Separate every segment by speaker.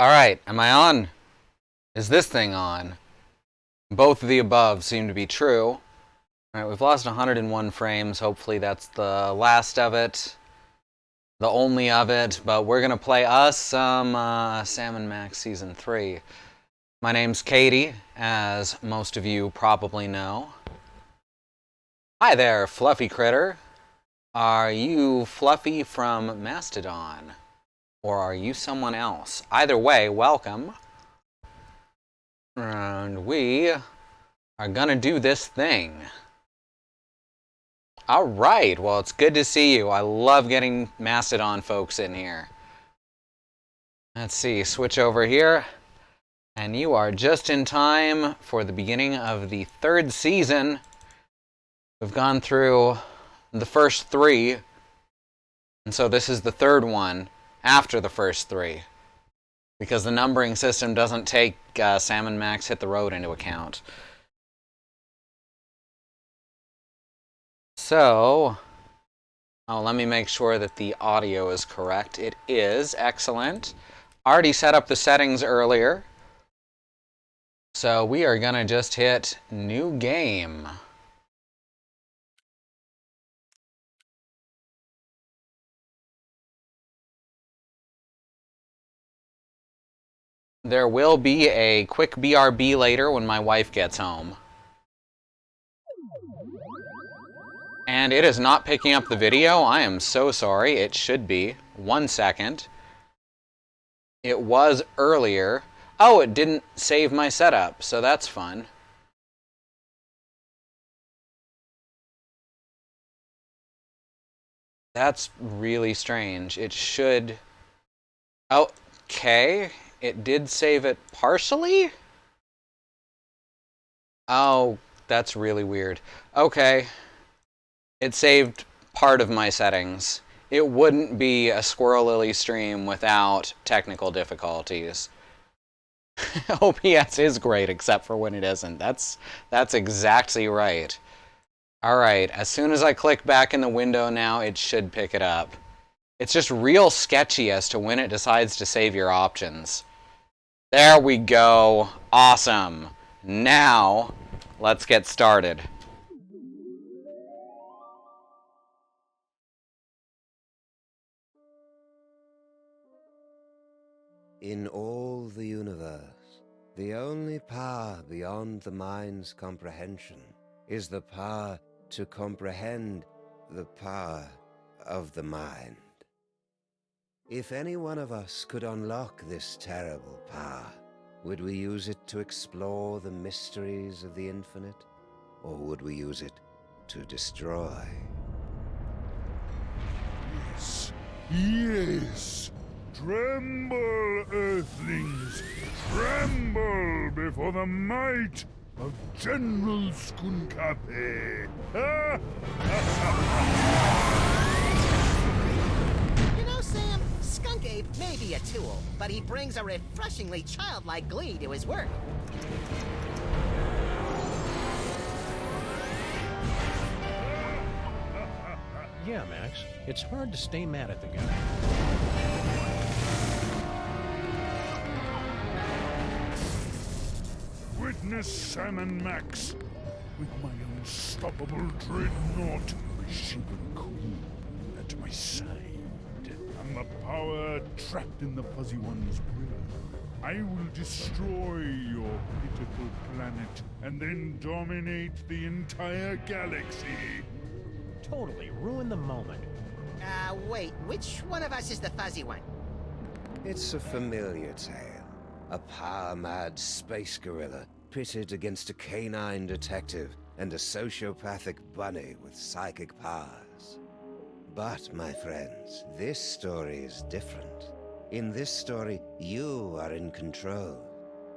Speaker 1: Alright, am I on? Is this thing on? Both of the above seem to be true. Alright, we've lost 101 frames. Hopefully that's the last of it. The only of it. But we're gonna play us some Sam & Max Season 3. My name's Katie, as most of you probably know. Hi there, Fluffy Critter. Are you Fluffy from Mastodon? Or are you someone else? Either way, welcome. And we are gonna do this thing. Alright, well, it's good to see you. I love getting Mastodon folks in here. Let's see, switch over here. And you are just in time for the beginning of the third season. We've gone through the first three. And so this is the third one after the first three. Because the numbering system doesn't take Sam & Max Hit the Road into account. So, let me make sure that the audio is correct. It is. Excellent. Already set up the settings earlier. So we are going to just hit New Game. There will be a quick BRB later when my wife gets home. And it is not picking up the video. I am so sorry. It should be. 1 second. It was earlier. Oh, it didn't save my setup, so that's fun. That's really strange. It should... Okay. It did save it partially? Oh, that's really weird. Okay. It saved part of my settings. It wouldn't be a Squirrel Lily stream without technical difficulties. OBS is great, except for when it isn't. That's exactly right. Alright, as soon as I click back in the window now, it should pick it up. It's just real sketchy as to when it decides to save your options. There we go. Awesome. Now, let's get started.
Speaker 2: In all the universe, the only power beyond the mind's comprehension is the power to comprehend the power of the mind. If any one of us could unlock this terrible power, would we use it to explore the mysteries of the infinite, or would we use it to destroy?
Speaker 3: Yes, yes! Tremble, Earthlings! Tremble before the might of General Skunkape!
Speaker 4: You know, Sam, Skunk Ape may be a tool, but he brings a refreshingly childlike glee to his work.
Speaker 5: Yeah, Max. It's hard to stay mad at the guy.
Speaker 3: Witness Sam & Max with my unstoppable dreadnought, Shivan Cool, at my side. And the power trapped in the Fuzzy One's brain. I will destroy your pitiful planet and then dominate the entire galaxy.
Speaker 5: Totally ruin the moment.
Speaker 4: Wait, which one of us is the fuzzy one?
Speaker 2: It's a familiar tale. A power-mad space gorilla pitted against a canine detective and a sociopathic bunny with psychic powers. But, my friends, this story is different. In this story, you are in control.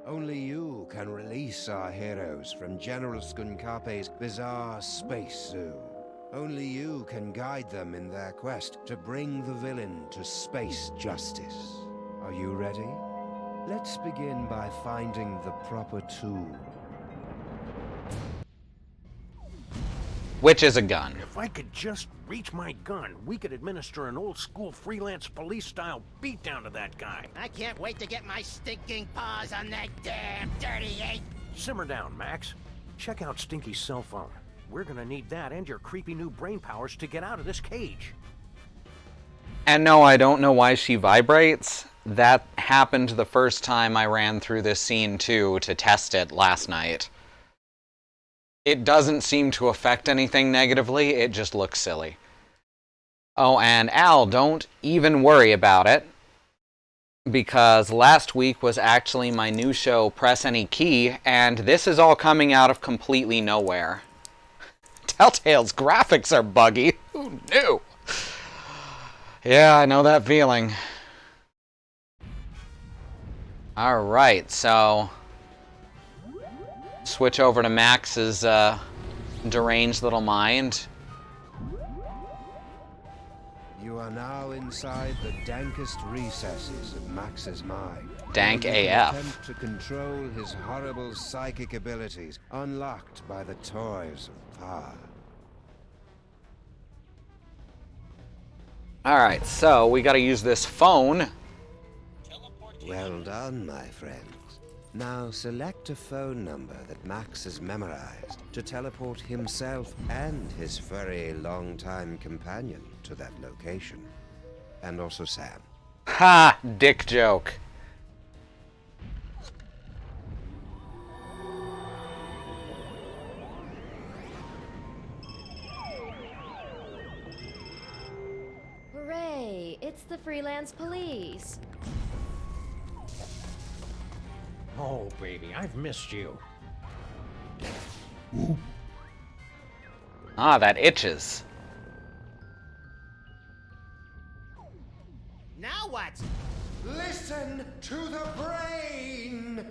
Speaker 2: Only you can release our heroes from General Skunkape's bizarre space zoo. Only you can guide them in their quest to bring the villain to space justice. Are you ready? Let's begin by finding the proper tool.
Speaker 1: which is a gun.
Speaker 5: If I could just reach my gun, we could administer an old-school freelance police-style beatdown to that guy.
Speaker 4: I can't wait to get my stinking paws on that damn dirty ape.
Speaker 5: Simmer down, Max. Check out Stinky's cell phone. We're gonna need that and your creepy new brain powers to get out of this cage.
Speaker 1: And no, I don't know why she vibrates. That happened the first time I ran through this scene too to test it last night. It doesn't seem to affect anything negatively, it just looks silly. Oh, and Al, don't even worry about it, because last week was actually my new show, Press Any Key, and this is all coming out of completely nowhere. Telltale's graphics are buggy. Who knew? Yeah, I know that feeling. Alright, so switch over to Max's deranged little mind.
Speaker 2: You are now inside the dankest recesses of Max's mind.
Speaker 1: Dank
Speaker 2: Where you
Speaker 1: AF.
Speaker 2: attempt to control his horrible psychic abilities, unlocked by the toys of power.
Speaker 1: Alright, so we gotta use this phone.
Speaker 2: Well done, my friends. Now select a phone number that Max has memorized to teleport himself and his furry longtime companion to that location. And also Sam.
Speaker 1: Ha! Dick joke.
Speaker 6: Hooray! It's the freelance police.
Speaker 5: Oh, baby, I've missed you.
Speaker 1: Ah, that itches.
Speaker 4: Now what?
Speaker 2: Listen to the brain!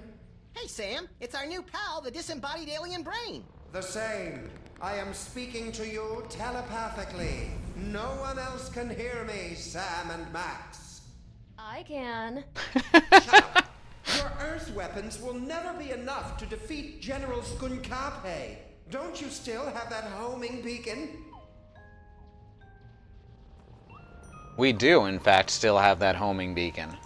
Speaker 4: Hey, Sam, it's our new pal, the disembodied alien brain.
Speaker 2: The same. I am speaking to you telepathically. No one else can hear me, Sam and Max.
Speaker 6: I can.
Speaker 2: Shut up. Your Earth weapons will never be enough to defeat General Skunkape. Don't you still have that homing beacon?
Speaker 1: We do, in fact, still have that homing beacon.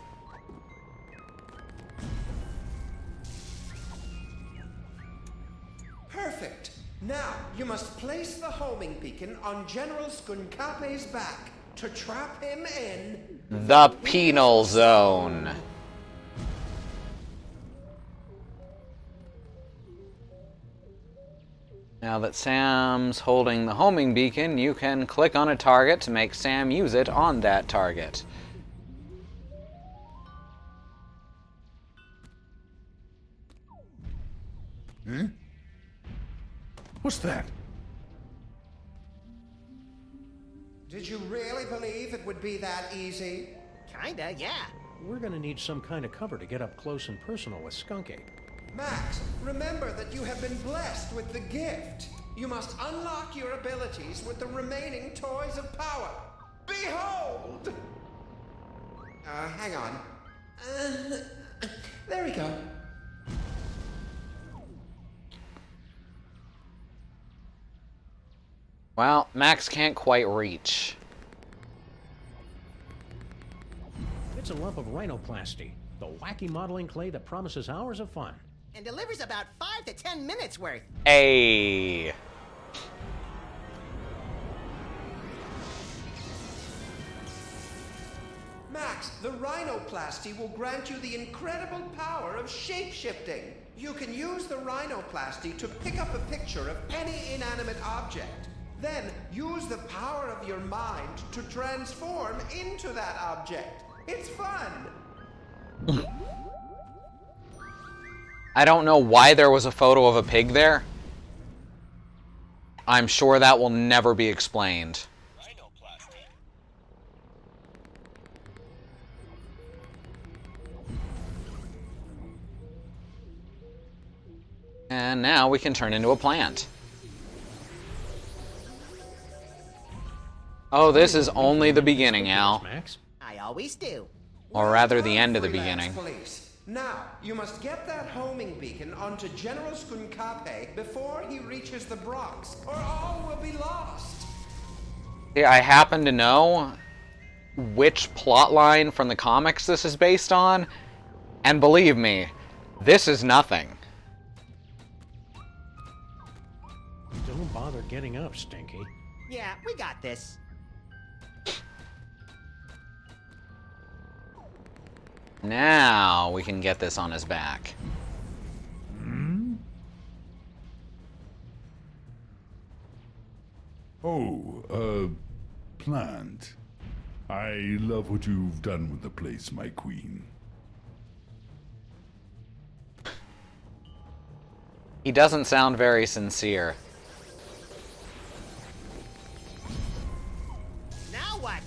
Speaker 2: Perfect. Now, you must place the homing beacon on General Skunkape's back to trap him in
Speaker 1: The penal zone. Now that Sam's holding the homing beacon, you can click on a target to make Sam use it on that target.
Speaker 3: What's that?
Speaker 2: Did you really believe it would be that easy?
Speaker 4: Kinda, yeah.
Speaker 5: We're gonna need some kind of cover to get up close and personal with Skunk Ape.
Speaker 2: Max, remember that you have been blessed with the gift. You must unlock your abilities with the remaining toys of power. Behold! Hang on. There we go.
Speaker 1: Well, Max can't quite reach.
Speaker 5: It's a lump of rhinoplasty, the wacky modeling clay that promises hours of fun.
Speaker 4: And delivers about 5 to 10 minutes worth.
Speaker 1: Ayy.
Speaker 2: Max, the rhinoplasty will grant you the incredible power of shape-shifting. You can use the rhinoplasty to pick up a picture of any inanimate object. Then use the power of your mind to transform into that object. It's fun.
Speaker 1: I don't know why there was a photo of a pig there. I'm sure that will never be explained. And now we can turn into a plant. Oh, this is only the beginning, Al.
Speaker 5: Max?
Speaker 4: I always do.
Speaker 1: Or rather, the
Speaker 2: Well
Speaker 1: end of the
Speaker 2: done, freelance
Speaker 1: beginning.
Speaker 2: Police. Now, you must get that homing beacon onto General Skunkape before he reaches the Bronx, or all will be lost.
Speaker 1: Yeah, I happen to know which plotline from the comics this is based on, and believe me, this is nothing.
Speaker 5: Don't bother getting up, Stinky.
Speaker 4: Yeah, we got this.
Speaker 1: Now we can get this on his back.
Speaker 3: Oh, plant. I love what you've done with the place, my queen.
Speaker 1: He doesn't sound very sincere.
Speaker 4: Now what?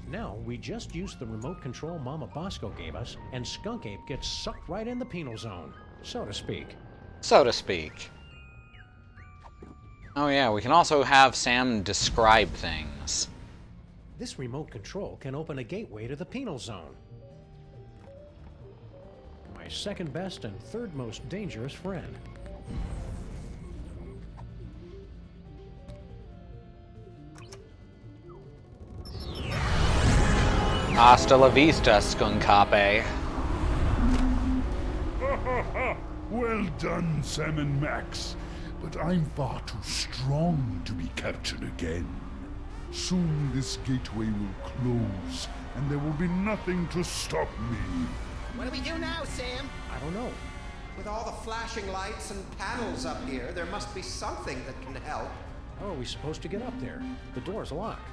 Speaker 5: Now, we just use the remote control Mama Bosco gave us, and Skunk Ape gets sucked right in the penal zone, so to speak.
Speaker 1: So to speak. Oh yeah, we can also have Sam describe things.
Speaker 5: This remote control can open a gateway to the penal zone. My second best and third most dangerous friend.
Speaker 1: Hasta la vista, Skunkape.
Speaker 3: Well done, Sam and Max. But I'm far too strong to be captured again. Soon this gateway will close, and there will be nothing to stop me.
Speaker 4: What do we do now, Sam?
Speaker 5: I don't know.
Speaker 2: With all the flashing lights and panels up here, there must be something that can help.
Speaker 5: How are we supposed to get up there? The door's locked.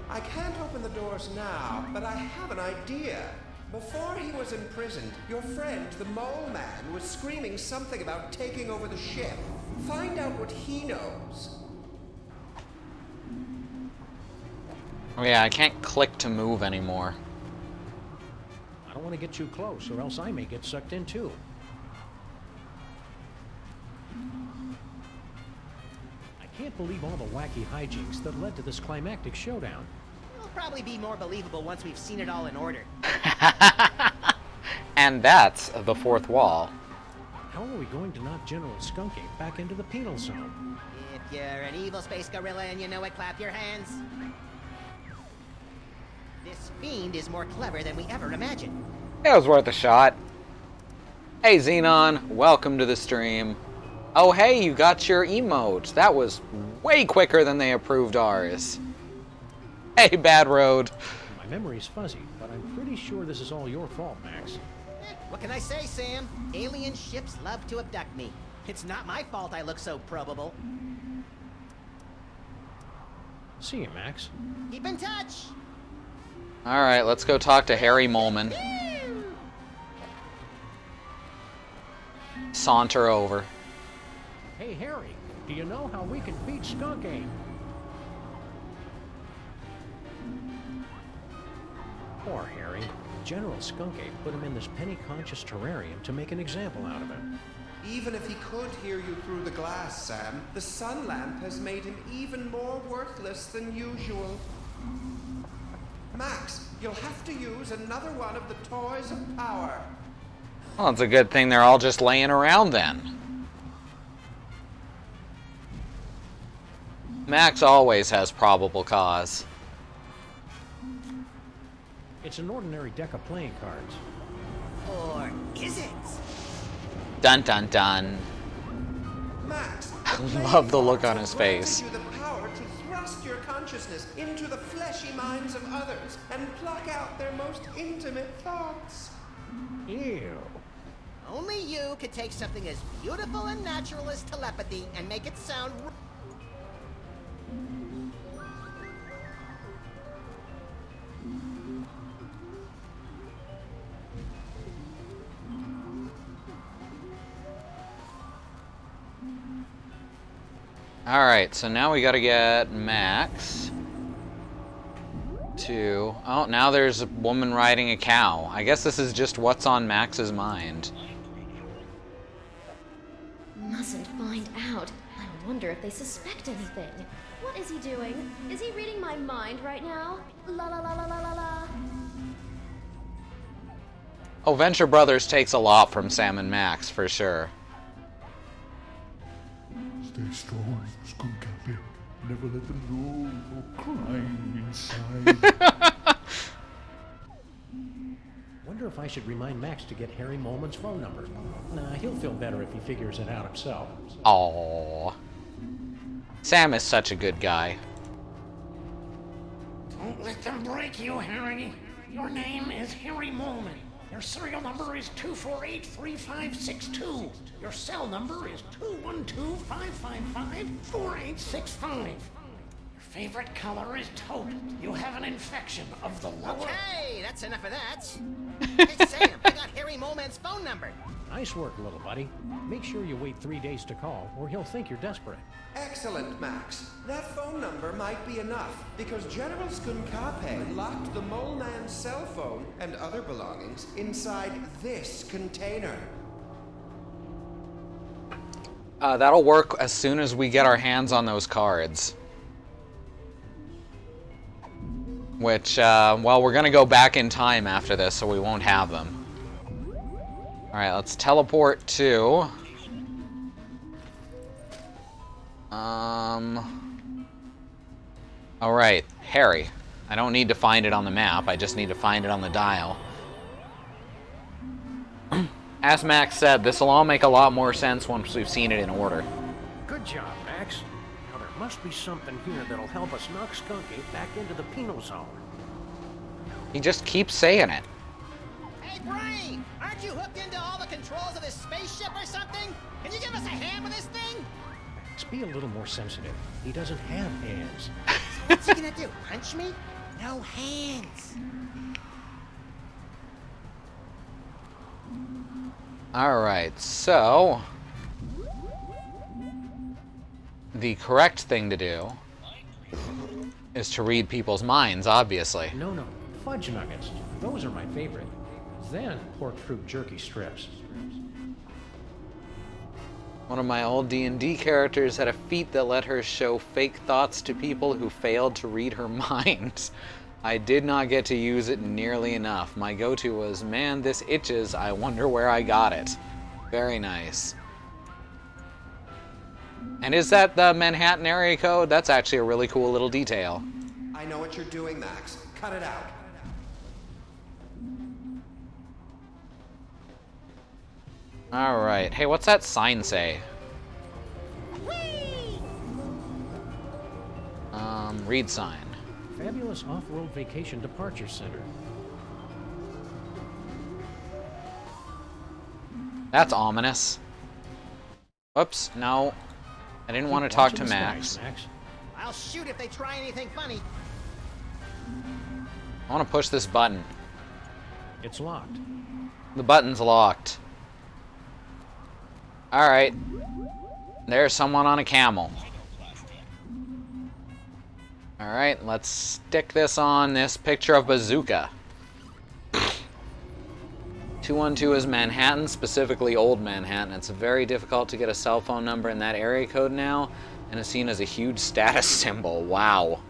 Speaker 2: I can't open the doors now, but I have an idea. Before he was imprisoned, your friend, the Mole Man, was screaming something about taking over the ship. Find out what he knows.
Speaker 1: Oh yeah, I can't click to move anymore.
Speaker 5: I don't want to get too close, or else I may get sucked in too. I can't believe all the wacky hijinks that led to this climactic showdown.
Speaker 4: It'll probably be more believable once we've seen it all in order.
Speaker 1: And that's the fourth wall.
Speaker 5: How are we going to knock General Skunk Ape back into the penal zone?
Speaker 4: If you're an evil space gorilla and you know it, clap your hands. This fiend is more clever than we ever imagined.
Speaker 1: It was worth a shot. Hey Xenon, welcome to the stream. Oh hey, you got your emote. That was way quicker than they approved ours. Hey Bad Road.
Speaker 5: My memory's fuzzy, but I'm pretty sure this is all your fault, Max.
Speaker 4: What can I say, Sam? Alien ships love to abduct me. It's not my fault I look so probable.
Speaker 5: See you, Max.
Speaker 4: Keep in touch!
Speaker 1: Alright, let's go talk to Harry Molman. Saunter over.
Speaker 5: Hey, Harry, do you know how we can beat Skunk Ape? Poor Harry. General Skunk Ape put him in this penny-conscious terrarium to make an example out of him.
Speaker 2: Even if he could hear you through the glass, Sam, the sun lamp has made him even more worthless than usual. Max, you'll have to use another one of the toys of power.
Speaker 1: Well, it's a good thing they're all just laying around then. Max always has probable cause.
Speaker 5: It's an ordinary deck of playing cards.
Speaker 4: Or is it?
Speaker 1: Dun dun dun.
Speaker 2: Max,
Speaker 1: I love the look on his face.
Speaker 2: you the power to thrust your consciousness into the fleshy minds of others and pluck out their most intimate thoughts.
Speaker 5: Ew.
Speaker 4: Only you could take something as beautiful and natural as telepathy and make it sound...
Speaker 1: Alright, so now we gotta get Max to... Oh, now there's a woman riding a cow. I guess this is just what's on Max's mind.
Speaker 6: Mustn't find out. I wonder if they suspect anything. What is he doing? Is he reading my mind right now? La la la la la la la.
Speaker 1: Oh, Venture Brothers takes a lot from Sam and Max, for sure.
Speaker 3: Stay strong, Skunk Happy. Never let them know you're crying inside.
Speaker 5: Wonder if I should remind Max to get Harry Molman's phone number. Nah, he'll feel better if he figures it out himself.
Speaker 1: Aww. Sam is such a good guy.
Speaker 7: Don't let them break you, Harry. Your name is Harry Molman. Your serial number is 248-3562. Your cell number is 212-555-4865. Your favorite color is taupe. You have an infection of the lower...
Speaker 4: Okay, that's enough of that. Hey, Sam, I got Harry Molman's phone number.
Speaker 5: Nice work, little buddy. Make sure you wait 3 days to call, or he'll think you're desperate.
Speaker 8: Excellent, Max. That phone number might be enough, because General Skunkape locked the Mole Man's cell phone and other belongings inside this container.
Speaker 1: That'll work as soon as we get our hands on those cards. Which, well, we're gonna go back in time after this, so we won't have them. Alright, let's teleport to... Alright, Harry. I don't need to find it on the map, I just need to find it on the dial. As Max said, this will all make a lot more sense once we've seen it in order.
Speaker 5: Good job, Max. Now there must be something here that'll help us knock Skunky back into the penal zone.
Speaker 1: He just keeps saying it.
Speaker 4: Hey, Brain! Aren't you hooked into all the controls of this spaceship or something? Can you give us a hand with this thing?
Speaker 5: Max, be a little more sensitive. He doesn't have hands.
Speaker 4: What's he gonna do? Punch me? No hands.
Speaker 1: Alright, so... the correct thing to do is to read people's minds, obviously.
Speaker 5: No. Fudge nuggets. Those are my favorite. Then pork fruit jerky strips.
Speaker 1: One of my old D&D characters had a feat that let her show fake thoughts to people who failed to read her mind. I did not get to use it nearly enough. My go-to was, man, this itches, I wonder where I got it. Very nice. And is that the Manhattan area code? That's actually a really cool little detail.
Speaker 8: I know what you're doing, Max. Cut it out.
Speaker 1: Alright. Hey, what's that sign say? Read sign.
Speaker 5: Fabulous off-road vacation departure center.
Speaker 1: That's ominous. Whoops, no. I didn't want to talk to Max.
Speaker 4: I'll shoot if they try anything funny.
Speaker 1: I want to push this button.
Speaker 5: It's locked.
Speaker 1: The button's locked. Alright. There's someone on a camel. Alright, let's stick this on this picture of Bazooka. 212 is Manhattan, specifically Old Manhattan. It's very difficult to get a cell phone number in that area code now, and is seen as a huge status symbol. Wow.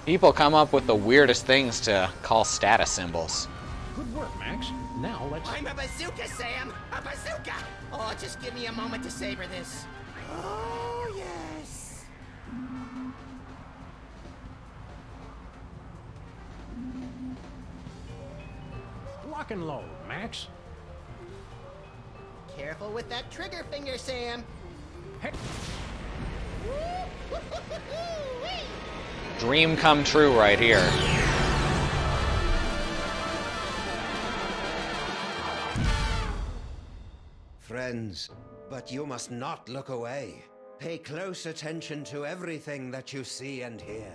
Speaker 1: People come up with the weirdest things to call status symbols.
Speaker 5: Good work, Max. Now let's...
Speaker 4: I'm a bazooka, Sam! A bazooka! Oh, just give me a moment to savor this. Oh, yes!
Speaker 5: Lock and load, Max.
Speaker 4: Careful with that trigger finger, Sam.
Speaker 5: Hey.
Speaker 1: Dream come true right here.
Speaker 2: Friends, but you must not look away. Pay close attention to everything that you see and hear.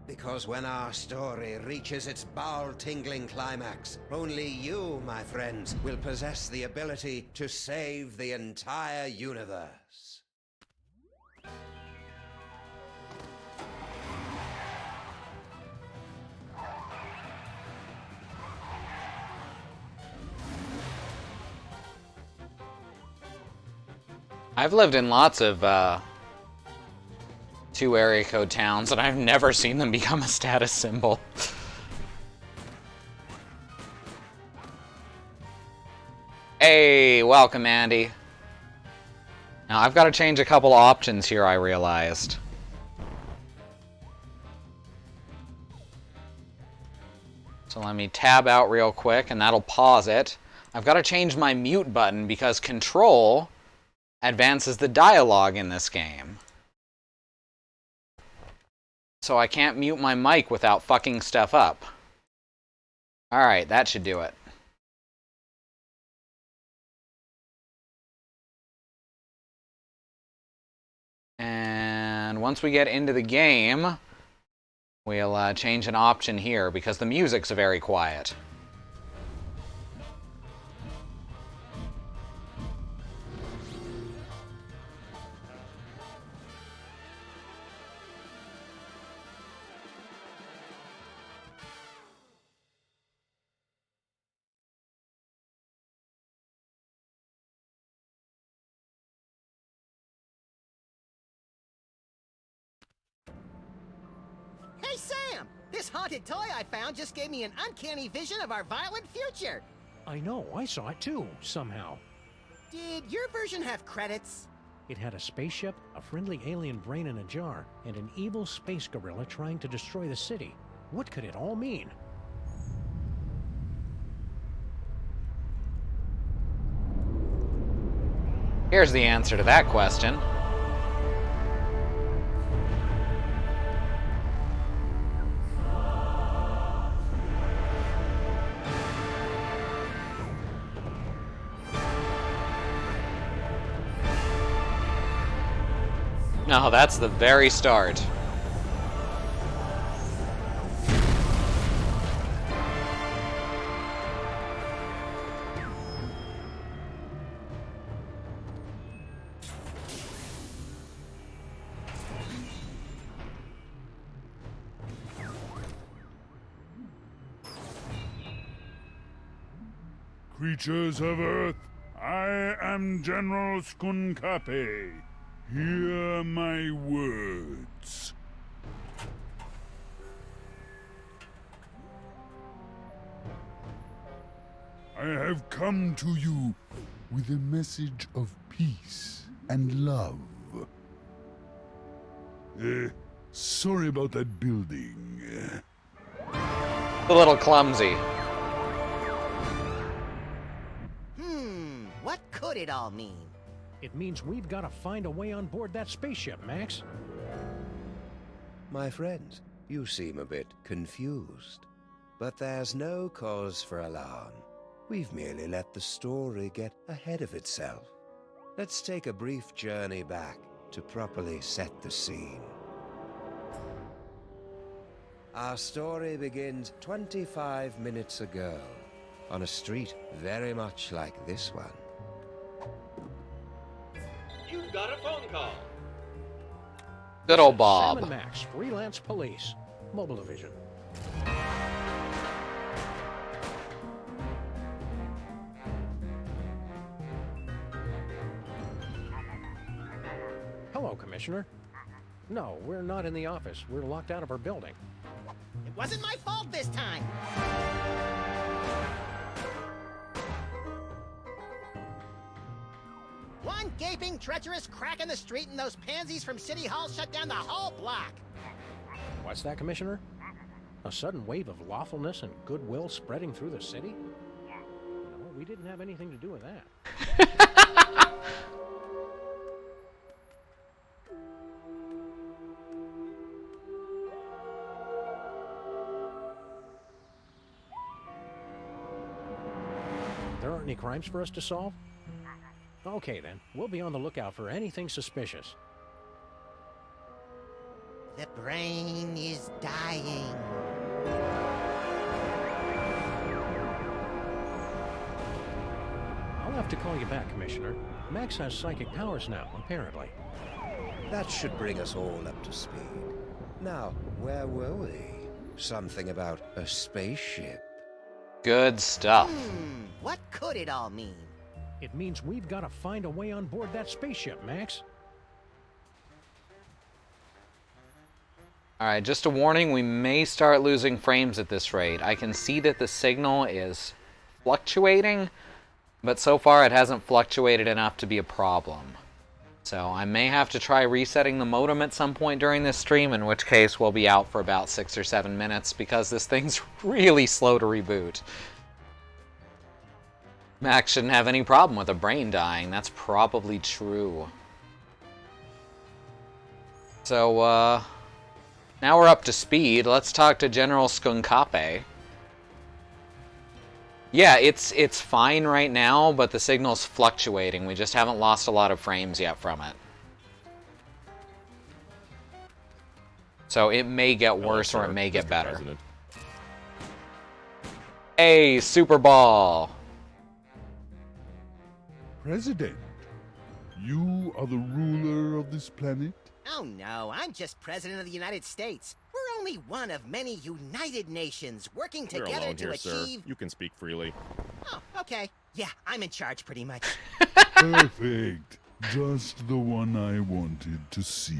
Speaker 2: Because when our story reaches its bowel-tingling climax, only you, my friends, will possess the ability to save the entire universe.
Speaker 1: I've lived in lots of 2 area code towns, and I've never seen them become a status symbol. Hey, welcome, Andy. Now, I've got to change a couple options here, I realized. So let me tab out real quick, and that'll pause it. I've got to change my mute button because Control advances the dialogue in this game. So I can't mute my mic without fucking stuff up. Alright, that should do it. And once we get into the game, we'll change an option here because the music's very quiet.
Speaker 4: Hey, Sam! This haunted toy I found just gave me an uncanny vision of our violent future.
Speaker 5: I know, I saw it too, somehow.
Speaker 4: Did your version have credits?
Speaker 5: It had a spaceship, a friendly alien brain in a jar, and an evil space gorilla trying to destroy the city. What could it all mean?
Speaker 1: Here's the answer to that question. No, that's the very start.
Speaker 3: Creatures of Earth, I am General Skunkape. Hear my words. I have come to you with a message of peace and love. Sorry about that building.
Speaker 1: A little clumsy.
Speaker 4: What could it all mean?
Speaker 5: It means we've got to find a way on board that spaceship, Max.
Speaker 2: My friends, you seem a bit confused. But there's no cause for alarm. We've merely let the story get ahead of itself. Let's take a brief journey back to properly set the scene. Our story begins 25 minutes ago, on a street very much like this one.
Speaker 9: You've got a phone call.
Speaker 1: Good old Bob.
Speaker 5: Sam and Max, freelance police, mobile division. Hello, Commissioner. No, we're not in the office. We're locked out of our building.
Speaker 4: It wasn't my fault this time. One gaping, treacherous crack in the street and those pansies from City Hall shut down the whole block.
Speaker 5: What's that, Commissioner? A sudden wave of lawfulness and goodwill spreading through the city? No, we didn't have anything to do with that. There aren't any crimes for us to solve? Okay then, we'll be on the lookout for anything suspicious.
Speaker 4: The brain is dying.
Speaker 5: I'll have to call you back, Commissioner. Max has psychic powers now, apparently.
Speaker 2: That should bring us all up to speed. Now, where were we? Something about a spaceship.
Speaker 1: Good stuff.
Speaker 4: What could it all mean?
Speaker 5: It means we've got to find a way on board that spaceship, Max.
Speaker 1: Alright, just a warning, we may start losing frames at this rate. I can see that the signal is fluctuating, but so far it hasn't fluctuated enough to be a problem. So I may have to try resetting the modem at some point during this stream, in which case we'll be out for about 6 or 7 minutes because this thing's really slow to reboot. Max shouldn't have any problem with a brain dying. That's probably true. So, now we're up to speed. Let's talk to General Skunkape. Yeah, it's fine right now, but the signal's fluctuating. We just haven't lost a lot of frames yet from it. So it may get worse or it may get better.
Speaker 10: President.
Speaker 1: Hey, Super Ball!
Speaker 3: President, you are the ruler of this planet?
Speaker 4: Oh no, I'm just President of the United States. We're only one of many united nations working
Speaker 10: We're
Speaker 4: together
Speaker 10: alone
Speaker 4: to
Speaker 10: here,
Speaker 4: achieve...
Speaker 10: sir. You can speak freely.
Speaker 4: Oh, okay. Yeah, I'm in charge pretty much.
Speaker 3: Perfect. Just the one I wanted to see.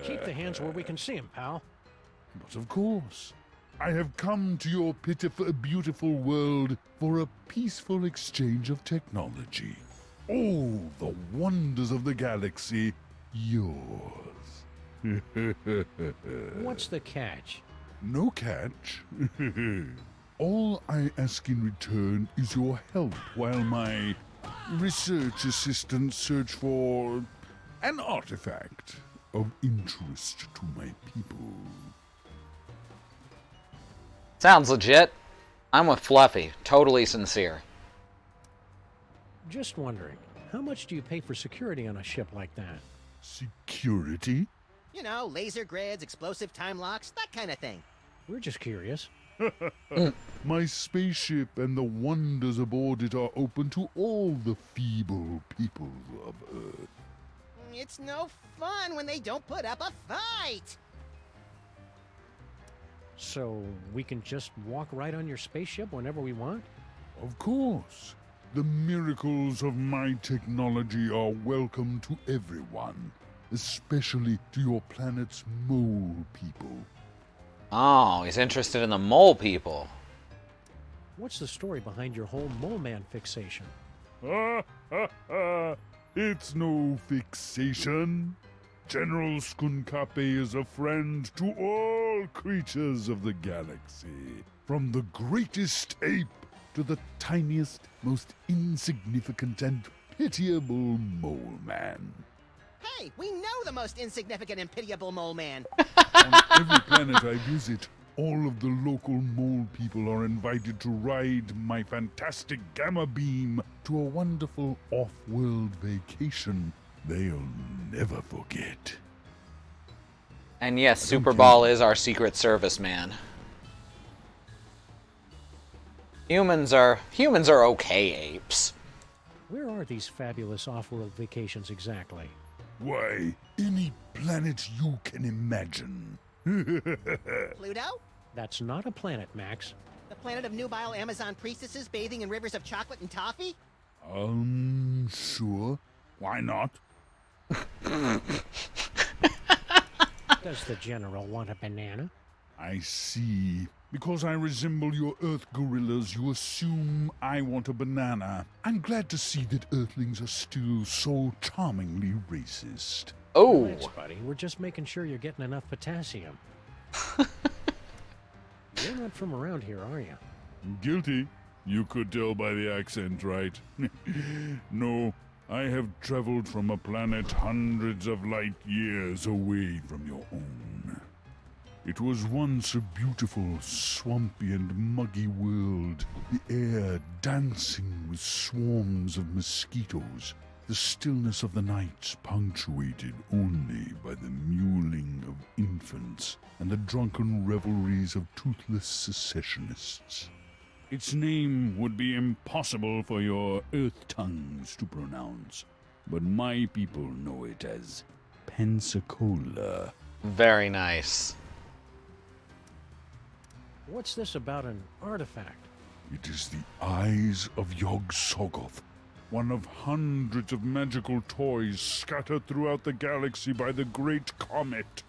Speaker 5: Keep the hands where we can see them, pal.
Speaker 3: But of course, I have come to your pitiful, beautiful world for a peaceful exchange of technology. All the wonders of the galaxy, yours.
Speaker 5: What's the catch?
Speaker 3: No catch. All I ask in return is your help while my research assistants search for an artifact of interest to my people.
Speaker 1: Sounds legit. I'm with Fluffy. Totally sincere.
Speaker 5: Just wondering, how much do you pay for security on a ship like that?
Speaker 3: Security?
Speaker 4: You know, laser grids, explosive time locks, that kind of thing.
Speaker 5: We're just curious.
Speaker 3: My spaceship and the wonders aboard it are open to all the feeble people of Earth.
Speaker 4: It's no fun when they don't put up a fight.
Speaker 5: So we can just walk right on your spaceship whenever we want?
Speaker 3: Of course. The miracles of my technology are welcome to everyone, especially to your planet's mole people.
Speaker 1: Oh, he's interested in the mole people.
Speaker 5: What's the story behind your whole mole man fixation?
Speaker 3: It's no fixation. General Skunkape is a friend to all creatures of the galaxy, from the greatest ape to the tiniest, most insignificant and pitiable mole man.
Speaker 4: Hey, we know the most insignificant and pitiable mole man.
Speaker 3: On every planet I visit, all of the local mole people are invited to ride my fantastic gamma beam to a wonderful off-world vacation they'll never forget.
Speaker 1: And yes, Super Ball is our Secret Service man. Humans are okay apes.
Speaker 5: Where are these fabulous off-world vacations exactly?
Speaker 3: Why, any planet you can imagine.
Speaker 4: Pluto?
Speaker 5: That's not a planet, Max.
Speaker 4: The planet of nubile Amazon priestesses bathing in rivers of chocolate and toffee?
Speaker 3: Sure. Why not?
Speaker 5: Does the General want a banana?
Speaker 3: I see. Because I resemble your Earth gorillas, you assume I want a banana. I'm glad to see that Earthlings are still so charmingly racist.
Speaker 1: Oh!
Speaker 5: Thanks, buddy. We're just making sure you're getting enough potassium. You're not from around here, are you?
Speaker 3: Guilty. You could tell by the accent, right? No, I have traveled from a planet hundreds of light years away from your own. It was once a beautiful, swampy and muggy world, the air dancing with swarms of mosquitoes, the stillness of the nights punctuated only by the mewling of infants and the drunken revelries of toothless secessionists. Its name would be impossible for your earth tongues to pronounce, but my people know it as Pensacola.
Speaker 1: Very nice.
Speaker 5: What's this about an artifact?
Speaker 3: It is the eyes of Yog-Sothoth, one of hundreds of magical toys scattered throughout the galaxy by the Great Comet.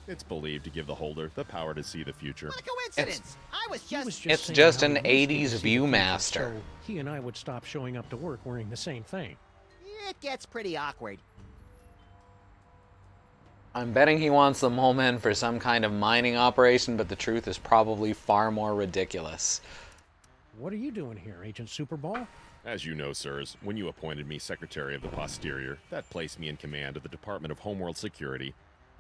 Speaker 10: It's believed to give the holder the power to see the future.
Speaker 4: What a coincidence! I was
Speaker 5: He was
Speaker 4: just...
Speaker 1: It's
Speaker 5: saying
Speaker 1: just
Speaker 5: how
Speaker 1: an
Speaker 5: he used to
Speaker 1: 80s
Speaker 5: see the future,
Speaker 1: Viewmaster.
Speaker 5: So he and I would stop showing up to work wearing the same thing.
Speaker 4: It gets pretty awkward.
Speaker 1: I'm betting he wants the mole men for some kind of mining operation, but the truth is probably far more ridiculous.
Speaker 5: What are you doing here, Agent Superball?
Speaker 10: As you know, sirs, when you appointed me Secretary of the Posterior, that placed me in command of the Department of Homeworld Security.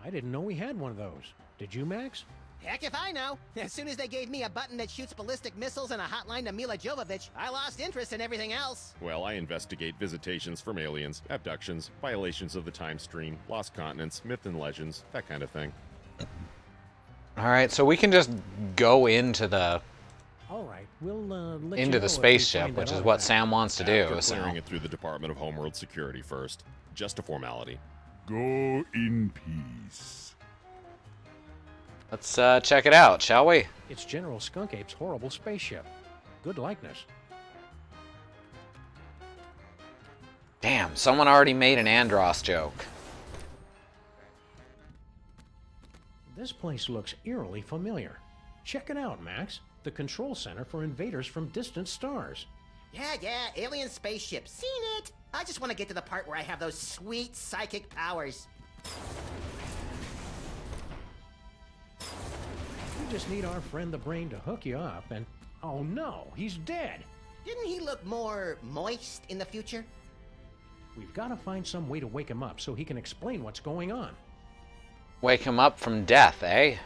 Speaker 5: I didn't know we had one of those. Did you, Max?
Speaker 4: Heck if I know. As soon as they gave me a button that shoots ballistic missiles and a hotline to Mila Jovovich, I lost interest in everything else.
Speaker 10: Well, I investigate visitations from aliens, abductions, violations of the time stream, lost continents, myth and legends, that kind of thing.
Speaker 1: Alright, so we can just go into the
Speaker 5: All right, we'll let
Speaker 1: into
Speaker 5: you know
Speaker 1: the
Speaker 5: if we
Speaker 1: spaceship,
Speaker 5: find
Speaker 1: which
Speaker 5: that
Speaker 1: is what
Speaker 5: artifact.
Speaker 1: Sam wants to do.
Speaker 10: After
Speaker 1: So
Speaker 10: clearing it through the Department of Homeworld Security first. Just a formality.
Speaker 3: Go in peace.
Speaker 1: let's check it out, shall we?
Speaker 5: It's General Skunk Ape's horrible spaceship. Good likeness.
Speaker 1: Damn, someone already made an Andros joke.
Speaker 5: This place looks eerily familiar. Check it out, Max. The control center for invaders from distant stars.
Speaker 4: Yeah, alien spaceship. Seen it! I just want to get to the part where I have those sweet psychic powers.
Speaker 5: We just need our friend the Brain to hook you up and... Oh no, he's dead!
Speaker 4: Didn't he look more moist in the future?
Speaker 5: We've got to find some way to wake him up so he can explain what's going on.
Speaker 1: Wake him up from death, eh?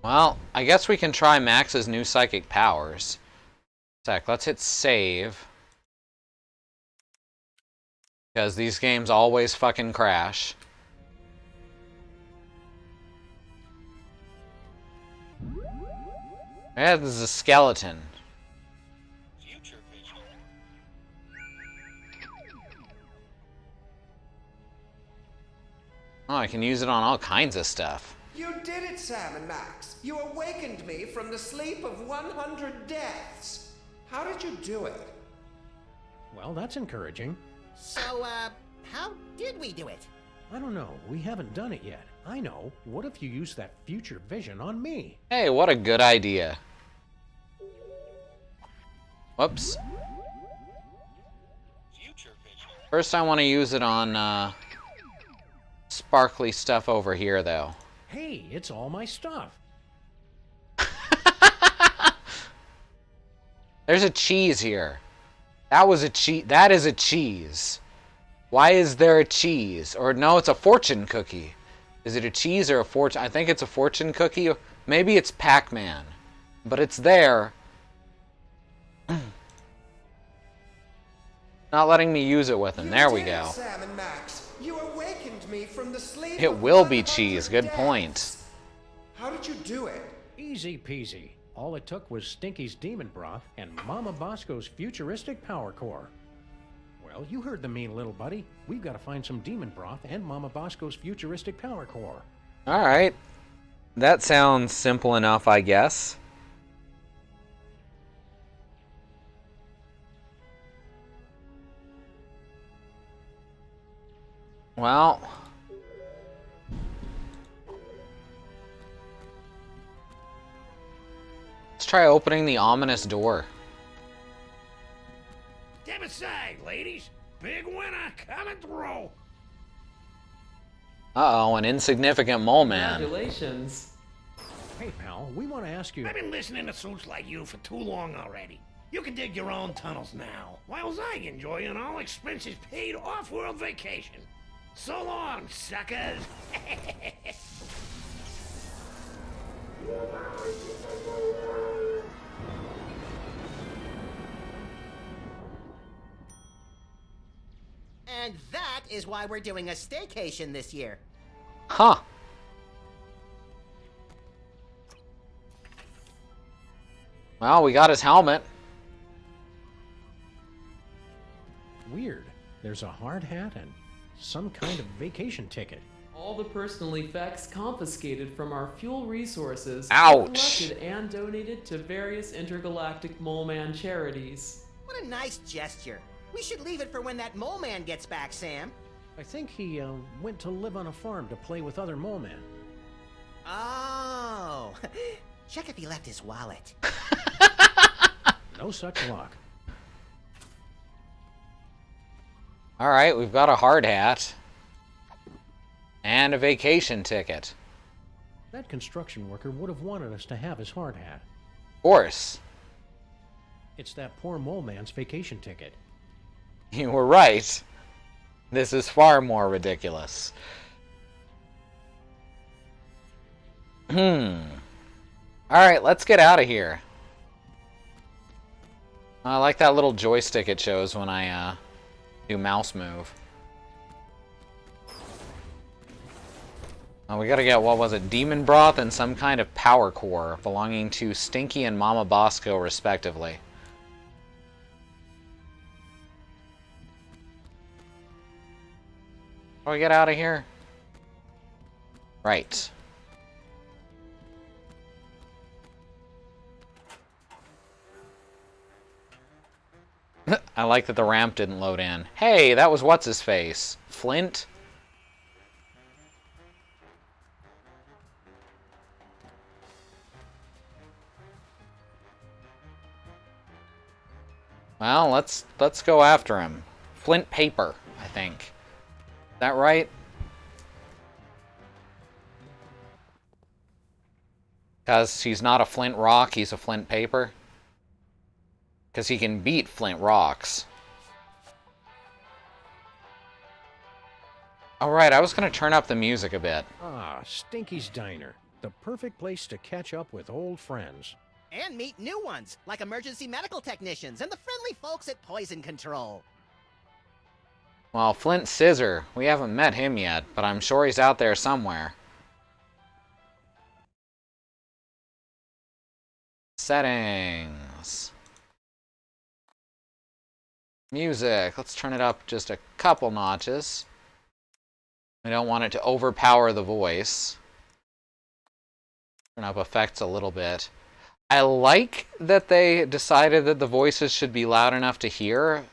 Speaker 1: Well, I guess we can try Max's new psychic powers. Sec, let's hit save. Because these games always fucking crash. Yeah, this is a skeleton. Oh, I can use it on all kinds of stuff.
Speaker 8: You did it, Sam and Max. You awakened me from the sleep of 100 deaths. How did you do it?
Speaker 5: Well, that's encouraging.
Speaker 4: So, how did we do it?
Speaker 5: I don't know. We haven't done it yet. I know. What if you use that future vision on me?
Speaker 1: Hey, what a good idea. Whoops. First I want to use it on, sparkly stuff over here, though.
Speaker 5: Hey, it's all my stuff.
Speaker 1: There's a cheese here. That was a cheese. That is a cheese. Why is there a cheese? Or no, it's a fortune cookie. Is it a cheese or a fortune? I think it's a fortune cookie. Maybe it's Pac-Man. But it's there. Not letting me use it with him. There we go.
Speaker 8: Sam and Max, you awakened me from the sleep
Speaker 1: It
Speaker 8: of
Speaker 1: will be
Speaker 8: 100
Speaker 1: cheese. Good
Speaker 8: deaths.
Speaker 1: point.
Speaker 8: How did you do it?
Speaker 5: Easy peasy. All it took was Stinky's demon broth and Mama Bosco's futuristic power core. Well, you heard the mean little buddy. We've got to find some demon broth and Mama Bosco's futuristic power core.
Speaker 1: Alright. That sounds simple enough, I guess. Well... let's try opening the ominous door.
Speaker 7: Step aside, ladies. Big winner coming through.
Speaker 1: Uh-oh, an insignificant mole man.
Speaker 11: Congratulations.
Speaker 5: Hey, pal, we want to ask you...
Speaker 7: I've been listening to suits like you for too long already. You can dig your own tunnels now, whilst I enjoy an all-expenses paid off-world vacation. So long, suckers.
Speaker 4: And that is why we're doing a staycation this year.
Speaker 1: Huh. Well, we got his helmet.
Speaker 5: Weird. There's a hard hat and some kind of vacation ticket.
Speaker 11: All the personal effects confiscated from our fuel resources
Speaker 1: Ouch.
Speaker 11: were collected and donated to various intergalactic mole man charities.
Speaker 4: What a nice gesture. We should leave it for when that mole man gets back, Sam.
Speaker 5: I think he went to live on a farm to play with other mole men.
Speaker 4: Oh. Check if he left his wallet.
Speaker 5: No such luck.
Speaker 1: Alright, we've got a hard hat. And a vacation ticket.
Speaker 5: That construction worker would have wanted us to have his hard hat.
Speaker 1: Of course.
Speaker 5: It's that poor mole man's vacation ticket.
Speaker 1: You were right. This is far more ridiculous. Alright, let's get out of here. I like that little joystick it shows when I do mouse move. We gotta get, what was it, demon broth and some kind of power core belonging to Stinky and Mama Bosco, respectively. How do we get out of here? Right. I like that the ramp didn't load in. Hey, that was what's-his-face? Flint? Well, let's go after him. Flint paper, I think. Is that right? Because he's not a flint rock, he's a flint paper. Because he can beat flint rocks. Alright, I was going to turn up the music a bit.
Speaker 5: Ah, Stinky's Diner. The perfect place to catch up with old friends.
Speaker 4: And meet new ones, like emergency medical technicians and the friendly folks at Poison Control.
Speaker 1: Well, Flint Scissor, we haven't met him yet, but I'm sure he's out there somewhere. Settings. Music. Let's turn it up just a couple notches. We don't want it to overpower the voice. Turn up effects a little bit. I like that they decided that the voices should be loud enough to hear,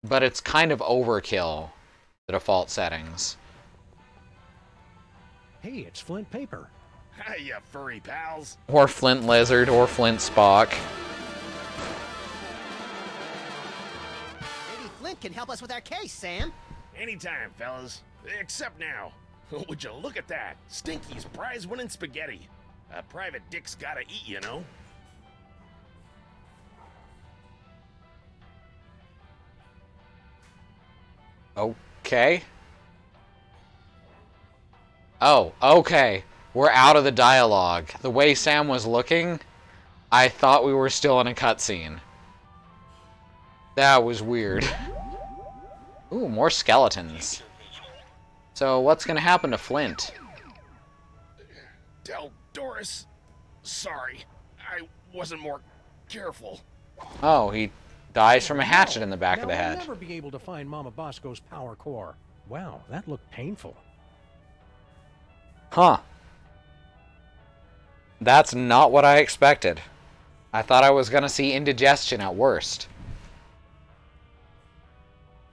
Speaker 1: but it's kind of overkill, the default settings.
Speaker 5: Hey, it's Flint Paper.
Speaker 7: Hi, you furry pals.
Speaker 1: Or Flint Lizard, or Flint Spock.
Speaker 4: Maybe Flint can help us with our case, Sam.
Speaker 7: Anytime, fellas. Except now. Would you look at that? Stinky's prize-winning spaghetti. A private dick's gotta eat, you know?
Speaker 1: Okay. Oh, okay. We're out of the dialogue. The way Sam was looking, I thought we were still in a cutscene. That was weird. Ooh, more skeletons. So what's gonna happen to Flint?
Speaker 7: Tell Doris. Sorry, I wasn't more careful.
Speaker 1: Oh, he dies from a hatchet in the back of the head.
Speaker 5: We'll never be able to find Mama Bosco's power core. Wow, that looked painful.
Speaker 1: Huh. That's not what I expected. I thought I was gonna see indigestion at worst.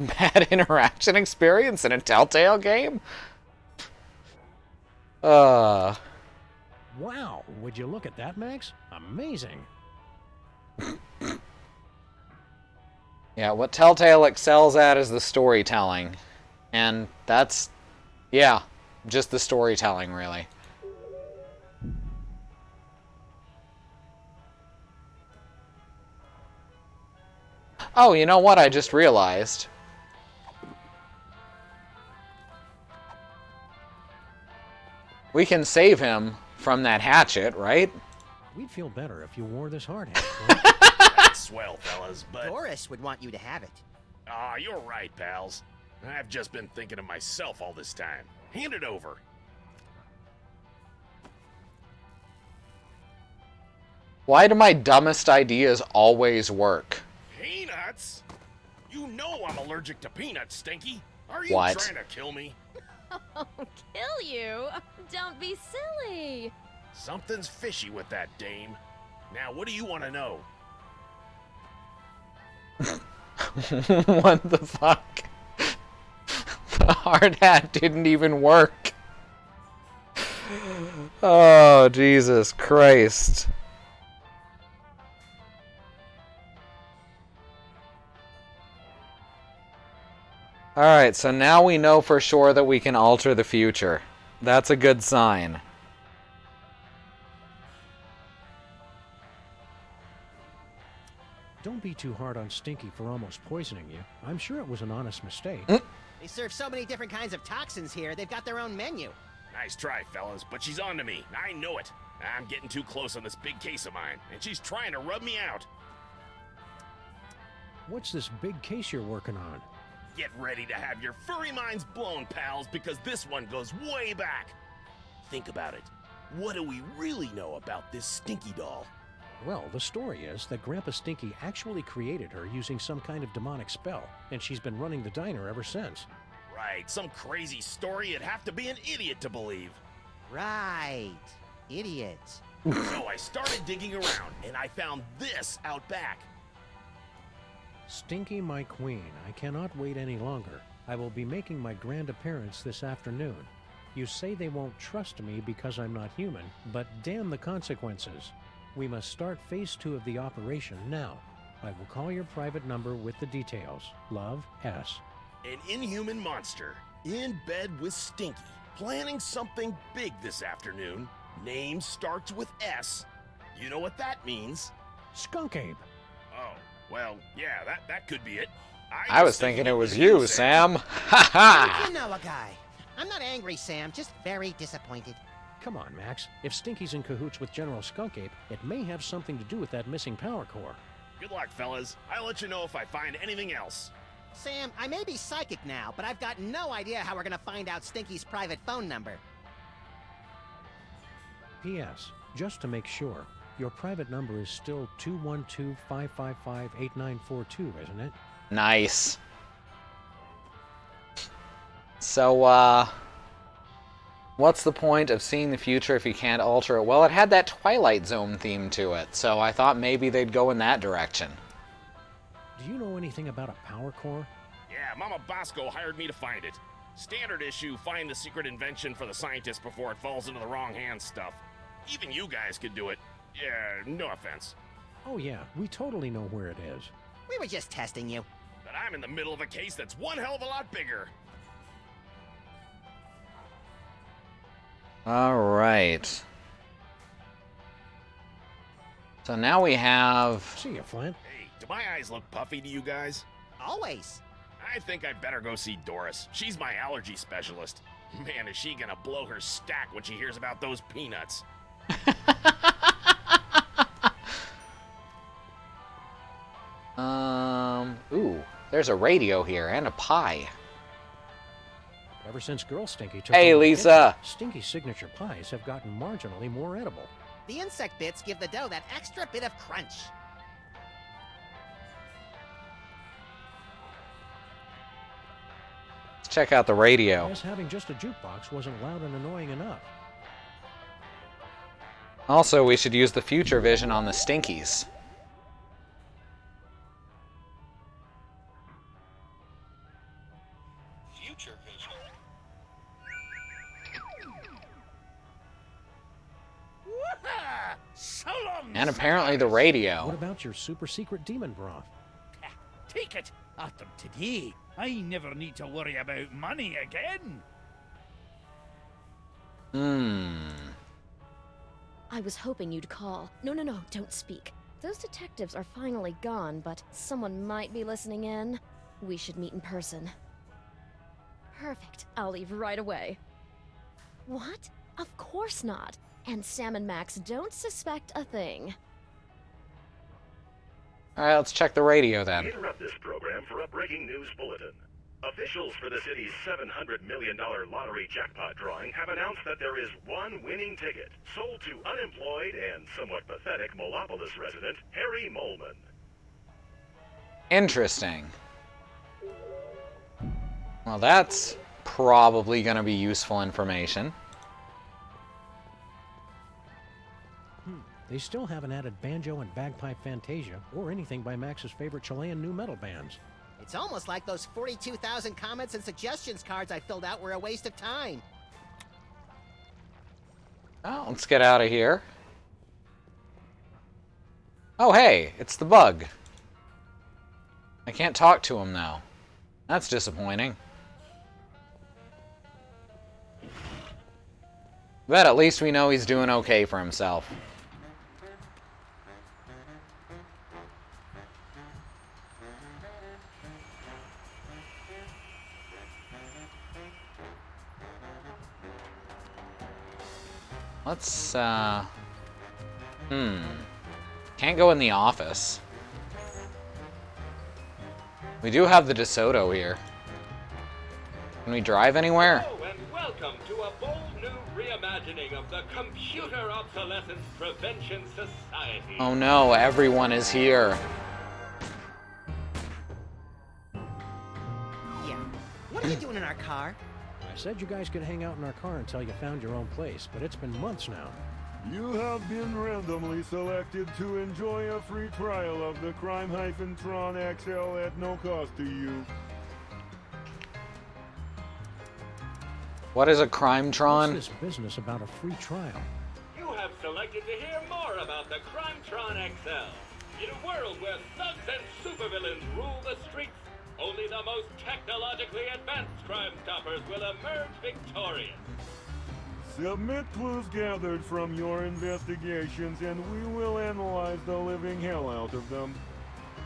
Speaker 1: Bad interaction experience in a Telltale game?
Speaker 5: Wow, would you look at that, Max? Amazing.
Speaker 1: Yeah, what Telltale excels at is the storytelling. And that's, yeah, just the storytelling, really. Oh, you know what I just realized? We can save him from that hatchet, right?
Speaker 5: We'd feel better if you wore this hard hat.
Speaker 7: That's swell, fellas, but...
Speaker 4: Doris would want you to have it.
Speaker 7: Ah, you're right, pals. I've just been thinking of myself all this time. Hand it over.
Speaker 1: Why do my dumbest ideas always work?
Speaker 7: Peanuts? You know I'm allergic to peanuts, Stinky. Are you
Speaker 1: What?
Speaker 7: trying to kill me?
Speaker 6: Oh, kill you? Don't be silly.
Speaker 7: Something's fishy with that dame. Now, what do you want to know?
Speaker 1: What the fuck? The hard hat didn't even work. Oh, Jesus Christ. Alright, so now we know for sure that we can alter the future. That's a good sign.
Speaker 5: Don't be too hard on Stinky for almost poisoning you. I'm sure it was an honest mistake.
Speaker 4: They serve so many different kinds of toxins here, they've got their own menu.
Speaker 12: Nice try, fellas, but she's on to me. I know it. I'm getting too close on this big case of mine, and she's trying to rub me out.
Speaker 5: What's this big case you're working on?
Speaker 12: Get ready to have your furry minds blown, pals, because this one goes way back. Think about it. What do we really know about this Stinky doll?
Speaker 5: Well, the story is that Grandpa Stinky actually created her using some kind of demonic spell, and she's been running the diner ever since.
Speaker 12: Right, some crazy story you'd have to be an idiot to believe.
Speaker 4: Right. Idiot.
Speaker 12: So I started digging around, and I found this out back.
Speaker 5: Stinky, my queen, I cannot wait any longer. I will be making my grand appearance this afternoon. You say they won't trust me because I'm not human, but damn the consequences. We must start phase 2 of the operation now. I will call your private number with the details. Love, S.
Speaker 12: An inhuman monster, in bed with Stinky, planning something big this afternoon. Name starts with S. You know what that means?
Speaker 5: Skunk Ape.
Speaker 12: Oh, well, yeah, that could be it.
Speaker 1: I was thinking it was you, Sam. Ha ha!
Speaker 4: You know a guy. I'm not angry, Sam, just very disappointed.
Speaker 5: Come on, Max. If Stinky's in cahoots with General Skunk Ape, it may have something to do with that missing power core.
Speaker 12: Good luck, fellas. I'll let you know if I find anything else.
Speaker 4: Sam, I may be psychic now, but I've got no idea how we're gonna find out Stinky's private phone number.
Speaker 5: P.S. Just to make sure, your private number is still 212-555-8942, isn't it?
Speaker 1: Nice. So, what's the point of seeing the future if you can't alter it? Well, it had that Twilight Zone theme to it, so I thought maybe they'd go in that direction.
Speaker 5: Do you know anything about a power core?
Speaker 12: Yeah, Mama Bosco hired me to find it. Standard issue, find the secret invention for the scientist before it falls into the wrong hands stuff. Even you guys could do it. Yeah, no offense.
Speaker 5: Oh yeah, we totally know where it is.
Speaker 4: We were just testing you.
Speaker 12: But I'm in the middle of a case that's one hell of a lot bigger.
Speaker 1: Alright. So now we have...
Speaker 5: See ya, Flint.
Speaker 12: Hey, do my eyes look puffy to you guys?
Speaker 4: Always.
Speaker 12: I think I'd better go see Doris. She's my allergy specialist. Man, is she gonna blow her stack when she hears about those peanuts.
Speaker 1: Ooh, there's a radio here and a pie.
Speaker 5: Ever since Girl Stinky took
Speaker 1: Hey,
Speaker 5: over the
Speaker 1: Lisa.
Speaker 5: kitchen, Stinky's signature pies have gotten marginally more edible.
Speaker 4: The insect bits give the dough that extra bit of crunch.
Speaker 1: Let's check out the radio.
Speaker 5: I guess having just a jukebox wasn't loud and annoying enough.
Speaker 1: Also, we should use the future vision on the Stinkies.
Speaker 9: Future vision.
Speaker 7: So long,
Speaker 1: And apparently the radio.
Speaker 5: What about your super secret demon broth?
Speaker 3: Take it. After today, I never need to worry about money again.
Speaker 6: I was hoping you'd call. No, don't speak. Those detectives are finally gone, but someone might be listening in. We should meet in person. Perfect. I'll leave right away. What? Of course not. And Sam and Max don't suspect a thing.
Speaker 1: Alright, let's check the radio then.
Speaker 13: We interrupt this program for a breaking news bulletin. Officials for the city's $700 million lottery jackpot drawing have announced that there is one winning ticket, sold to unemployed and somewhat pathetic Molopolis resident Harry Molman.
Speaker 1: Interesting. Well, that's probably going to be useful information.
Speaker 5: They still haven't added banjo and bagpipe fantasia, or anything by Max's favorite Chilean nu metal bands.
Speaker 4: It's almost like those 42,000 comments and suggestions cards I filled out were a waste of time.
Speaker 1: Oh, let's get out of here. Oh, hey, it's the bug. I can't talk to him now. That's disappointing. But at least we know he's doing okay for himself. Let's, Can't go in the office. We do have the DeSoto here. Can we drive anywhere?
Speaker 9: Hello and welcome to a bold new reimagining of the Computer Obsolescence Prevention Society.
Speaker 1: Oh no, everyone is here.
Speaker 4: Yeah. What are you doing in our car?
Speaker 5: I said you guys could hang out in our car until you found your own place, but it's been months now.
Speaker 3: You have been randomly selected to enjoy a free trial of the Crime-Tron XL at no cost to you.
Speaker 1: What is a Crime-Tron?
Speaker 5: What's this business about a free trial?
Speaker 9: You have selected to hear more about the Crime-Tron XL. In a world where thugs and supervillains rule the streets, only the most technologically advanced Crime Stoppers will emerge victorious.
Speaker 3: Submit clues gathered from your investigations and we will analyze the living hell out of them.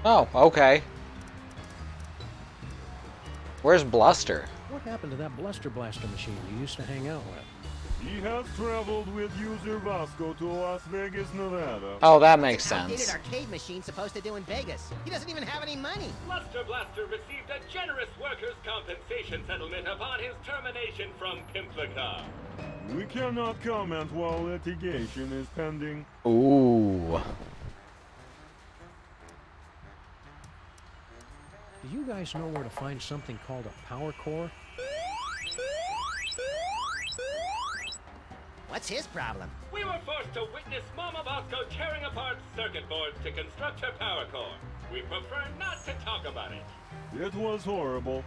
Speaker 1: Oh, okay. Where's Bluster?
Speaker 5: What happened to that Bluster Blaster machine you used to hang out with?
Speaker 3: He has traveled with user Vasco to Las Vegas, Nevada.
Speaker 1: Oh, that makes
Speaker 4: What's an
Speaker 1: sense.
Speaker 4: outdated arcade machine supposed to do in Vegas? He doesn't even have any money.
Speaker 9: Bluster Blaster received a generous workers' compensation settlement upon his termination from Pimplica.
Speaker 3: We cannot comment while litigation is pending.
Speaker 1: Ooh.
Speaker 5: Do you guys know where to find something called a power core?
Speaker 4: What's his problem?
Speaker 9: We were forced to witness Mama Bosco tearing apart circuit boards to construct her power core. We prefer not to talk about it.
Speaker 3: It was horrible.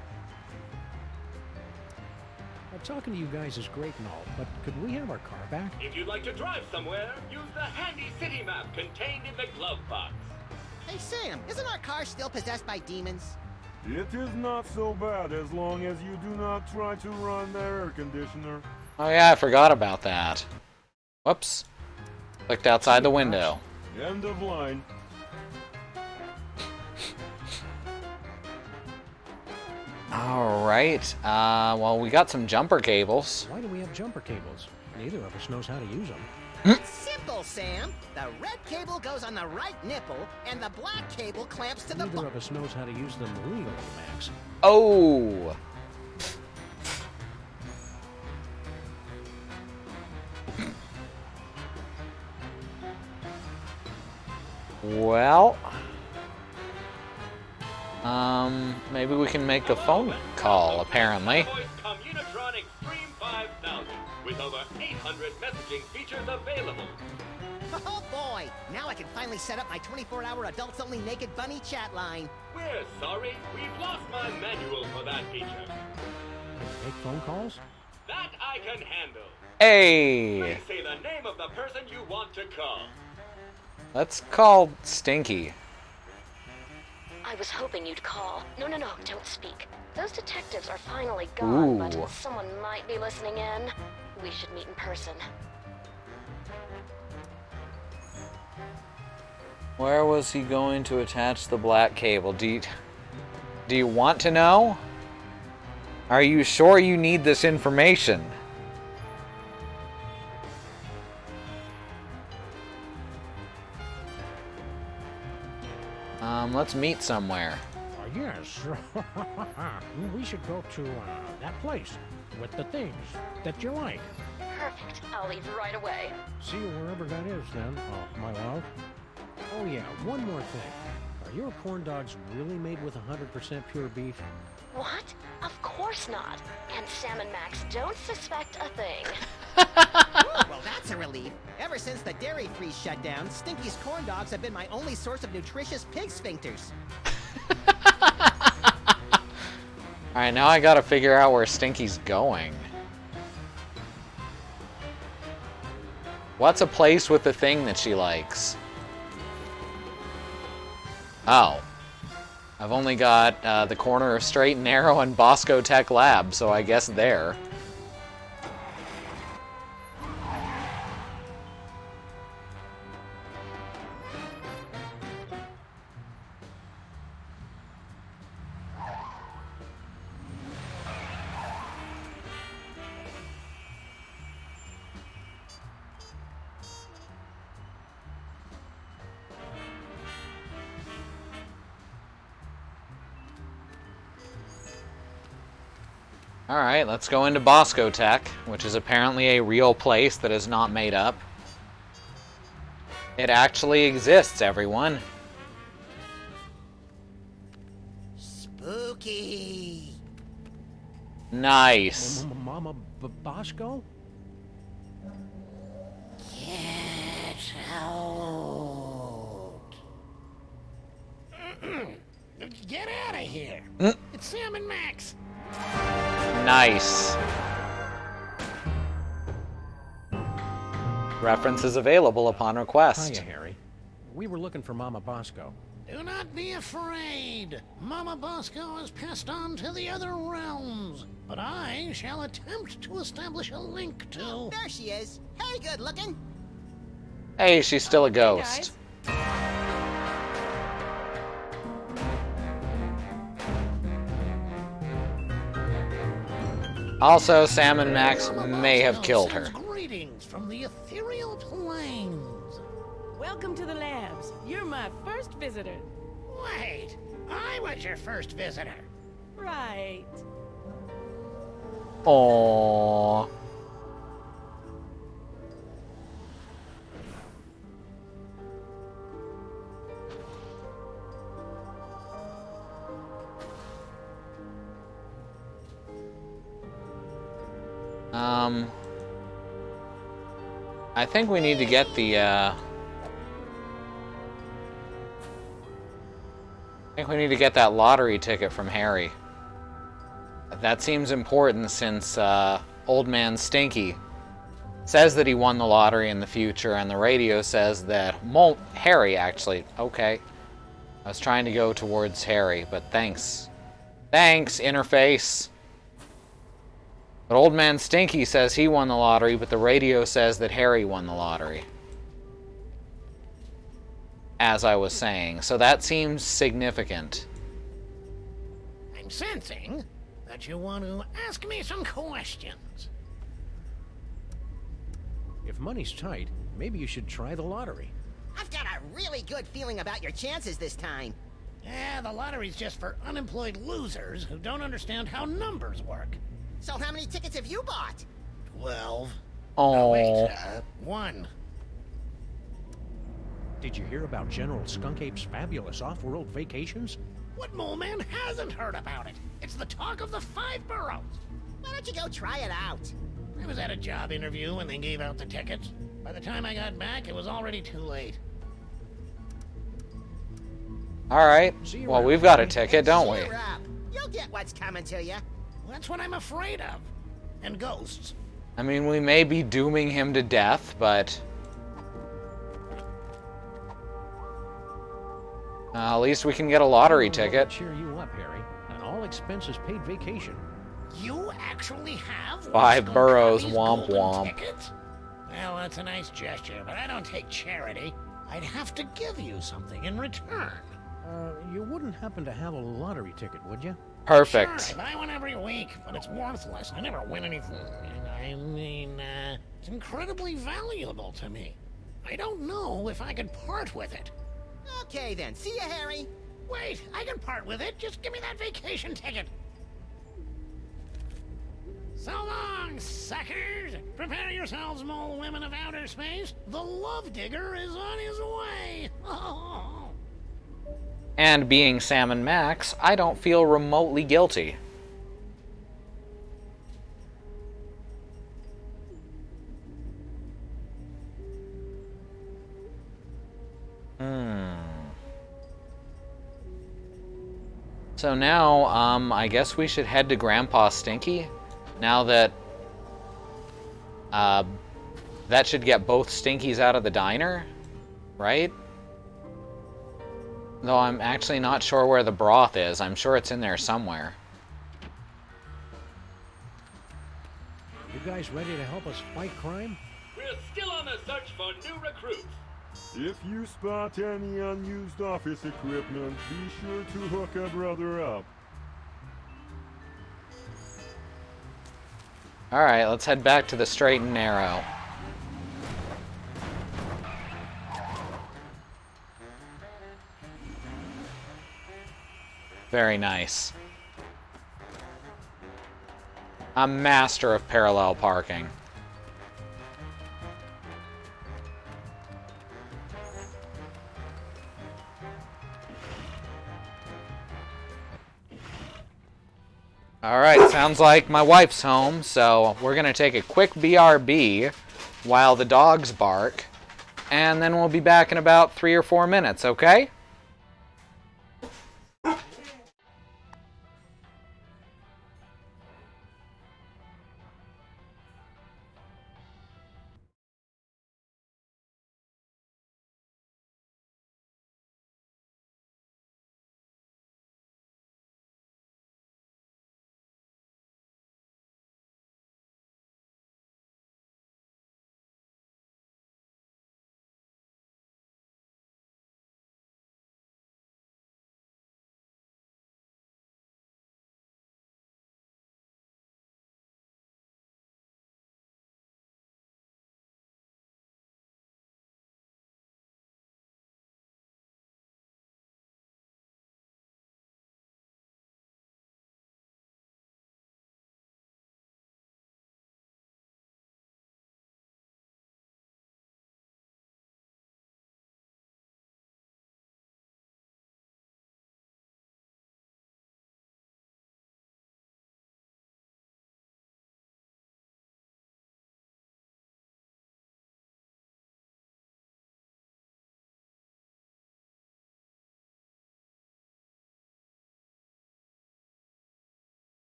Speaker 5: Talking to you guys is great and all, but could we have our car back?
Speaker 9: If you'd like to drive somewhere, use the handy city map contained in the glove box.
Speaker 4: Hey, Sam, isn't our car still possessed by demons?
Speaker 3: It is not so bad as long as you do not try to run the air conditioner.
Speaker 1: Oh yeah, I forgot about that. Whoops. Clicked outside the window.
Speaker 3: End of line.
Speaker 1: Alright, well, we got some jumper cables.
Speaker 5: Why do we have jumper cables? Neither of us knows how to use them.
Speaker 4: It's simple, Sam. The red cable goes on the right nipple, and the black cable clamps to the
Speaker 5: Neither of us knows how to use them legally, Max.
Speaker 1: Oh! Well... maybe we can make a phone call, apparently.
Speaker 9: Communitron Extreme 5000 with over 800 messaging features available.
Speaker 4: Oh boy! Now I can finally set up my 24-hour adults-only naked bunny chat line.
Speaker 9: We're sorry, we've lost my manual for that feature.
Speaker 5: Make phone calls?
Speaker 9: That I can handle.
Speaker 1: Hey!
Speaker 9: Please say the name of the person you want to call.
Speaker 1: Let's call Stinky.
Speaker 6: I was hoping you'd call. No, don't speak. Those detectives are finally gone,
Speaker 1: Ooh.
Speaker 6: but someone might be listening in. We should meet in person.
Speaker 1: Where was he going to attach the black cable? Do you want to know? Are you sure you need this information? Let's meet somewhere.
Speaker 5: Yes. We should go to that place with the things that you like.
Speaker 6: Perfect. I'll leave right away.
Speaker 5: See you wherever that is then, my love. Oh yeah, one more thing. Are your corn dogs really made with 100% pure beef?
Speaker 6: What? Of course not. And Sam and Max don't suspect a thing.
Speaker 4: Well, that's a relief. Ever since the dairy freeze shut down, Stinky's corn dogs have been my only source of nutritious pig sphincters.
Speaker 1: Alright, now I gotta figure out where Stinky's going. What's a place with the thing that she likes? Oh. I've only got the corner of Straight and Narrow and Bosco Tech Lab, so I guess there. Alright, let's go into Bosco Tech, which is apparently a real place that is not made up. It actually exists, everyone.
Speaker 4: Spooky.
Speaker 1: Nice.
Speaker 5: Mama Bosco?
Speaker 7: Get out. Get out of here. It's Sam and Max.
Speaker 1: Nice. References available upon request.
Speaker 5: Hiya, Harry. We were looking for Mama Bosco.
Speaker 7: Do not be afraid. Mama Bosco has passed on to the other realms, but I shall attempt to establish a link to...
Speaker 4: Oh, there she is. Hey, good looking.
Speaker 1: Hey, she's still a ghost. Also, Sam and Max may have killed her.
Speaker 7: Greetings from the ethereal plains.
Speaker 14: Welcome to the labs. You're my first visitor.
Speaker 7: Wait, I was your first visitor.
Speaker 14: Right.
Speaker 1: Aww. I think we need to get the, I think we need to get that lottery ticket from Harry. That seems important since, Old Man Stinky says that he won the lottery in the future, and the radio says that Harry, actually. Okay. I was trying to go towards Harry, but thanks. Thanks, interface. But Old Man Stinky says he won the lottery, but the radio says that Harry won the lottery. As I was saying. So that seems significant.
Speaker 7: I'm sensing that you want to ask me some questions.
Speaker 5: If money's tight, maybe you should try the lottery.
Speaker 4: I've got a really good feeling about your chances this time.
Speaker 7: Yeah, the lottery's just for unemployed losers who don't understand how numbers work.
Speaker 4: So how many tickets have you bought?
Speaker 7: 12.
Speaker 1: Oh,
Speaker 7: wait, 1.
Speaker 5: Did you hear about General Skunkape's fabulous off-world vacations?
Speaker 7: What mole man hasn't heard about it? It's the talk of the 5 boroughs.
Speaker 4: Why don't you go try it out?
Speaker 7: I was at a job interview when they gave out the tickets. By the time I got back, it was already too late.
Speaker 1: alright. Well, we've got a ticket, don't we?
Speaker 4: Cheer up. You'll get what's coming to you.
Speaker 7: That's what I'm afraid of. And ghosts.
Speaker 1: I mean, we may be dooming him to death, but... at least we can get a lottery ticket.
Speaker 5: Cheer you up, Harry. An all-expenses paid vacation.
Speaker 7: You actually have
Speaker 1: 5 boroughs,
Speaker 7: Skunkape's
Speaker 1: womp
Speaker 7: golden
Speaker 1: womp.
Speaker 7: tickets? Well, that's a nice gesture, but I don't take charity. I'd have to give you something in return.
Speaker 5: You wouldn't happen to have a lottery ticket, would you?
Speaker 1: Perfect.
Speaker 7: Sure, I buy one every week, but it's worthless. I never win anything. I mean, it's incredibly valuable to me. I don't know if I could part with it.
Speaker 4: Okay then, see ya, Harry.
Speaker 7: Wait, I can part with it. Just give me that vacation ticket. So long, suckers! Prepare yourselves, mole women of outer space. The love digger is on his way.
Speaker 1: And being Sam and Max, I don't feel remotely guilty. So now, I guess we should head to Grandpa Stinky. Now that, that should get both Stinkies out of the diner, right? Though I'm actually not sure where the broth is. I'm sure it's in there somewhere.
Speaker 5: You guys ready to help us fight crime?
Speaker 9: We're still on the search for new recruits.
Speaker 3: If you spot any unused office equipment, be sure to hook a brother up.
Speaker 1: Alright, let's head back to the straight and narrow. Very nice. A master of parallel parking. Alright, sounds like my wife's home, so we're gonna take a quick BRB while the dogs bark, and then we'll be back in about 3 or 4 minutes, okay?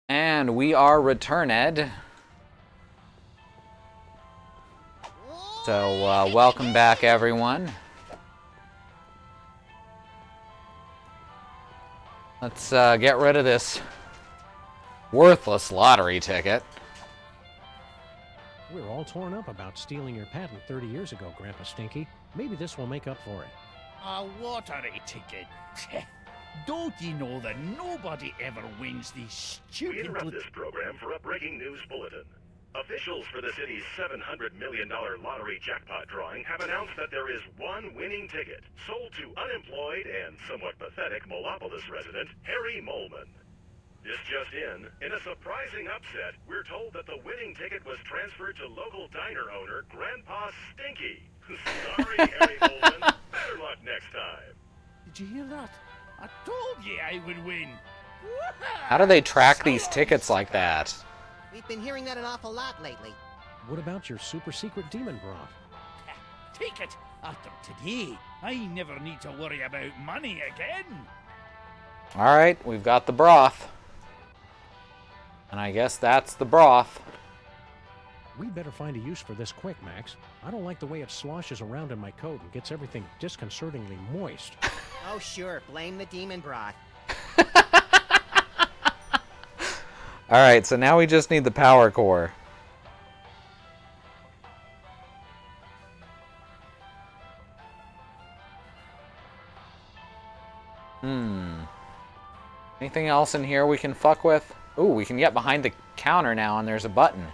Speaker 1: And we are returned. So, welcome back, everyone. Let's get rid of this worthless lottery ticket.
Speaker 5: We were all torn up about stealing your patent 30 years ago, Grandpa Stinky. Maybe this will make up for it.
Speaker 15: A lottery ticket? Don't you know that nobody ever wins these
Speaker 13: We
Speaker 15: stupid...
Speaker 13: interrupt this program for a breaking news bulletin. Officials for the city's $700 million lottery jackpot drawing have announced that there is one winning ticket, sold to unemployed and somewhat pathetic Molopolis resident Harry Molman. This just in a surprising upset, we're told that the winning ticket was transferred to local diner owner Grandpa Stinky. Sorry, Harry Molman. Better luck next time.
Speaker 15: Did you hear that? I told you I would win.
Speaker 1: How do they track these tickets like that?
Speaker 4: We've been hearing that an awful lot lately.
Speaker 5: What about your super secret demon broth?
Speaker 15: Take it. After today, I never need to worry about money again.
Speaker 1: Alright, we've got the broth. And I guess that's the broth.
Speaker 5: We better find a use for this quick, Max. I don't like the way it sloshes around in my coat and gets everything disconcertingly moist.
Speaker 4: Oh, sure. Blame the demon broth.
Speaker 1: Alright, so now we just need the power core. Anything else in here we can fuck with? Ooh, we can get behind the counter now and there's a button.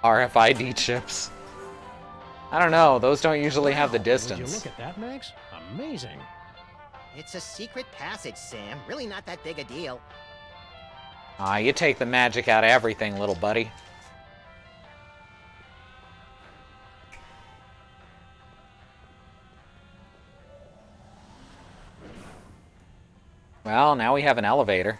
Speaker 1: RFID chips. I don't know, those don't usually have the distance.
Speaker 5: Would you look at that, Max? Amazing.
Speaker 4: It's a secret passage, Sam. Really not that big a deal.
Speaker 1: Ah, you take the magic out of everything, little buddy. Well, now we have an elevator.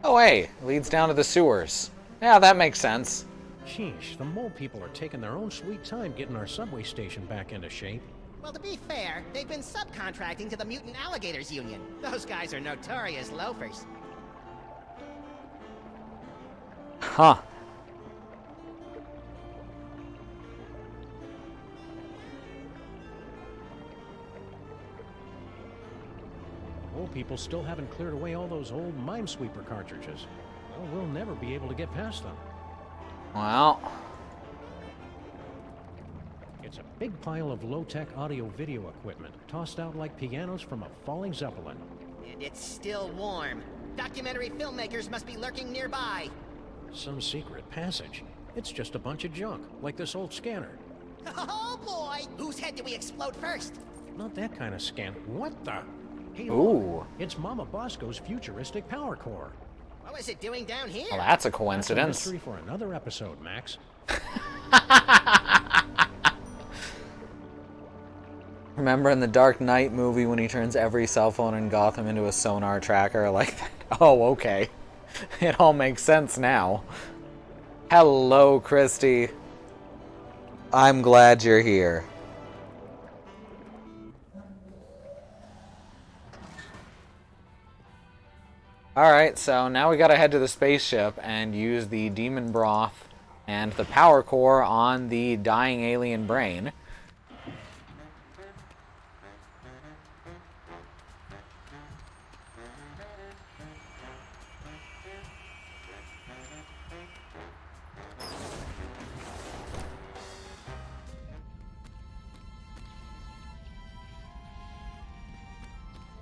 Speaker 1: Oh, hey, leads down to the sewers. Yeah, that makes sense.
Speaker 5: Sheesh, the mole people are taking their own sweet time getting our subway station back into shape.
Speaker 4: Well, to be fair, they've been subcontracting to the Mutant Alligators Union. Those guys are notorious loafers.
Speaker 1: Huh.
Speaker 5: Mole people still haven't cleared away all those old Minesweeper cartridges. Well, we'll never be able to get past them.
Speaker 1: Well,
Speaker 5: it's a big pile of low-tech audio-video equipment, tossed out like pianos from a falling Zeppelin.
Speaker 4: And it's still warm. Documentary filmmakers must be lurking nearby.
Speaker 5: Some secret passage. It's just a bunch of junk, like this old scanner.
Speaker 4: Oh boy! Whose head did we explode first?
Speaker 5: Not that kind of scan. What the? Hey,
Speaker 1: ooh.
Speaker 5: Look, it's Mama Bosco's futuristic power core.
Speaker 4: What was it doing down here?
Speaker 1: Well, that's a coincidence.
Speaker 5: That's a mystery for another episode, Max.
Speaker 1: Remember in the Dark Knight movie when he turns every cell phone in Gotham into a sonar tracker like that? Oh, okay. It all makes sense now. Hello, Christy. I'm glad you're here. Alright, so now we gotta head to the spaceship and use the demon broth and the power core on the dying alien brain.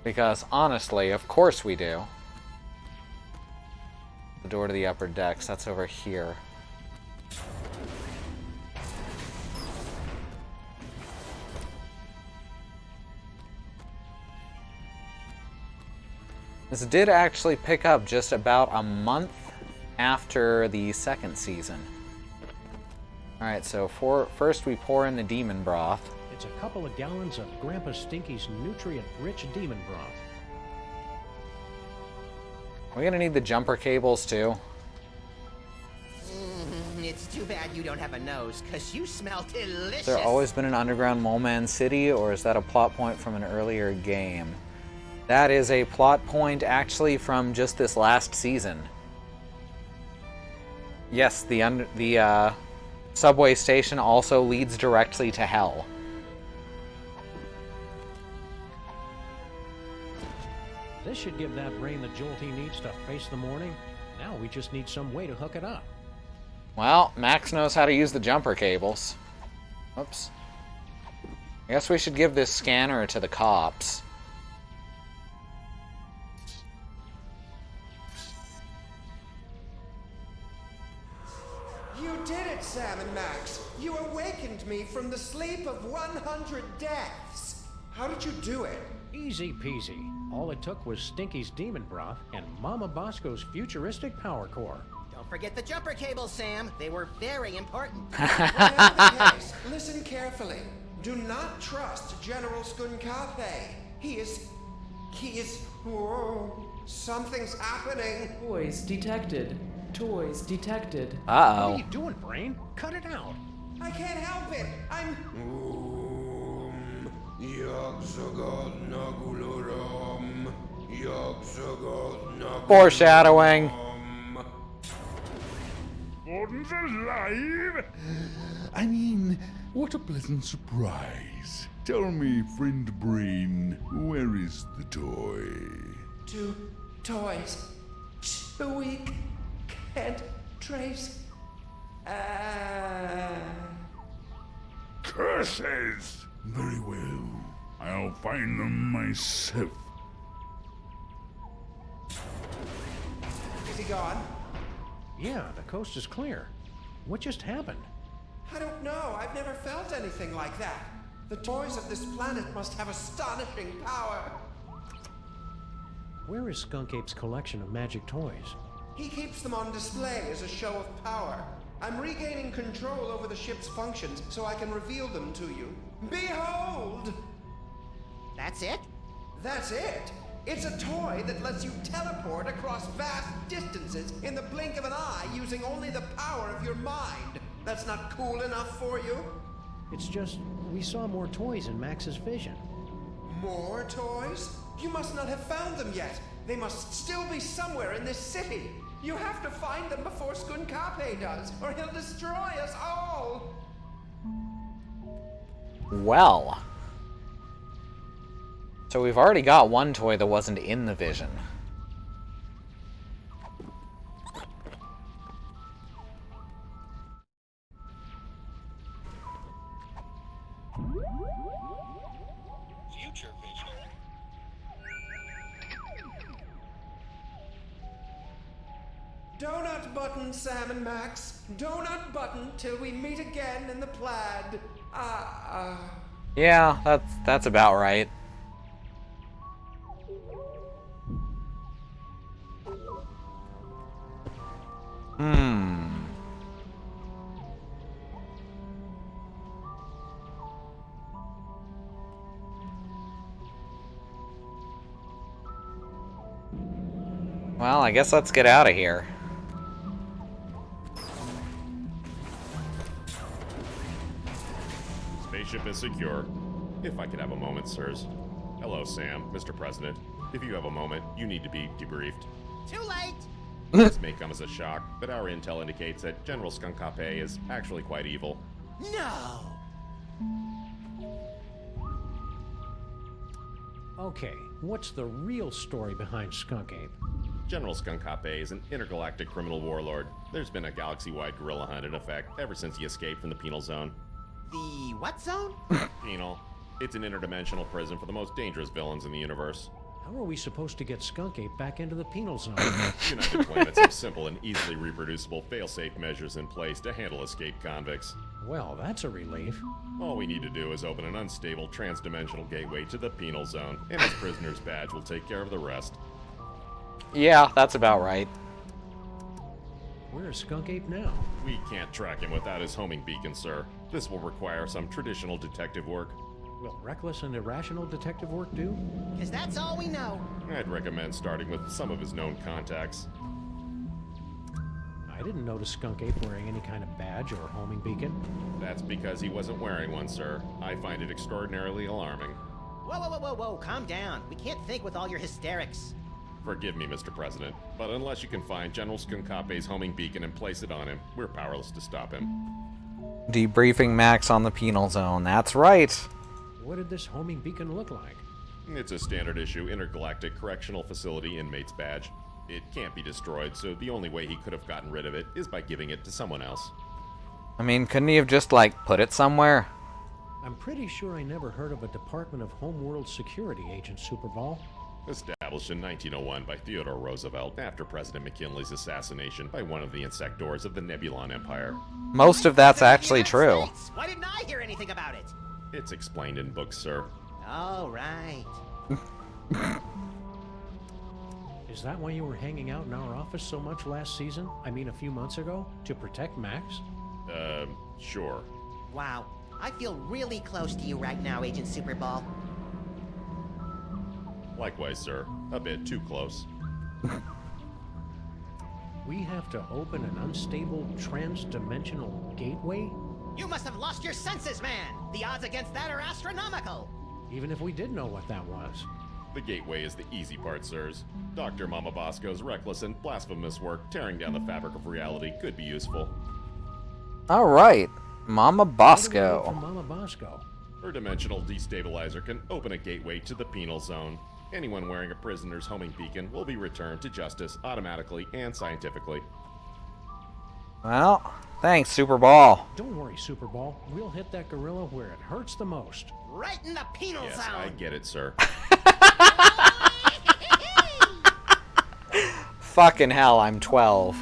Speaker 1: Because honestly, of course we do. The door to the upper decks, that's over here. This did actually pick up just about a month after the second season. Alright, so first we pour in the demon broth.
Speaker 5: It's a couple of gallons of Grandpa Stinky's nutrient-rich demon broth.
Speaker 1: We're gonna need the jumper cables too.
Speaker 4: It's too bad you don't have a nose, because you smell delicious.
Speaker 1: Has there always been an underground Mole Man City, or is that a plot point from an earlier game? That is a plot point actually from just this last season. Yes, the subway station also leads directly to hell.
Speaker 5: This should give that brain the jolt he needs to face the morning. Now we just need some way to hook it up.
Speaker 1: Well, Max knows how to use the jumper cables. Oops. I guess we should give this scanner to the cops.
Speaker 8: You did it, Sam and Max. You awakened me from the sleep of 100 deaths. How did you do it?
Speaker 5: Easy peasy. All it took was Stinky's demon broth and Mama Bosco's futuristic power core.
Speaker 4: Don't forget the jumper cables, Sam. They were very important.
Speaker 8: Whatever the case, listen carefully. Do not trust General Skunkape. He is... Whoa. Something's happening.
Speaker 11: Toys detected. Toys detected.
Speaker 5: What are you doing, Brain? Cut it out.
Speaker 8: I can't help it. I'm...
Speaker 1: Foreshadowing.
Speaker 3: Gordon's alive? I mean, what a pleasant surprise. Tell me, friend Brain, where is the toy?
Speaker 8: 2 toys. 2 we can't trace.
Speaker 3: Curses! Very well. I'll find them myself.
Speaker 8: Is he gone?
Speaker 5: Yeah, the coast is clear. What just happened?
Speaker 8: I don't know. I've never felt anything like that. The toys of this planet must have astonishing power.
Speaker 5: Where is Skunkape's collection of magic toys?
Speaker 8: He keeps them on display as a show of power. I'm regaining control over the ship's functions so I can reveal them to you. Behold!
Speaker 4: That's it?
Speaker 8: That's it! It's a toy that lets you teleport across vast distances in the blink of an eye using only the power of your mind. That's not cool enough for you?
Speaker 5: It's just, we saw more toys in Max's vision.
Speaker 8: More toys? You must not have found them yet. They must still be somewhere in this city. You have to find them before Skunkape does, or he'll destroy us all!
Speaker 1: Well. So we've already got one toy that wasn't in the vision.
Speaker 16: Future vision.
Speaker 8: Donut button, Sam and Max. Donut button till we meet again in the plaid.
Speaker 1: Yeah, that's about right. Well, I guess let's get out of here.
Speaker 10: Spaceship is secure. If I could have a moment, sirs. Hello, Sam, Mr. President. If you have a moment, you need to be debriefed.
Speaker 4: Too late!
Speaker 10: This may come as a shock, but our intel indicates that General Skunkape is actually quite evil.
Speaker 4: No!
Speaker 5: Okay, what's the real story behind Skunkape?
Speaker 10: General Skunkape is an intergalactic criminal warlord. There's been a galaxy-wide guerrilla hunt in effect ever since he escaped from the Penal Zone.
Speaker 4: The what zone?
Speaker 10: Penal. It's an interdimensional prison for the most dangerous villains in the universe.
Speaker 5: How are we supposed to get Skunkape back into the Penal Zone?
Speaker 10: United Planets have simple and easily reproducible fail-safe measures in place to handle escaped convicts.
Speaker 5: Well, that's a relief.
Speaker 10: All we need to do is open an unstable trans-dimensional gateway to the Penal Zone, and his prisoner's badge will take care of the rest.
Speaker 1: Yeah, that's about right.
Speaker 5: Where is Skunkape now?
Speaker 10: We can't track him without his homing beacon, sir. This will require some traditional detective work.
Speaker 5: Will reckless and irrational detective work do?
Speaker 4: Because that's all we know.
Speaker 10: I'd recommend starting with some of his known contacts.
Speaker 5: I didn't notice Skunkape wearing any kind of badge or homing beacon.
Speaker 10: That's because he wasn't wearing one, sir. I find it extraordinarily alarming.
Speaker 4: Whoa, calm down. We can't think with all your hysterics.
Speaker 10: Forgive me, Mr. President, but unless you can find General Skunkape's homing beacon and place it on him, we're powerless to stop him.
Speaker 1: Debriefing Max on the Penal Zone. That's right.
Speaker 5: What did this homing beacon look like?
Speaker 10: It's a standard issue intergalactic correctional facility inmate's badge. It can't be destroyed, so the only way he could have gotten rid of it is by giving it to someone else.
Speaker 1: I mean, couldn't he have just, like, put it somewhere?
Speaker 5: I'm pretty sure I never heard of a Department of Homeworld Security agent, Superball.
Speaker 10: Established in 1901 by Theodore Roosevelt after President McKinley's assassination by one of the insectors of the Nebulon Empire.
Speaker 1: Most of that's actually true.
Speaker 4: Why didn't I hear anything about it?
Speaker 10: It's explained in books, sir.
Speaker 4: Oh, right.
Speaker 5: Is that why you were hanging out in our office so much last season? I mean, a few months ago? To protect Max?
Speaker 10: Sure.
Speaker 4: Wow. I feel really close to you right now, Agent Superball.
Speaker 10: Likewise, sir. A bit too close.
Speaker 5: We have to open an unstable trans-dimensional gateway?
Speaker 4: You must have lost your senses, man! The odds against that are astronomical!
Speaker 5: Even if we did know what that was.
Speaker 10: The gateway is the easy part, sirs. Dr. Mama Bosco's reckless and blasphemous work tearing down the fabric of reality could be useful.
Speaker 1: Alright, Mama Bosco.
Speaker 5: From Mama Bosco.
Speaker 10: Her dimensional destabilizer can open a gateway to the penal zone. Anyone wearing a prisoner's homing beacon will be returned to justice automatically and scientifically.
Speaker 1: Well, thanks, Superball.
Speaker 5: Don't worry, Superball. We'll hit that gorilla where it hurts the most.
Speaker 4: Right in the penal
Speaker 10: Yes,
Speaker 4: zone!
Speaker 10: I get it, sir.
Speaker 1: Fucking hell, I'm 12.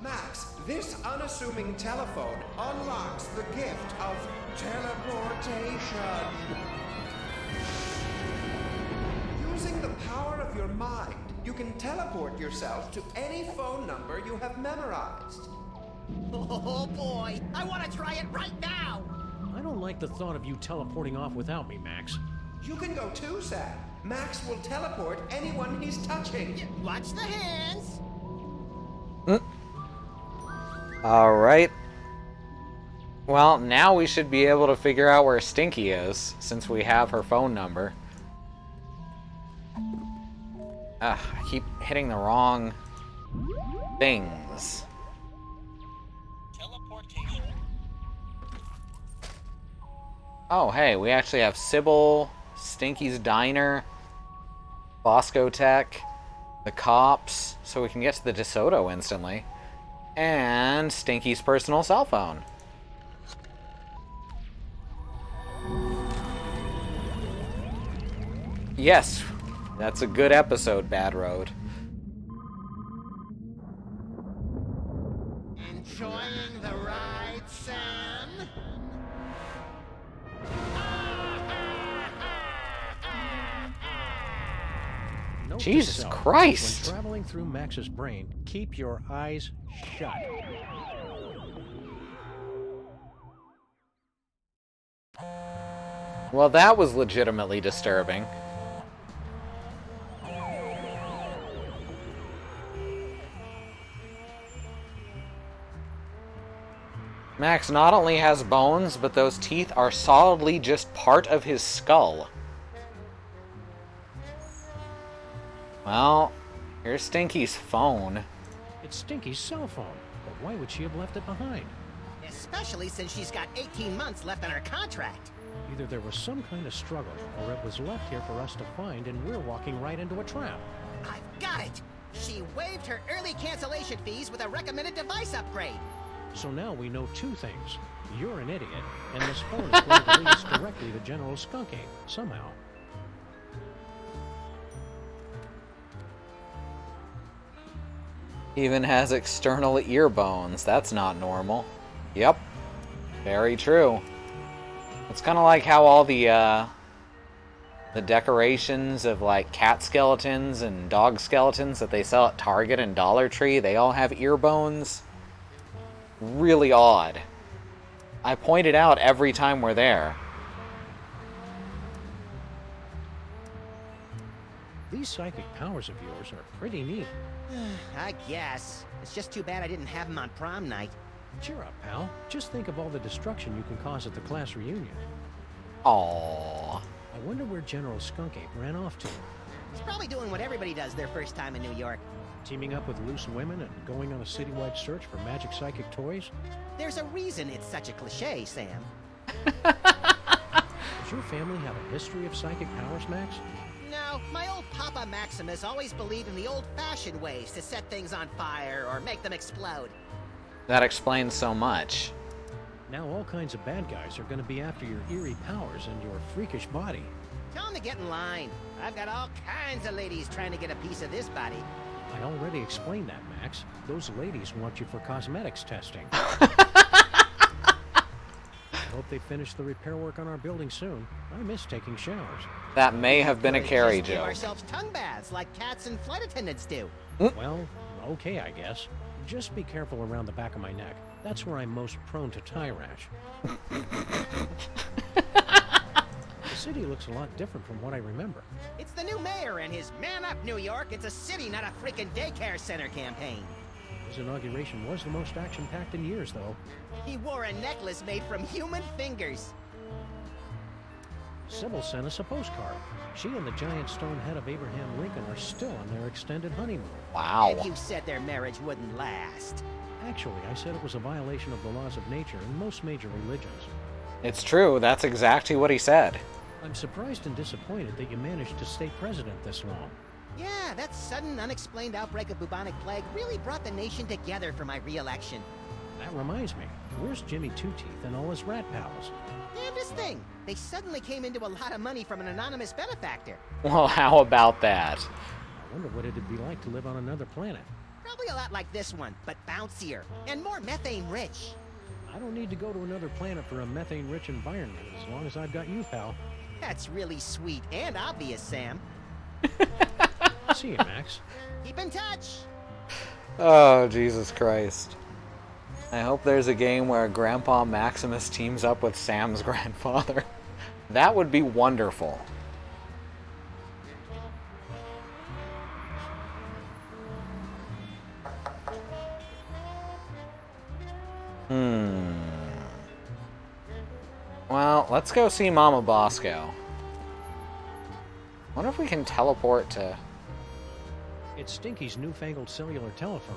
Speaker 8: Max, this unassuming telephone unlocks the gift of teleportation. Using the power of your mind, you can teleport yourself to any phone number you have memorized.
Speaker 4: Oh boy, I want to try it right now!
Speaker 5: I don't like the thought of you teleporting off without me, Max.
Speaker 8: You can go too, Sam. Max will teleport anyone he's touching.
Speaker 4: Watch the hands!
Speaker 1: Alright. Well, now we should be able to figure out where Stinky is, since we have her phone number. I keep hitting the wrong things.
Speaker 16: Teleportation.
Speaker 1: Oh, hey, we actually have Sybil, Stinky's Diner, Bosco Tech, the cops, so we can get to the DeSoto instantly, and Stinky's personal cell phone. Yes, that's a good episode, Bad Road.
Speaker 4: Enjoying the ride, Sam?
Speaker 5: Note to
Speaker 1: Jesus
Speaker 5: self,
Speaker 1: Christ!
Speaker 5: When traveling through Max's brain, keep your eyes shut.
Speaker 1: Well, that was legitimately disturbing. Max not only has bones, but those teeth are solidly just part of his skull. Well, here's Stinky's phone.
Speaker 5: It's Stinky's cell phone, but why would she have left it behind?
Speaker 4: Especially since she's got 18 months left on her contract.
Speaker 5: Either there was some kind of struggle, or it was left here for us to find, and we're walking right into a trap.
Speaker 4: I've got it! She waived her early cancellation fees with a recommended device upgrade.
Speaker 5: So now we know two things. You're an idiot, and this phone is going to lead us directly to General Skunky, somehow.
Speaker 1: Even has external ear bones. That's not normal. Yep. Very true. It's kind of like how all the decorations of like cat skeletons and dog skeletons that they sell at Target and Dollar Tree, they all have ear bones. Really odd. I point it out every time we're there.
Speaker 5: These psychic powers of yours are pretty neat.
Speaker 4: I guess. It's just too bad I didn't have them on prom night.
Speaker 5: Cheer up, pal. Just think of all the destruction you can cause at the class reunion.
Speaker 1: Aww.
Speaker 5: I wonder where General Skunkape ran off to.
Speaker 4: He's probably doing what everybody does their first time in New York.
Speaker 5: Teaming up with loose women and going on a citywide search for magic psychic toys?
Speaker 4: There's a reason it's such a cliche, Sam.
Speaker 5: Does your family have a history of psychic powers, Max?
Speaker 4: No, my old Papa Maximus always believed in the old-fashioned ways to set things on fire or make them explode.
Speaker 1: That explains so much.
Speaker 5: Now all kinds of bad guys are going to be after your eerie powers and your freakish body.
Speaker 4: Tell them to get in line. I've got all kinds of ladies trying to get a piece of this body.
Speaker 5: I already explained that, Max. Those ladies want you for cosmetics testing. I hope they finish the repair work on our building soon. I miss taking showers.
Speaker 1: That may have been a Carrie
Speaker 4: Just give
Speaker 1: joke.
Speaker 4: ourselves tongue baths like cats and flight attendants do.
Speaker 5: Well, okay, I guess. Just be careful around the back of my neck. That's where I'm most prone to tie rash. The city looks a lot different from what I remember.
Speaker 4: It's the new mayor and his Man Up New York, it's a city, not a freaking daycare center campaign.
Speaker 5: His inauguration was the most action-packed in years, though.
Speaker 4: He wore a necklace made from human fingers.
Speaker 5: Sybil sent us a postcard. She and the giant stone head of Abraham Lincoln are still on their extended honeymoon.
Speaker 1: Wow.
Speaker 4: And you said their marriage wouldn't last.
Speaker 5: Actually, I said it was a violation of the laws of nature in most major religions.
Speaker 1: It's true. That's exactly what he said.
Speaker 5: I'm surprised and disappointed that you managed to stay president this long.
Speaker 4: Yeah, that sudden, unexplained outbreak of bubonic plague really brought the nation together for my re-election.
Speaker 5: That reminds me, where's Jimmy Two-Teeth and all his rat pals?
Speaker 4: Damnedest thing! They suddenly came into a lot of money from an anonymous benefactor.
Speaker 1: Well, how about that?
Speaker 5: I wonder what it'd be like to live on another planet.
Speaker 4: Probably a lot like this one, but bouncier, and more methane-rich.
Speaker 5: I don't need to go to another planet for a methane-rich environment, as long as I've got you, pal.
Speaker 4: That's really sweet and obvious, Sam.
Speaker 5: See you, Max.
Speaker 4: Keep in touch!
Speaker 1: Oh, Jesus Christ. I hope there's a game where Grandpa Maximus teams up with Sam's grandfather. That would be wonderful. Well, let's go see Mama Bosco. Wonder if we can teleport to...
Speaker 5: It's Stinky's newfangled cellular telephone.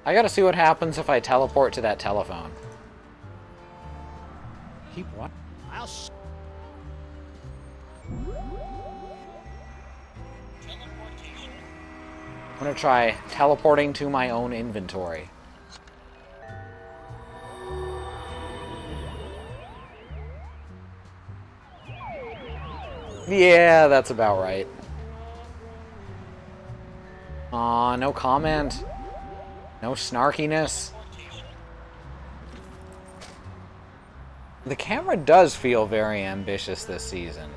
Speaker 1: I gotta see what happens if I teleport to that telephone.
Speaker 5: Keep what?
Speaker 4: I'll
Speaker 1: I'm gonna try teleporting to my own inventory. Yeah, that's about right. Aw, no comment. No snarkiness. The camera does feel very ambitious this season.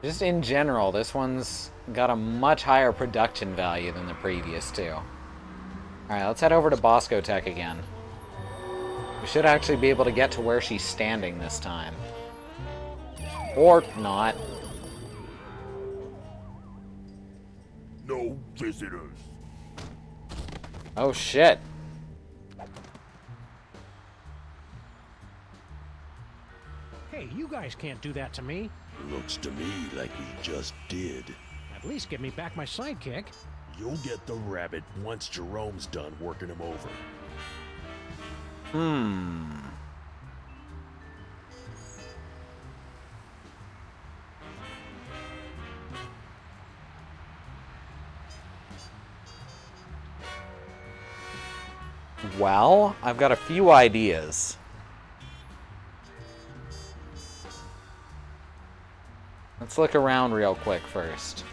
Speaker 1: Just in general, this one's got a much higher production value than the previous two. Alright, let's head over to Bosco Tech again. We should actually be able to get to where she's standing this time. Or not.
Speaker 3: No visitors.
Speaker 1: Oh shit.
Speaker 5: Hey, you guys can't do that to me.
Speaker 17: Looks to me like we just did.
Speaker 5: At least give me back my sidekick.
Speaker 17: You'll get the rabbit once Jerome's done working him over.
Speaker 1: Well, I've got a few ideas. Let's look around real quick first.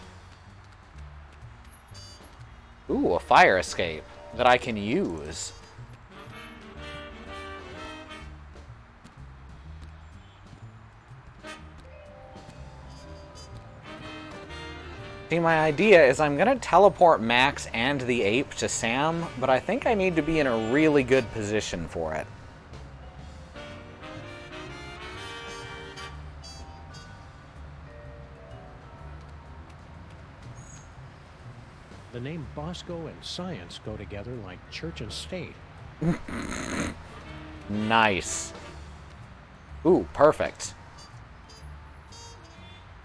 Speaker 1: Ooh, a fire escape that I can use. See, my idea is I'm gonna teleport Max and the ape to Sam, but I think I need to be in a really good position for it.
Speaker 5: The name Bosco and science go together like church and state.
Speaker 1: Nice. Ooh, perfect.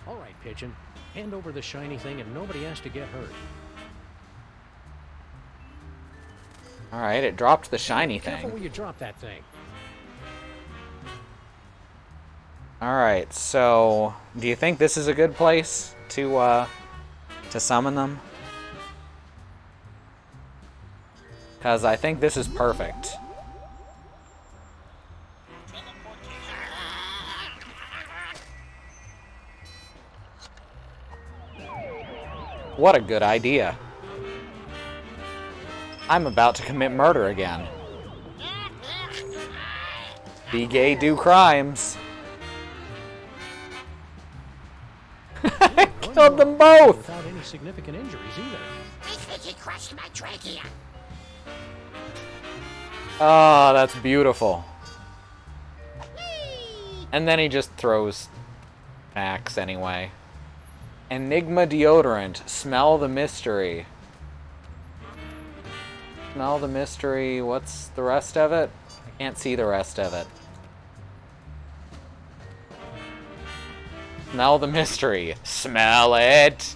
Speaker 5: All right, Pigeon. Hand over the shiny thing and nobody has to get hurt.
Speaker 1: Alright, it dropped the shiny
Speaker 5: Careful
Speaker 1: thing.
Speaker 5: where you drop that thing.
Speaker 1: Alright, so do you think this is a good place to summon them? Because I think this is perfect. What a good idea. I'm about to commit murder again. Be gay, do crimes. I killed them both!
Speaker 5: Without any any significant injuries either.
Speaker 7: I think he crushed my trachea.
Speaker 1: Oh, that's beautiful. And then he just throws Max anyway. Enigma deodorant. Smell the mystery. Smell the mystery. What's the rest of it? I can't see the rest of it. Smell the mystery. Smell it!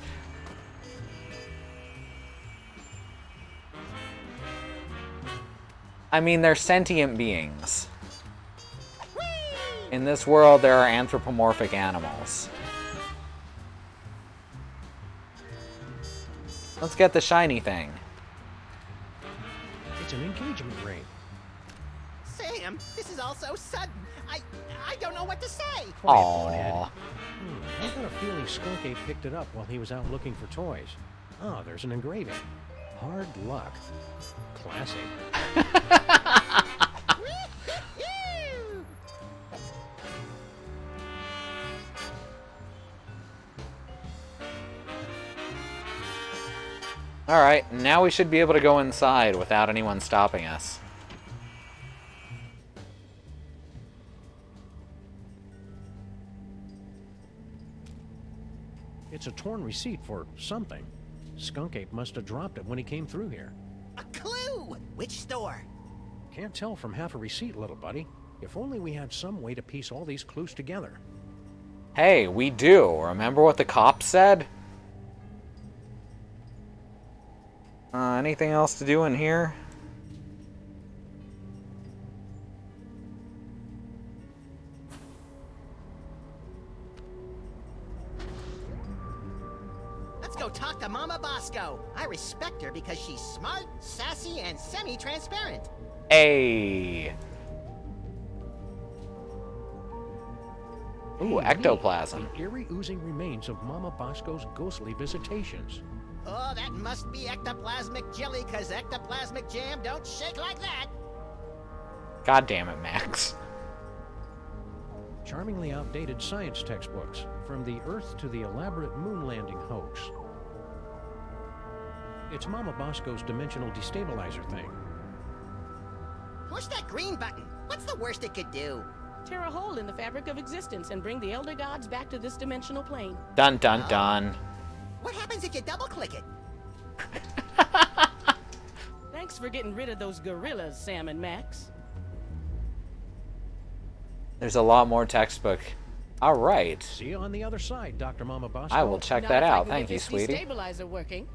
Speaker 1: I mean, they're sentient beings. In this world, there are anthropomorphic animals. Let's get the shiny thing.
Speaker 5: It's an engagement ring.
Speaker 4: Sam, this is all so sudden. I don't know what to say.
Speaker 1: Aww.
Speaker 5: I've got a feeling Skunk Ape picked it up while he was out looking for toys. Oh, there's an engraving. Hard luck. Classic.
Speaker 1: Alright, now we should be able to go inside without anyone stopping us.
Speaker 5: It's a torn receipt for something. Skunk Ape must have dropped it when he came through here.
Speaker 4: A clue! Which store?
Speaker 5: Can't tell from half a receipt, little buddy. If only we had some way to piece all these clues together.
Speaker 1: Hey, we do. Remember what the cops said? Anything else to do in here?
Speaker 4: Let's go talk to Mama Bosco. I respect her because she's smart, sassy, and semi-transparent.
Speaker 1: Hey. Ooh, ectoplasm.
Speaker 5: The eerie oozing remains of Mama Bosco's ghostly visitations.
Speaker 4: Oh, that must be ectoplasmic jelly, because ectoplasmic jam don't shake like that.
Speaker 1: God damn it, Max.
Speaker 5: Charmingly outdated science textbooks, from the Earth to the elaborate moon landing hoax. It's Mama Bosco's dimensional destabilizer thing.
Speaker 4: Push that green button. What's the worst it could do?
Speaker 14: Tear a hole in the fabric of existence and bring the Elder Gods back to this dimensional plane.
Speaker 1: Dun dun dun.
Speaker 4: What happens if you double-click it?
Speaker 14: Thanks for getting rid of those gorillas, Sam and Max.
Speaker 1: There's a lot more textbook. Alright.
Speaker 5: See you on the other side, Dr. Mama Bosco.
Speaker 1: I will check
Speaker 14: Not
Speaker 1: that
Speaker 14: if I
Speaker 1: out.
Speaker 14: can
Speaker 1: Thank
Speaker 14: get
Speaker 1: you,
Speaker 14: this
Speaker 1: sweetie.
Speaker 14: Destabilizer working.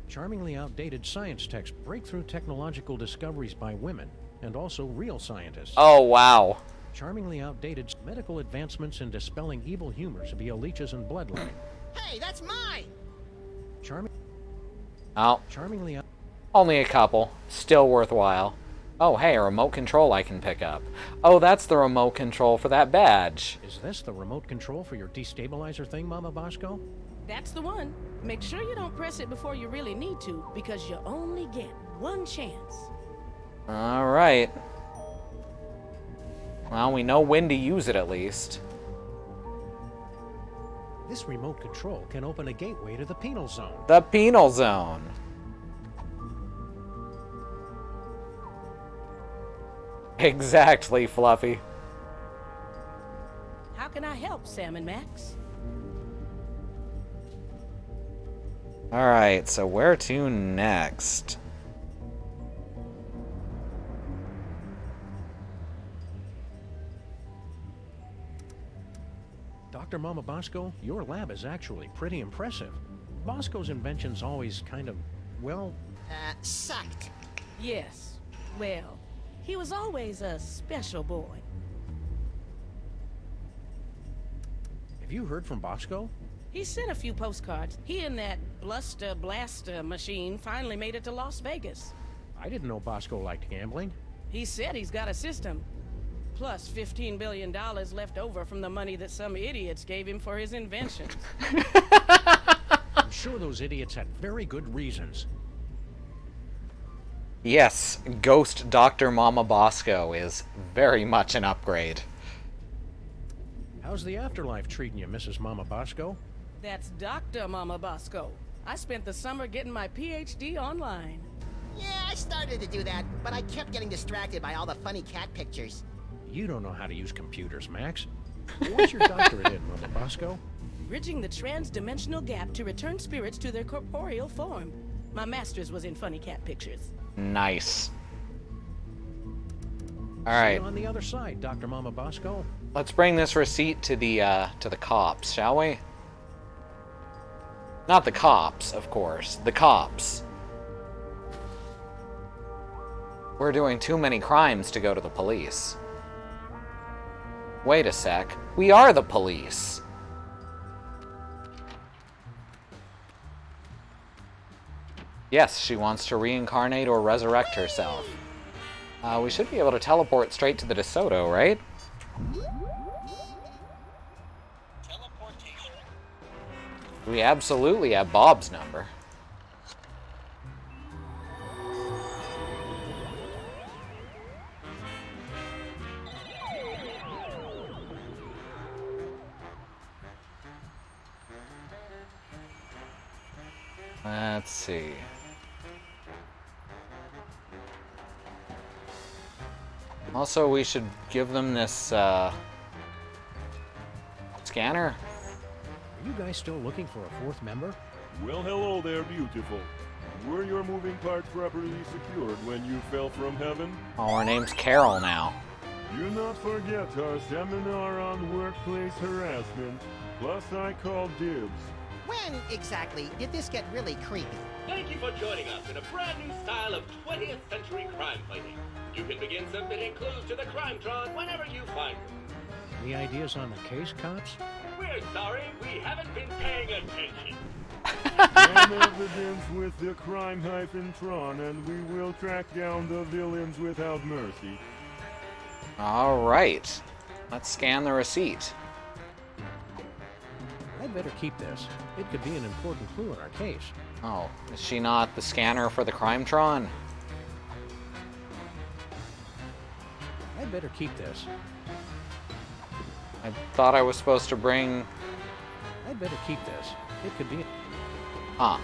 Speaker 5: Charmingly outdated science text, breakthrough technological discoveries by women, and also real scientists.
Speaker 1: Oh, wow.
Speaker 5: Charmingly outdated medical advancements in dispelling evil humors via leeches and bloodletting.
Speaker 4: Hey, that's mine!
Speaker 1: Oh.
Speaker 5: Charmingly
Speaker 1: Only a couple. Still worthwhile. Oh, hey, a remote control I can pick up. Oh, that's the remote control for that badge.
Speaker 5: Is this the remote control for your destabilizer thing, Mama Bosco?
Speaker 14: That's the one. Make sure you don't press it before you really need to, because you only get one chance.
Speaker 1: Alright. Well, we know when to use it at least.
Speaker 5: This remote control can open a gateway to the penal zone.
Speaker 1: The penal zone. Exactly, Fluffy.
Speaker 14: How can I help, Sam and Max?
Speaker 1: Alright, so where to next?
Speaker 5: Dr. Mama Bosco, your lab is actually pretty impressive. Bosco's inventions always kind of, well...
Speaker 4: sucked.
Speaker 14: Yes. Well, he was always a special boy.
Speaker 5: Have you heard from Bosco?
Speaker 14: He sent a few postcards. He and that Bluster Blaster machine finally made it to Las Vegas.
Speaker 5: I didn't know Bosco liked gambling.
Speaker 14: He said he's got a system. Plus $15 billion left over from the money that some idiots gave him for his inventions.
Speaker 5: I'm sure those idiots had very good reasons.
Speaker 1: Yes, Ghost Dr. Mama Bosco is very much an upgrade.
Speaker 5: How's the afterlife treating you, Mrs. Mama Bosco?
Speaker 14: That's Dr. Mama Bosco. I spent the summer getting my PhD online.
Speaker 4: Yeah, I started to do that, but I kept getting distracted by all the funny cat pictures.
Speaker 5: You don't know how to use computers, Max. What's your doctorate in, Mama Bosco?
Speaker 14: Bridging the trans-dimensional gap to return spirits to their corporeal form. My master's was in funny cat pictures.
Speaker 1: Nice. All right.
Speaker 5: See you on the other side, Dr. Mama Bosco.
Speaker 1: Let's bring this receipt to the cops, shall we? Not the cops, of course. The cops. We're doing too many crimes to go to the police. Wait a sec. We are the police. Yes, she wants to reincarnate or resurrect herself. We should be able to teleport straight to the DeSoto, right?
Speaker 16: Teleportation.
Speaker 1: We absolutely have Bob's number. Let's see. Also, we should give them this scanner.
Speaker 5: Are you guys still looking for a fourth member?
Speaker 17: Well, hello there, beautiful. Were your moving parts properly secured when you fell from heaven?
Speaker 1: Oh, her name's Carol now.
Speaker 17: Do not forget our seminar on workplace harassment. Plus, I called dibs.
Speaker 4: When exactly did this get really creepy?
Speaker 9: Thank you for joining us in a brand new style of 20th century crime fighting. You can begin submitting clues to the Crimetron whenever you find them.
Speaker 5: Any ideas on the case, cops?
Speaker 9: We're sorry, we haven't been paying attention.
Speaker 17: Some evidence with the crime-tron, and we will track down the villains without mercy.
Speaker 1: All right. Let's scan the receipt.
Speaker 5: I'd better keep this. It could be an important clue in our case.
Speaker 1: Oh, is she not the scanner for the Crimetron?
Speaker 5: I'd better keep this.
Speaker 1: I thought I was supposed to bring...
Speaker 5: I'd better keep this. It could be...
Speaker 1: Huh.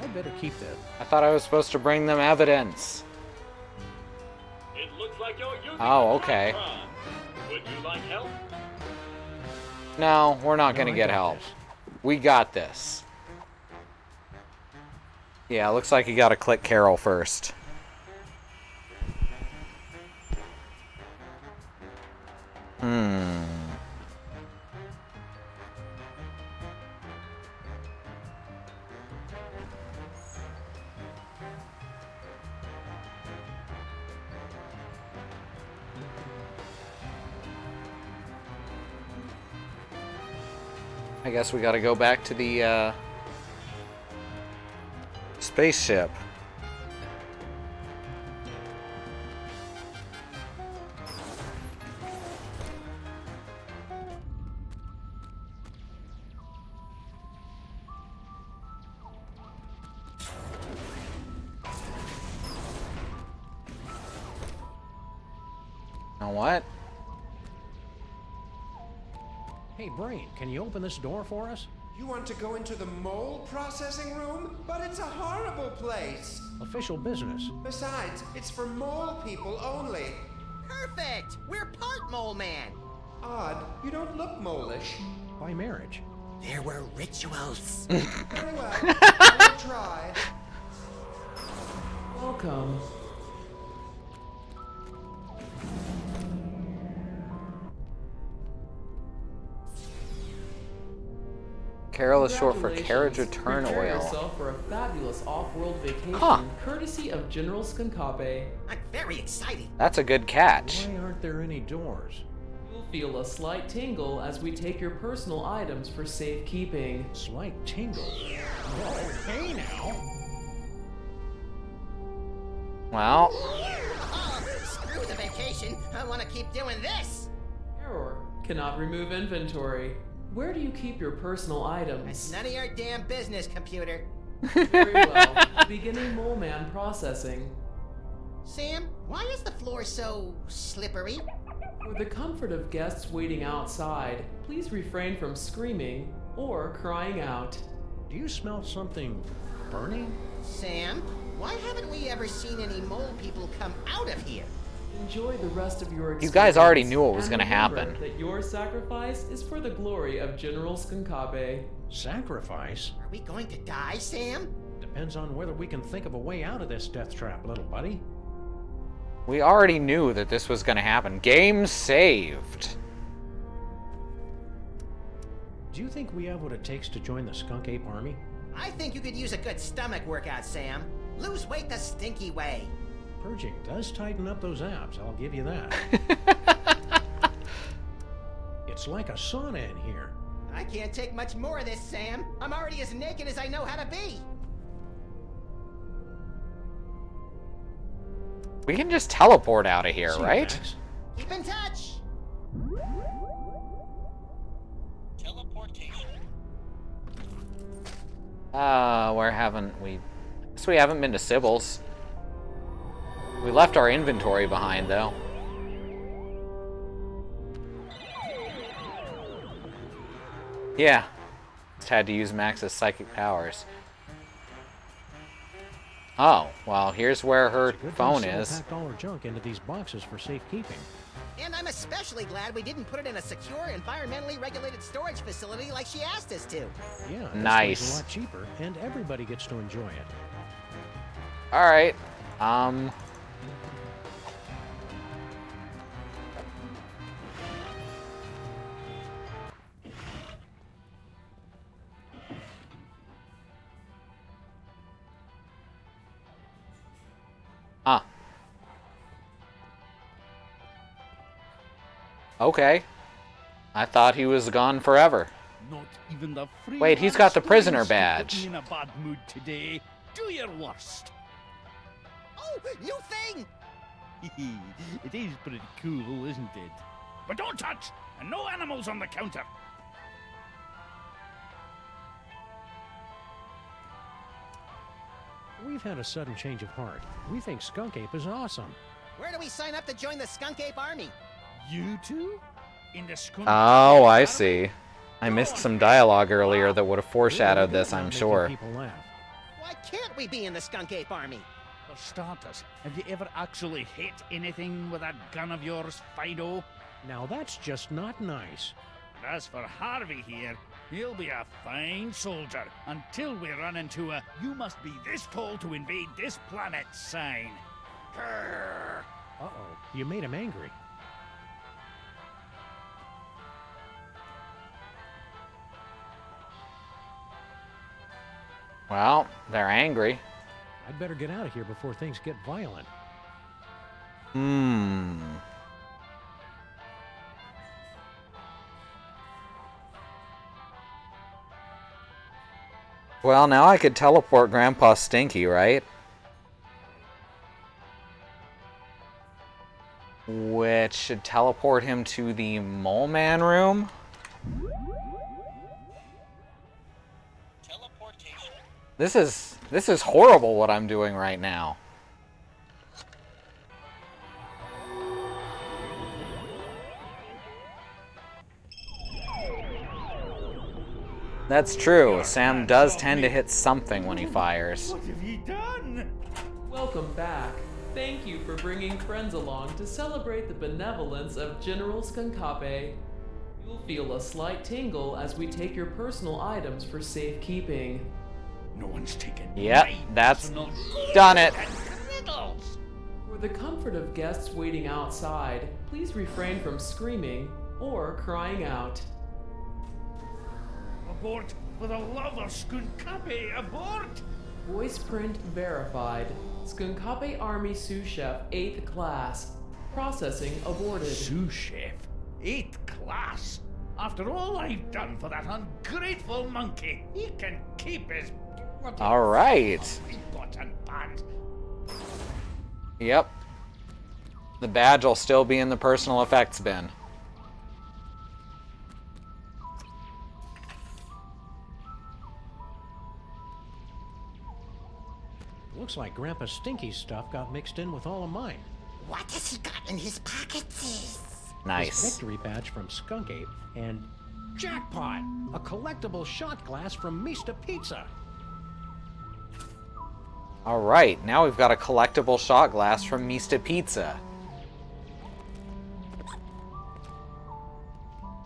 Speaker 5: I'd better keep this.
Speaker 1: I thought I was supposed to bring them evidence.
Speaker 9: It looks like you're using
Speaker 1: Oh, okay.
Speaker 9: the Crimetron. Would you like help?
Speaker 1: No, we're not gonna
Speaker 5: I
Speaker 1: get
Speaker 5: got
Speaker 1: help.
Speaker 5: this.
Speaker 1: We got this. Yeah, looks like you gotta click Carol first. I guess we gotta go back to the, spaceship. Now what?
Speaker 5: Hey, Brain, can you open this door for us?
Speaker 8: You want to go into the mole processing room? But it's a horrible place.
Speaker 5: Official business.
Speaker 8: Besides, it's for mole people only.
Speaker 4: Perfect! We're part mole man.
Speaker 8: Odd, you don't look mole-ish.
Speaker 5: By marriage.
Speaker 4: There were rituals.
Speaker 8: Very well, I'll try.
Speaker 11: Welcome.
Speaker 1: Carol is short for carriage return
Speaker 11: Prepare
Speaker 1: oil.
Speaker 11: yourself for a fabulous off-world vacation,
Speaker 1: Huh.
Speaker 11: courtesy of General Skunkabe.
Speaker 4: I'm very excited.
Speaker 1: That's a good catch.
Speaker 5: Why aren't there any doors?
Speaker 11: You'll feel a slight tingle as we take your personal items for safekeeping.
Speaker 5: Slight tingle. Okay now.
Speaker 1: Well,
Speaker 4: Oh, screw the vacation. I want to keep doing this.
Speaker 11: Error. Cannot remove inventory. Where do you keep your personal
Speaker 4: It's
Speaker 11: items?
Speaker 4: none of your damn business, computer.
Speaker 11: Very well. Beginning Mole Man processing.
Speaker 4: Sam, why is the floor so slippery?
Speaker 11: For the comfort of guests waiting outside, please refrain from screaming or crying out.
Speaker 5: Do you smell something burning?
Speaker 4: Sam, why haven't we ever seen any mole people come out of here?
Speaker 11: Enjoy the rest of your experience.
Speaker 1: You guys already knew what was
Speaker 11: and
Speaker 1: gonna
Speaker 11: remember
Speaker 1: happen.
Speaker 11: that your sacrifice is for the glory of General Skunkabe.
Speaker 5: Sacrifice?
Speaker 4: Are we going to die, Sam?
Speaker 5: Depends on whether we can think of a way out of this death trap, little buddy.
Speaker 1: We already knew that this was gonna happen. Game saved.
Speaker 5: Do you think we have what it takes to join the Skunk Ape Army?
Speaker 4: I think you could use a good stomach workout, Sam. Lose weight the stinky way.
Speaker 5: Purging does tighten up those abs, I'll give you that. It's like a sauna in here.
Speaker 4: I can't take much more of this, Sam. I'm already as naked as I know how to be.
Speaker 1: We can just teleport out of here,
Speaker 5: See you,
Speaker 1: right?
Speaker 5: Max.
Speaker 4: Keep in touch.
Speaker 16: Teleportation.
Speaker 1: Where haven't we... Guess we haven't been to Sybil's. We left our inventory behind, though. Yeah. Just had to use Max's psychic powers. Oh, well, here's where her phone is.
Speaker 5: Packed all her junk into these boxes for safekeeping.
Speaker 4: And I'm especially glad we didn't put it in a secure, environmentally regulated storage facility like she asked us to.
Speaker 5: Yeah,
Speaker 1: Nice.
Speaker 5: This way's a lot cheaper, and everybody gets to enjoy it.
Speaker 1: Alright, Okay. I thought he was gone forever.
Speaker 15: Not even the free
Speaker 1: Wait, he's got the
Speaker 15: lunch
Speaker 1: prisoner
Speaker 15: place to put
Speaker 1: badge.
Speaker 15: me in a bad mood today. Do your worst.
Speaker 4: Oh, new thing!
Speaker 15: It is pretty cool, isn't it? But don't touch! And no animals on the counter!
Speaker 5: We've had a sudden change of heart. We think Skunk Ape is awesome.
Speaker 4: Where do we sign up to join the Skunk Ape Army?
Speaker 15: You two? In the skunk
Speaker 1: Oh, I see. I missed some dialogue earlier that would have foreshadowed this, I'm sure.
Speaker 5: People laugh.
Speaker 4: Why can't we be in the Skunk Ape Army?
Speaker 15: For starters, have you ever actually hit anything with that gun of yours, Fido?
Speaker 5: Now that's just not nice.
Speaker 15: And as for Harvey here, he'll be a fine soldier until we run into a "you must be this tall to invade this planet" sign. Grrr.
Speaker 5: Uh-oh, you made him angry.
Speaker 1: Well, they're angry.
Speaker 5: I'd better get out of here before things get violent.
Speaker 1: Well, now I could teleport Grandpa Stinky, right? Which should teleport him to the Mole Man room?
Speaker 16: Teleportation.
Speaker 1: This is horrible what I'm doing right now. That's true. Sam does tend to hit something when he fires.
Speaker 15: What have you done?
Speaker 11: Welcome back. Thank you for bringing friends along to celebrate the benevolence of General Skunkabe. You'll feel a slight tingle as we take your personal items for safekeeping.
Speaker 15: No one's taken.
Speaker 1: Yep,
Speaker 15: my
Speaker 1: that's
Speaker 15: personal
Speaker 1: done it.
Speaker 15: riddles.
Speaker 11: For the comfort of guests waiting outside, please refrain from screaming or crying out.
Speaker 15: Abort! For the love of Skunkabe, abort!
Speaker 11: Voice print verified. Skunkabe Army Sous Chef 8th Class. Processing aborted.
Speaker 15: Sous Chef? 8th class? After all I've done for that ungrateful monkey, he can keep his...
Speaker 1: All right.
Speaker 15: Button pants.
Speaker 1: Yep. The badge will still be in the personal effects bin.
Speaker 5: Looks like Grandpa Stinky's stuff got mixed in with all of mine.
Speaker 4: What has he got in his pockets?
Speaker 1: Nice.
Speaker 5: His victory badge from Skunk Ape, and jackpot! A collectible shot glass from Mista Pizza.
Speaker 1: All right, now we've got a collectible shot glass from Mista Pizza.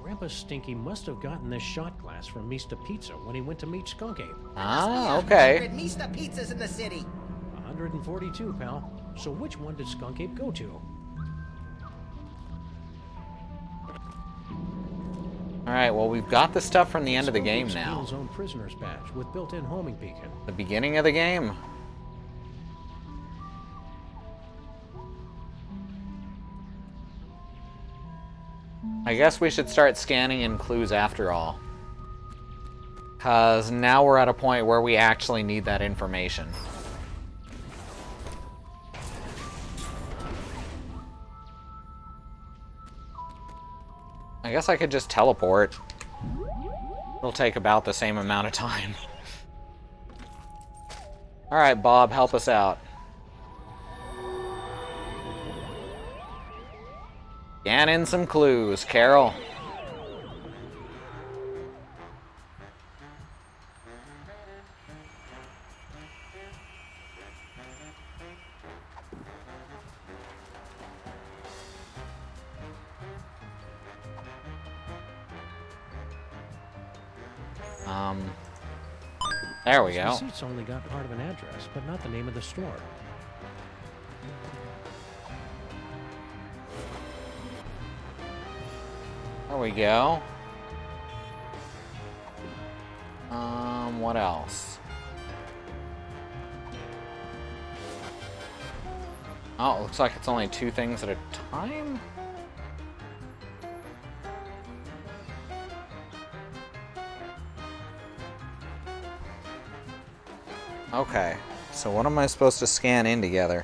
Speaker 5: Grandpa Stinky must have gotten this shot glass from Mista Pizza when he went to meet Skunk Ape.
Speaker 1: Ah, okay.
Speaker 4: 100 Mista pizzas in the city.
Speaker 5: 142, pal. So which one did Skunk Ape go to?
Speaker 1: All right, well, we've got the stuff from the end of the game now.
Speaker 5: His own prisoner's badge with built-in homing beacon.
Speaker 1: The beginning of the game. I guess we should start scanning in clues after all. Because now we're at a point where we actually need that information. I guess I could just teleport. It'll take about the same amount of time. Alright, Bob, help us out. Scan in some clues, Carol. There we go.
Speaker 5: The receipt's only got part of an address, but not the name of the store.
Speaker 1: There we go. What else? Oh, it looks like it's only 2 things at a time? Okay, so what am I supposed to scan in together?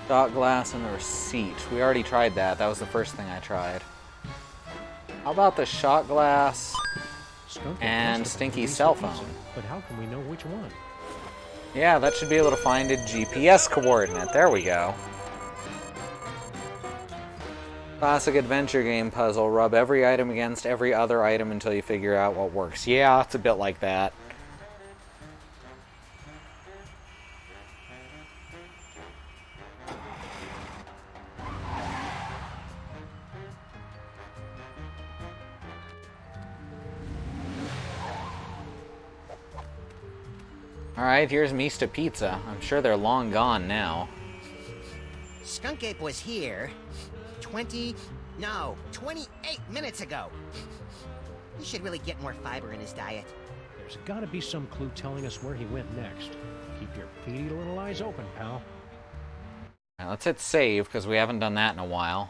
Speaker 1: Shot glass and a receipt. We already tried that. That was the first thing I tried. How about the shot glass and Stinky's cell phone?
Speaker 5: But how can we know which one?
Speaker 1: Yeah, that should be able to find a GPS coordinate. There we go. Classic adventure game puzzle. Rub every item against every other item until you figure out what works. Yeah, it's a bit like that. Alright, here's Mista Pizza. I'm sure they're long gone now.
Speaker 4: Skunk Ape was here 28 minutes ago. He should really get more fiber in his diet.
Speaker 5: There's gotta be some clue telling us where he went next. Keep your beady little eyes open, pal.
Speaker 1: Right, let's hit save, because we haven't done that in a while.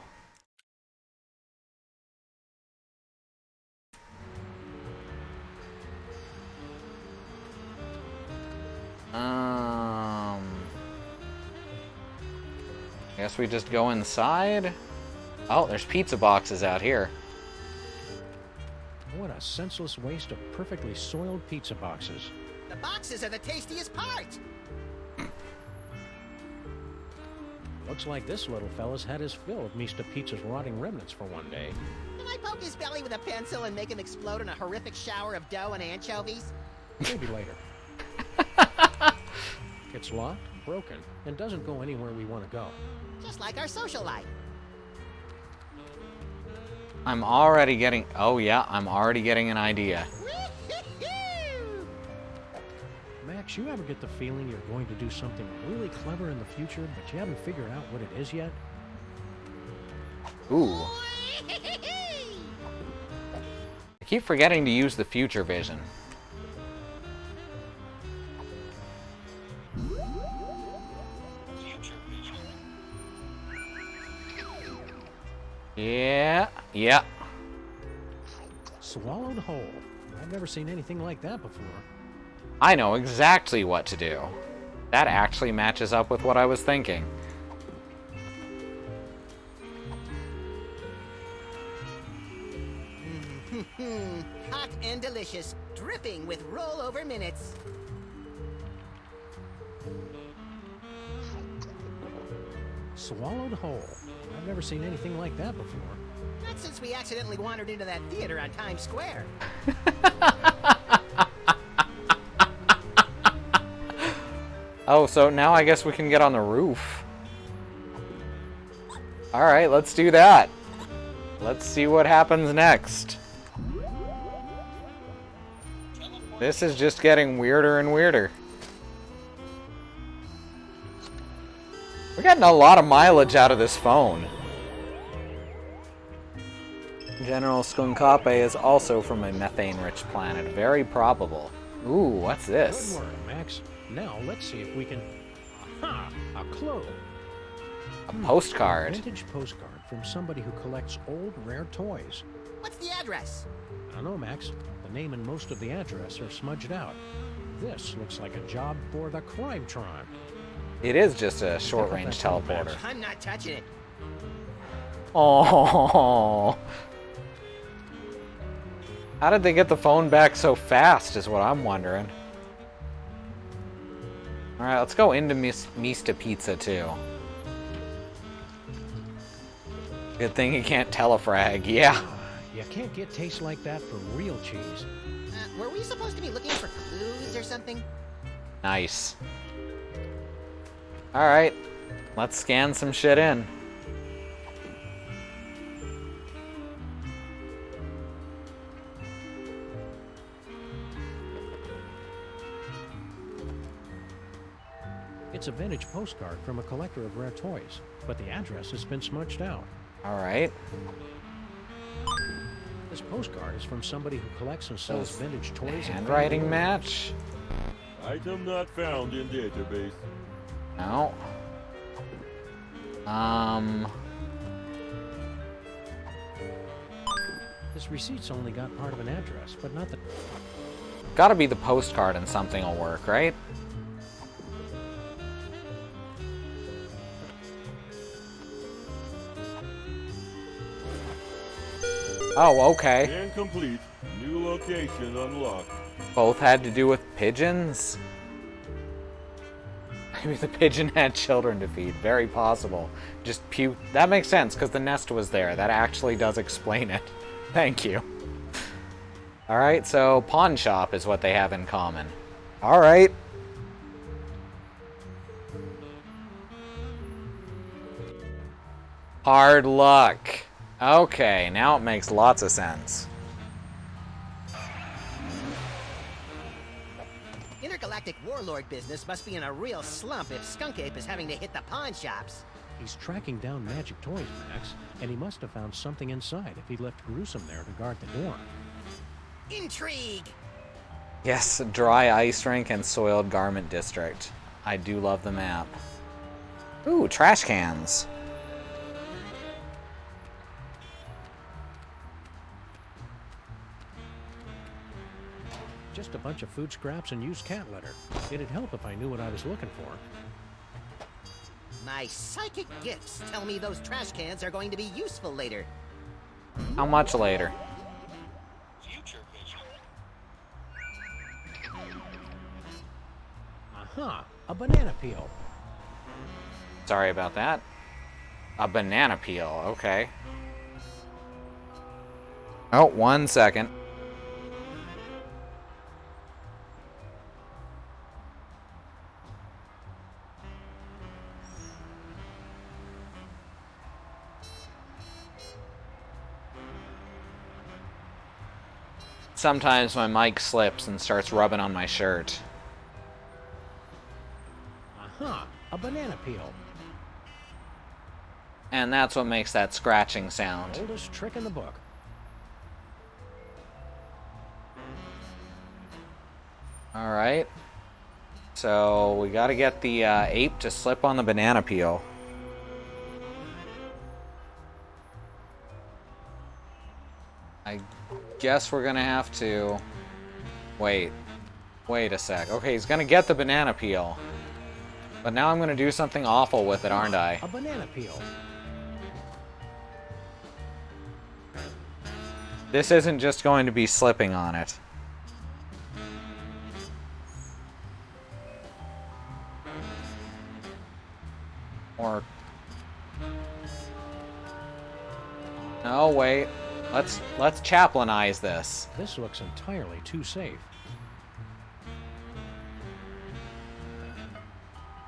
Speaker 1: Guess we just go inside. Oh, there's pizza boxes out here.
Speaker 5: What a senseless waste of perfectly soiled pizza boxes.
Speaker 4: The boxes are the tastiest part.
Speaker 5: Looks like this little fella's had his fill of Mista Pizza's rotting remnants for one day.
Speaker 4: Can I poke his belly with a pencil and make him explode in a horrific shower of dough and anchovies?
Speaker 5: Maybe later. It's locked, broken, and doesn't go anywhere we want to go.
Speaker 4: Just like our social life.
Speaker 1: I'm already getting... Oh, yeah, I'm already getting an idea.
Speaker 5: Max, you ever get the feeling you're going to do something really clever in the future, but you haven't figured out what it is yet?
Speaker 1: Ooh. I keep forgetting to use the future vision. Yeah. Yeah.
Speaker 5: Swallowed whole. I've never seen anything like that before.
Speaker 1: I know exactly what to do. That actually matches up with what I was thinking.
Speaker 4: Hot and delicious, dripping with rollover minutes.
Speaker 5: Swallowed whole. I've never seen anything like that before.
Speaker 4: Not since we accidentally wandered into that theater on Times Square.
Speaker 1: Oh, so now I guess we can get on the roof. Alright, let's do that. Let's see what happens next. This is just getting weirder and weirder. We're getting a lot of mileage out of this phone. General Skunkape is also from a methane-rich planet. Very probable. Ooh, what's this?
Speaker 5: Good work, Max. Now let's see if we can... Aha! A clue.
Speaker 1: A postcard.
Speaker 5: A vintage postcard from somebody who collects old, rare toys.
Speaker 4: What's the address?
Speaker 5: I don't know, Max. The name and most of the address are smudged out. This looks like a job for the Crime-tron.
Speaker 1: It is just a short-range teleporter.
Speaker 4: I'm not touching it.
Speaker 1: Oh. How did they get the phone back so fast is what I'm wondering. Alright, let's go into Mista Pizza too. Good thing you can't telefrag, yeah.
Speaker 5: You can't get taste like that for real cheese.
Speaker 4: Were we supposed to be looking for clues or something?
Speaker 1: Nice. Alright, let's scan some shit in.
Speaker 5: It's a vintage postcard from a collector of rare toys, but the address has been smudged out.
Speaker 1: Alright.
Speaker 5: This postcard is from somebody who collects and sells vintage toys.
Speaker 1: Handwriting match?
Speaker 17: Item not found in database.
Speaker 1: No.
Speaker 5: This receipt's only got part of an address, but not the...
Speaker 1: Gotta be the postcard and something will work, right? Oh, okay.
Speaker 17: Incomplete. New location unlocked.
Speaker 1: Both had to do with pigeons? Maybe the pigeon had children to feed. Very possible. Just puke. That makes sense, because the nest was there. That actually does explain it. Thank you. Alright, so pawn shop is what they have in common. Alright. Hard luck. Okay, now it makes lots of sense.
Speaker 4: Intergalactic warlord business must be in a real slump if Skunk Ape is having to hit the pawn shops.
Speaker 5: He's tracking down magic toys, Max, and he must have found something inside if he left Gruesome there to guard the door.
Speaker 4: Intrigue!
Speaker 1: Yes, dry ice rink and soiled garment district. I do love the map. Ooh, trash cans.
Speaker 5: Just a bunch of food scraps and used cat litter. It'd help if I knew what I was looking for.
Speaker 4: My psychic gifts tell me those trash cans are going to be useful later.
Speaker 1: How much later?
Speaker 16: Future vision.
Speaker 5: Aha! A banana peel.
Speaker 1: Sorry about that. A banana peel, okay. Oh, 1 second. Sometimes my mic slips and starts rubbing on my shirt.
Speaker 5: Aha! A banana peel.
Speaker 1: And that's what makes that scratching sound.
Speaker 5: Oldest trick in the book.
Speaker 1: Alright. So we gotta get the ape to slip on the banana peel. I guess we're gonna have to... Wait a sec. Okay, he's gonna get the banana peel. But now I'm gonna do something awful with it, aren't I?
Speaker 5: A banana peel.
Speaker 1: This isn't just going to be slipping on it. Or... No, wait. Let's Chaplinize this.
Speaker 5: This looks entirely too safe.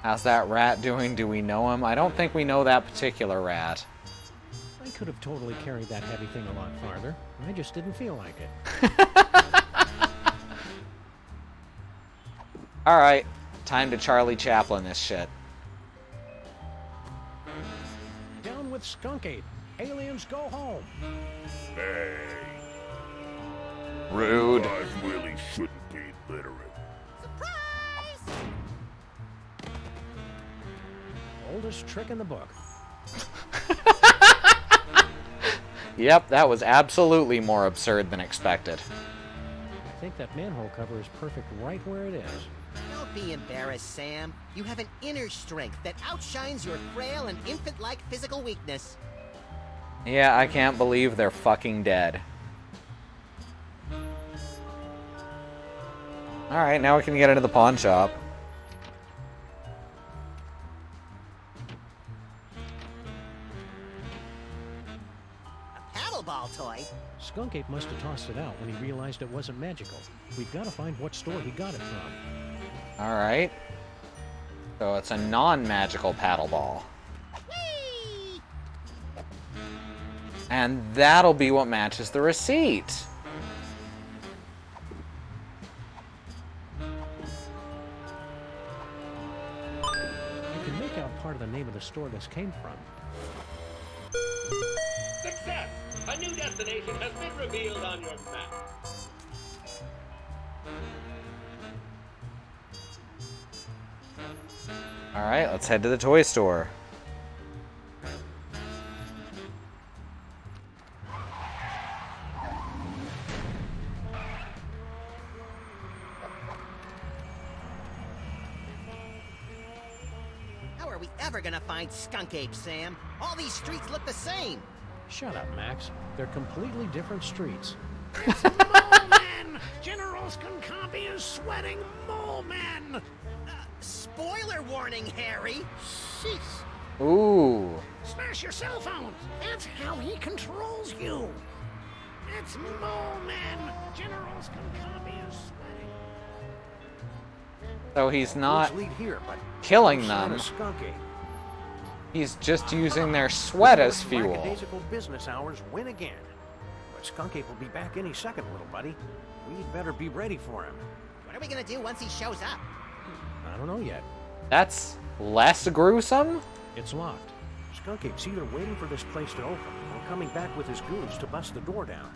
Speaker 1: How's that rat doing? Do we know him? I don't think we know that particular rat.
Speaker 5: I could have totally carried that heavy thing a lot farther. I just didn't feel like it.
Speaker 1: Alright, time to Charlie Chaplin this shit.
Speaker 5: Down with Skunk Ape. Aliens go home.
Speaker 3: Hey.
Speaker 1: Rude.
Speaker 3: Guys really shouldn't be littering.
Speaker 5: Oldest trick in the book.
Speaker 1: Yep, that was absolutely more absurd than expected.
Speaker 5: I think that manhole cover is perfect right where it is.
Speaker 4: Don't be embarrassed, Sam. You have an inner strength that outshines your frail and infant-like physical weakness.
Speaker 1: Yeah, I can't believe they're fucking dead. Alright, now we can get into the pawn shop.
Speaker 4: Ball toy.
Speaker 5: Skunk Ape must have tossed it out when he realized it wasn't magical. We've got to find what store he got it from.
Speaker 1: Alright. So it's a non-magical paddle ball.
Speaker 4: Whee!
Speaker 1: And that'll be what matches the receipt.
Speaker 5: You can make out part of the name of the store this came from.
Speaker 9: Success! A new destination has been revealed on your map.
Speaker 1: Alright, let's head to the toy store.
Speaker 4: How are we ever gonna find Skunk Ape, Sam? All these streets look the same.
Speaker 5: Shut up, Max. They're completely different streets.
Speaker 7: It's Mole Men! General Skunkapi is sweating Mole Men!
Speaker 4: Spoiler warning, Harry!
Speaker 7: Sheesh.
Speaker 1: Ooh.
Speaker 7: Smash your cell phones! That's how he controls you! It's Mole Men! General Skunkapi is sweating.
Speaker 1: So he's not
Speaker 5: Lead here, but
Speaker 1: killing them.
Speaker 5: Skunk Ape.
Speaker 1: He's just using their sweat as fuel.
Speaker 5: Lackadaisical business hours win again. But Skunk Ape will be back any second, little buddy. We'd better be ready for him.
Speaker 4: What are we gonna do once he shows up?
Speaker 5: I don't know yet.
Speaker 1: That's less gruesome?
Speaker 5: It's locked. Skunk Ape's either waiting for this place to open or coming back with his goons to bust the door down.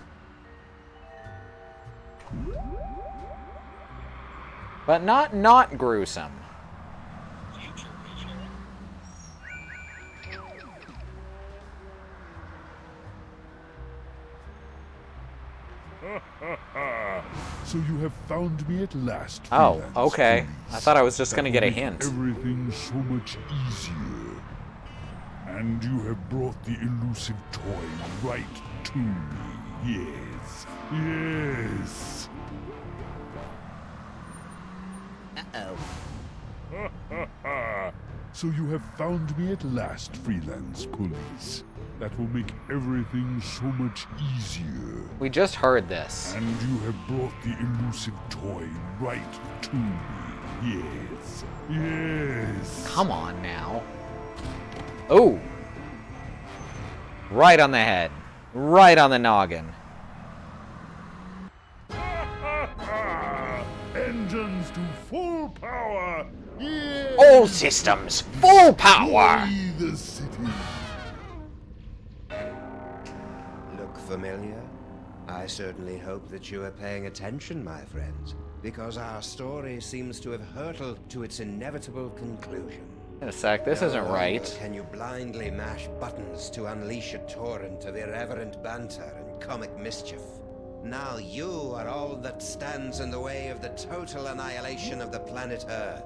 Speaker 1: But not gruesome.
Speaker 3: So you have found me at last.
Speaker 1: Oh,
Speaker 3: freelance
Speaker 1: okay.
Speaker 3: police.
Speaker 1: I thought I was just gonna
Speaker 3: That
Speaker 1: get a
Speaker 3: will make
Speaker 1: hint.
Speaker 3: Everything so much easier. And you have brought the elusive toy right to me. Yes. Yes.
Speaker 4: Uh-oh.
Speaker 3: So you have found me at last, freelance police. That will make everything so much easier.
Speaker 1: We just heard this.
Speaker 3: And you have brought the elusive toy right to me. Yes. Yes.
Speaker 1: Come on now. Oh. Right on the head. Right on the noggin.
Speaker 3: Engines to full power. Yes.
Speaker 1: All systems, full power.
Speaker 3: Flee the city.
Speaker 2: Look familiar? I certainly hope that you are paying attention, my friends, because our story seems to have hurtled to its inevitable conclusion.
Speaker 1: Wait a sec, this isn't
Speaker 2: No
Speaker 1: right.
Speaker 2: longer can you blindly mash buttons to unleash a torrent of irreverent banter and comic mischief? Now you are all that stands in the way of the total annihilation of the planet Earth.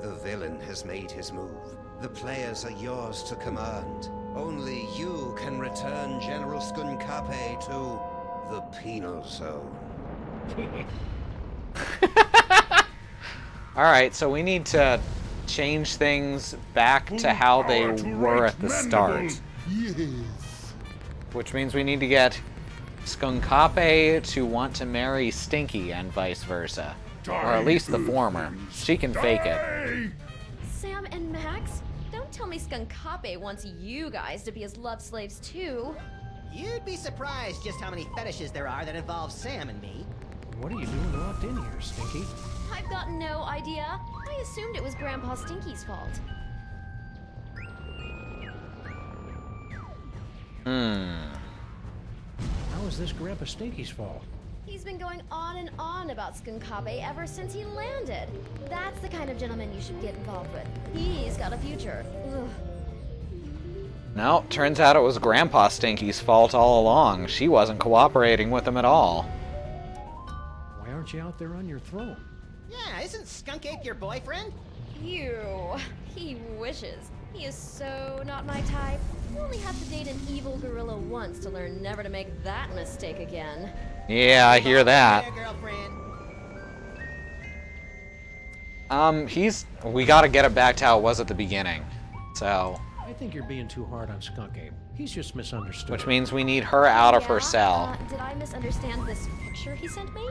Speaker 2: The villain has made his move. The players are yours to command. Only you can return General Skunkape to the penal zone.
Speaker 1: Alright, so we need to change things back to how they were at the start.
Speaker 3: Yes.
Speaker 1: Which means we need to get Skunkape to want to marry Stinky and vice versa. Or at least the former. She can fake it.
Speaker 6: Sam and Max? Don't tell me Skunkape wants you guys to be his love slaves too.
Speaker 4: You'd be surprised just how many fetishes there are that involve Sam and me.
Speaker 5: What are you doing locked in here, Stinky?
Speaker 6: I've got no idea. I assumed it was Grandpa Stinky's fault.
Speaker 5: How is this Grandpa Stinky's fault?
Speaker 6: He's been going on and on about Skunkabe ever since he landed. That's the kind of gentleman you should get involved with. He's got a future. Ugh.
Speaker 1: No, turns out it was Grandpa Stinky's fault all along. She wasn't cooperating with him at all.
Speaker 5: Why aren't you out there on your throne?
Speaker 4: Yeah, isn't Skunkape your boyfriend?
Speaker 6: Ew. He wishes. He is so not my type. You only have to date an evil gorilla once to learn never to make that mistake again.
Speaker 1: Yeah, I hear that.
Speaker 4: Yeah, girlfriend.
Speaker 1: We gotta get it back to how it was at the beginning. So,
Speaker 5: I think you're being too hard on Skunkape. He's just misunderstood.
Speaker 1: which means we need her out of her cell.
Speaker 6: Did I misunderstand this picture he sent me?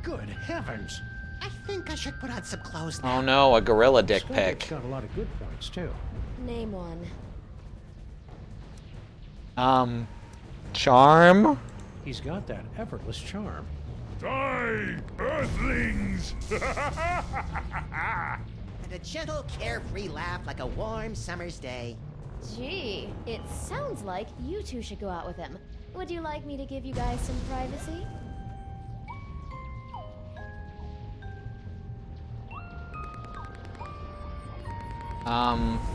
Speaker 5: Good heavens!
Speaker 4: I think I should put on some clothes now.
Speaker 1: Oh no, a gorilla dick
Speaker 5: Skunkape's
Speaker 1: pic.
Speaker 5: got a lot of good points, too.
Speaker 6: Name one.
Speaker 1: Charm?
Speaker 5: He's got that effortless charm.
Speaker 3: Die, Earthlings!
Speaker 4: And a gentle, carefree laugh like a warm summer's day.
Speaker 6: Gee, it sounds like you two should go out with him. Would you like me to give you guys some privacy?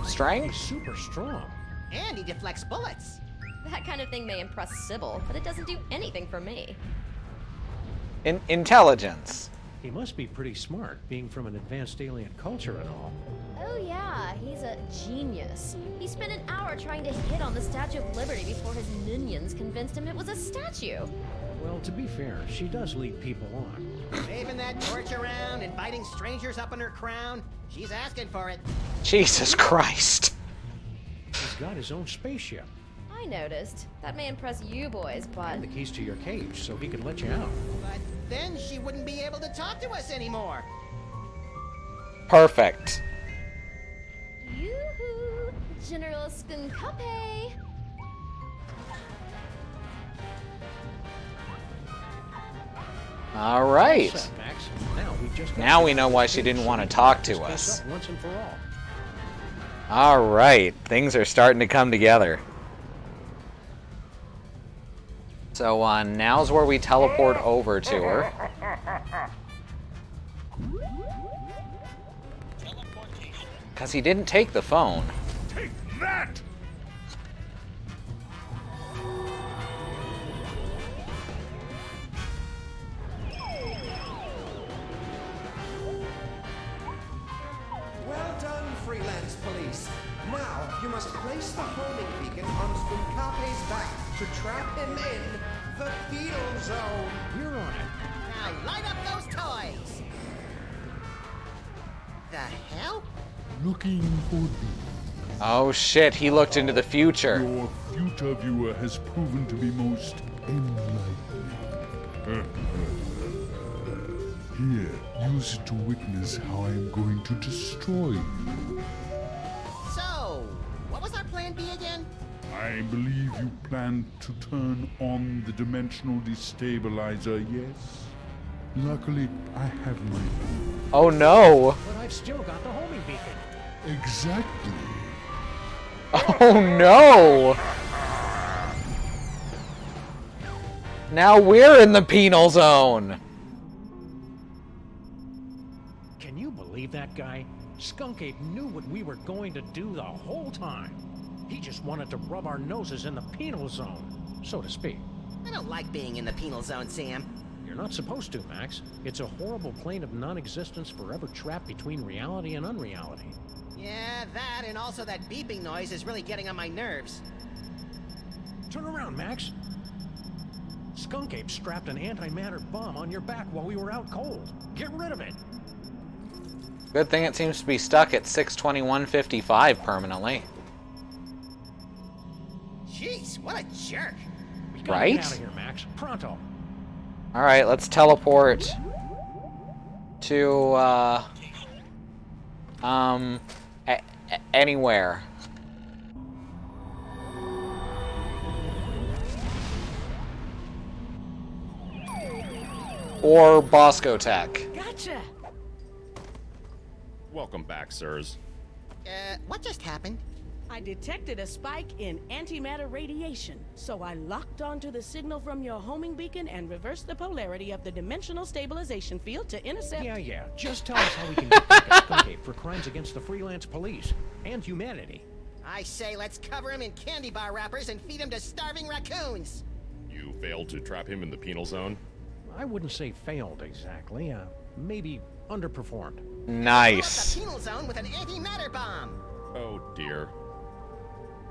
Speaker 1: Strength?
Speaker 5: He's super strong.
Speaker 4: And he deflects bullets.
Speaker 6: That kind of thing may impress Sybil, but it doesn't do anything for me.
Speaker 1: Intelligence.
Speaker 5: He must be pretty smart, being from an advanced alien culture and all.
Speaker 6: Oh yeah, he's a genius. He spent an hour trying to hit on the Statue of Liberty before his minions convinced him it was a statue.
Speaker 5: Well, to be fair, she does lead people on.
Speaker 4: Waving that torch around, inviting strangers up in her crown. She's asking for it.
Speaker 1: Jesus Christ.
Speaker 5: He's got his own spaceship.
Speaker 6: I noticed. That may impress you boys, but...
Speaker 5: And the keys to your cage, so he can let you out.
Speaker 4: But then she wouldn't be able to talk to us anymore.
Speaker 1: Perfect.
Speaker 6: Yoo-hoo! General Skunkape!
Speaker 1: All right.
Speaker 5: What's up, Max?
Speaker 1: Now we know why she didn't want to talk to us.
Speaker 5: Once and for all.
Speaker 1: All right, things are starting to come together. So now's where we teleport over to her. Because he didn't take the phone.
Speaker 3: Take that!
Speaker 8: Well done, freelance police. Now, you must place the homing beacon on Skunkape's back to trap him in the penal zone.
Speaker 5: You're on it.
Speaker 4: Now light up those toys! The hell?
Speaker 3: Looking for thee.
Speaker 1: Oh shit, he looked into the future.
Speaker 3: Your future viewer has proven to be most enlightening. Here, use it to witness how I am going to destroy you.
Speaker 4: So, what was our plan B again?
Speaker 3: I believe you plan to turn on the dimensional destabilizer, yes? Luckily, I have my own.
Speaker 1: Oh no!
Speaker 5: But I've still got the homing beacon.
Speaker 3: Exactly.
Speaker 1: Oh no! Now we're in the penal zone!
Speaker 5: Can you believe that guy? Skunk Ape knew what we were going to do the whole time. He just wanted to rub our noses in the penal zone, so to speak.
Speaker 4: I don't like being in the penal zone, Sam.
Speaker 5: You're not supposed to, Max. It's a horrible plane of non-existence forever trapped between reality and unreality.
Speaker 4: Yeah, that and also that beeping noise is really getting on my nerves.
Speaker 5: Turn around, Max. Skunk Ape strapped an antimatter bomb on your back while we were out cold. Get rid of it.
Speaker 1: Good thing it seems to be stuck at 621.55 permanently.
Speaker 4: Jeez, what a jerk.
Speaker 5: We gotta
Speaker 1: Right?
Speaker 5: get out of here, Max. Pronto.
Speaker 1: Alright, let's teleport to, anywhere. Or Bosco Tech.
Speaker 14: Gotcha.
Speaker 10: Welcome back, sirs.
Speaker 4: What just happened?
Speaker 14: I detected a spike in antimatter radiation, so I locked onto the signal from your homing beacon and reversed the polarity of the dimensional stabilization field to intercept.
Speaker 5: Yeah. Just tell us how we can get back at Skunk Ape for crimes against the freelance police and humanity.
Speaker 4: I say let's cover him in candy bar wrappers and feed him to starving raccoons.
Speaker 10: You failed to trap him in the penal zone?
Speaker 5: I wouldn't say failed exactly. Maybe underperformed.
Speaker 1: Nice.
Speaker 4: The penal zone with an antimatter bomb.
Speaker 10: Oh dear.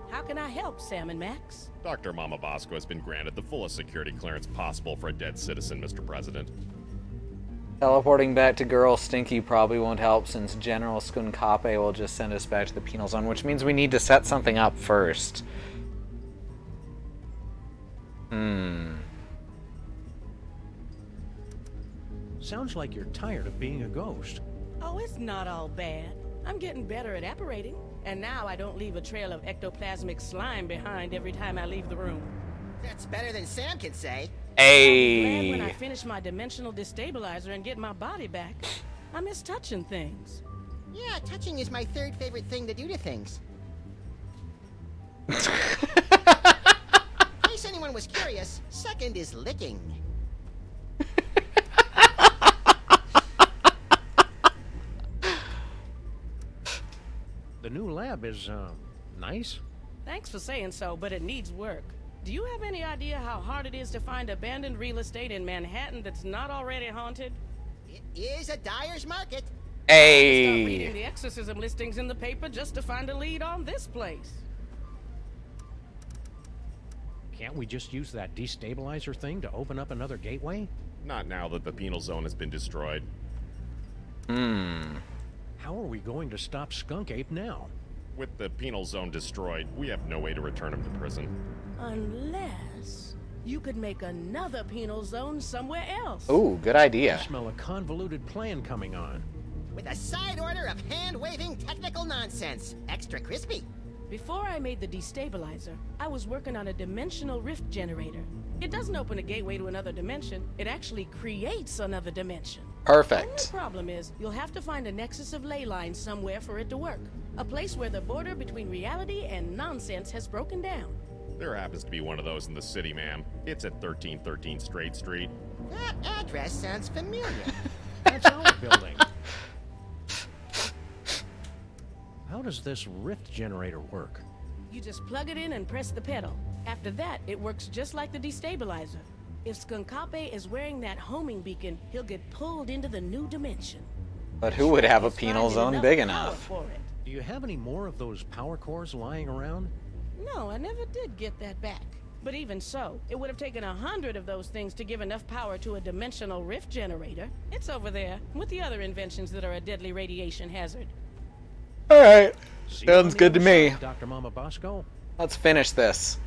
Speaker 14: How can I help, Sam and Max?
Speaker 10: Dr. Mama Bosco has been granted the fullest security clearance possible for a dead citizen, Mr. President.
Speaker 1: Teleporting back to Girl Stinky probably won't help since General Skunkape will just send us back to the penal zone, which means we need to set something up first.
Speaker 5: Sounds like you're tired of being a ghost.
Speaker 14: Oh, it's not all bad. I'm getting better at apparating, and now I don't leave a trail of ectoplasmic slime behind every time I leave the room.
Speaker 4: That's better than Sam can say.
Speaker 14: Glad when I finish my dimensional destabilizer and get my body back. I miss touching things.
Speaker 4: Yeah, touching is my third favorite thing to do to things. In case anyone was curious, second is licking.
Speaker 5: The new lab is, nice.
Speaker 14: Thanks for saying so, but it needs work. Do you have any idea how hard it is to find abandoned real estate in Manhattan that's not already haunted?
Speaker 4: It is a dyer's market.
Speaker 14: Start reading the exorcism listings in the paper just to find a lead on this place.
Speaker 5: Can't we just use that destabilizer thing to open up another gateway?
Speaker 10: Not now that the penal zone has been destroyed.
Speaker 5: How are we going to stop Skunk Ape now?
Speaker 10: With the penal zone destroyed, we have no way to return him to prison.
Speaker 14: Unless you could make another penal zone somewhere else.
Speaker 1: Ooh, good idea.
Speaker 5: I smell a convoluted plan coming on.
Speaker 4: With a side order of hand-waving technical nonsense. Extra crispy.
Speaker 14: Before I made the destabilizer, I was working on a dimensional rift generator. It doesn't open a gateway to another dimension, it actually creates another dimension.
Speaker 1: Perfect.
Speaker 14: The problem is, you'll have to find a nexus of ley lines somewhere for it to work. A place where the border between reality and nonsense has broken down.
Speaker 10: There happens to be one of those in the city, ma'am. It's at 1313 Straight Street.
Speaker 4: That address sounds familiar.
Speaker 5: That's our building. How does this rift generator work?
Speaker 14: You just plug it in and press the pedal. After that, it works just like the destabilizer. If Skunkape is wearing that homing beacon, he'll get pulled into the new dimension.
Speaker 1: But who would have a penal zone big enough?
Speaker 14: For it.
Speaker 5: Do you have any more of those power cores lying around?
Speaker 14: No, I never did get that back. But even so, it would have taken 100 of those things to give enough power to a dimensional rift generator. It's over there, with the other inventions that are a deadly radiation hazard.
Speaker 1: Alright.
Speaker 5: See
Speaker 1: Sounds
Speaker 5: you on
Speaker 1: good
Speaker 5: the
Speaker 1: to
Speaker 5: other
Speaker 1: me.
Speaker 5: side, Dr. Mama Bosco.
Speaker 1: Let's finish this.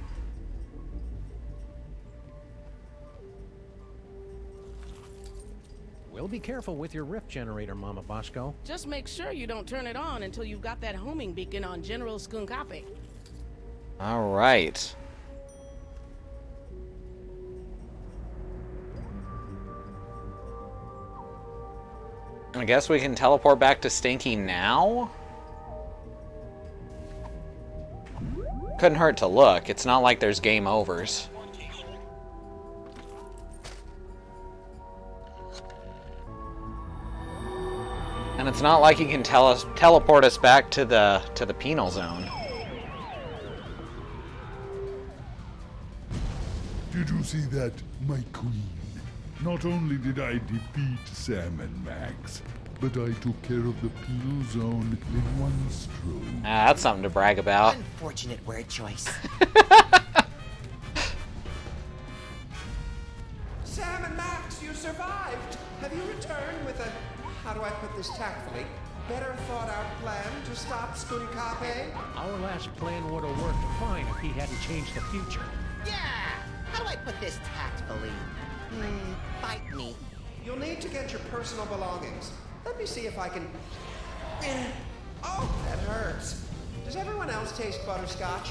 Speaker 5: We'll be careful with your rift generator, Mama Bosco.
Speaker 14: Just make sure you don't turn it on until you've got that homing beacon on General Skunkape.
Speaker 1: Alright. I guess we can teleport back to Stinky now? Couldn't hurt to look. It's not like there's game overs. And it's not like he can teleport us back to the penal zone.
Speaker 3: Did you see that, my queen? Not only did I defeat Sam and Max, but I took care of the penal zone in one stroke.
Speaker 1: Ah, that's something to brag about.
Speaker 4: Unfortunate word choice.
Speaker 8: Sam and Max, you survived! Have you returned with a, how do I put this tactfully, better thought out plan to stop Skunkape?
Speaker 5: Our last plan would have worked fine if he hadn't changed the future.
Speaker 4: Yeah! How do I put this tactfully? Bite me.
Speaker 8: You'll need to get your personal belongings. Let me see if I can... Oh, that hurts. Does everyone else taste butterscotch?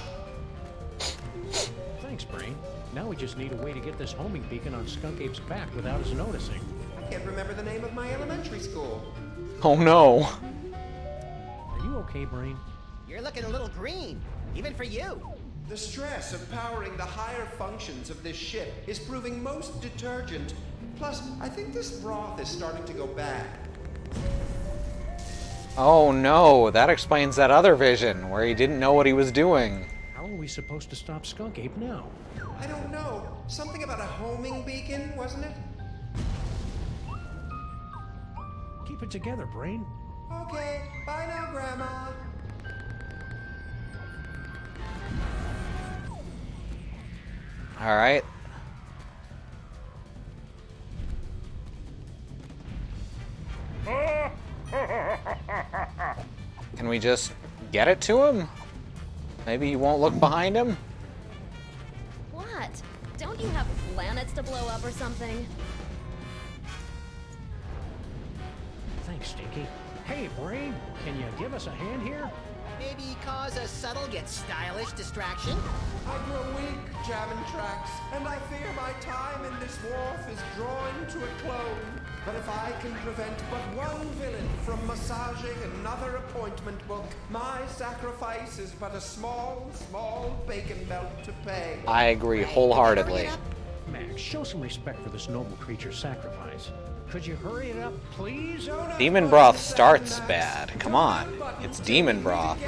Speaker 5: Thanks, Brain. Now we just need a way to get this homing beacon on Skunk Ape's back without us noticing.
Speaker 8: I can't remember the name of my elementary school.
Speaker 1: Oh no.
Speaker 5: Are you okay, Brain?
Speaker 4: You're looking a little green, even for you.
Speaker 8: The stress of powering the higher functions of this ship is proving most detergent. Plus, I think this broth is starting to go bad.
Speaker 1: Oh no, that explains that other vision where he didn't know what he was doing.
Speaker 5: How are we supposed to stop Skunk Ape now?
Speaker 8: I don't know. Something about a homing beacon, wasn't it?
Speaker 5: Keep it together, Brain.
Speaker 8: Okay, bye now, Grandma.
Speaker 1: Alright. Can we just get it to him? Maybe he won't look behind him?
Speaker 6: What? Don't you have planets to blow up or something?
Speaker 5: Thanks, Stinky. Hey, Brain, can you give us a hand here?
Speaker 4: Maybe cause a subtle yet stylish distraction?
Speaker 8: I grow weak, jamming tracks, and I fear my time in this wharf is drawing to a close. But if I can prevent but one villain from massaging another appointment book, my sacrifice is but a small, small bacon belt to pay.
Speaker 1: I agree wholeheartedly.
Speaker 5: Max, show some respect for this noble creature's sacrifice. Could you hurry it up, please?
Speaker 1: Demon broth starts bad. Come on. It's demon broth.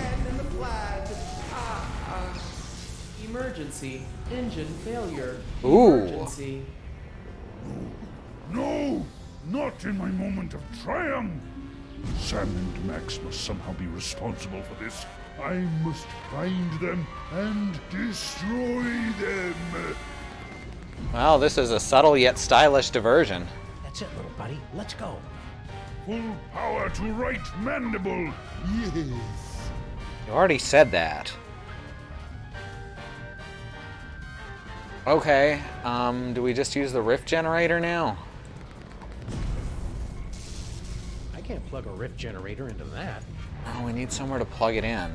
Speaker 11: Emergency. Engine failure.
Speaker 1: Ooh.
Speaker 11: Emergency.
Speaker 3: No! Not in my moment of triumph! Sam and Max must somehow be responsible for this. I must find them and destroy them!
Speaker 1: Well, this is a subtle yet stylish diversion.
Speaker 5: That's it, little buddy. Let's go.
Speaker 3: Full power to right mandible! Yes!
Speaker 1: You already said that. Okay, do we just use the rift generator now?
Speaker 5: I can't plug a rift generator into that.
Speaker 1: Oh, we need somewhere to plug it in.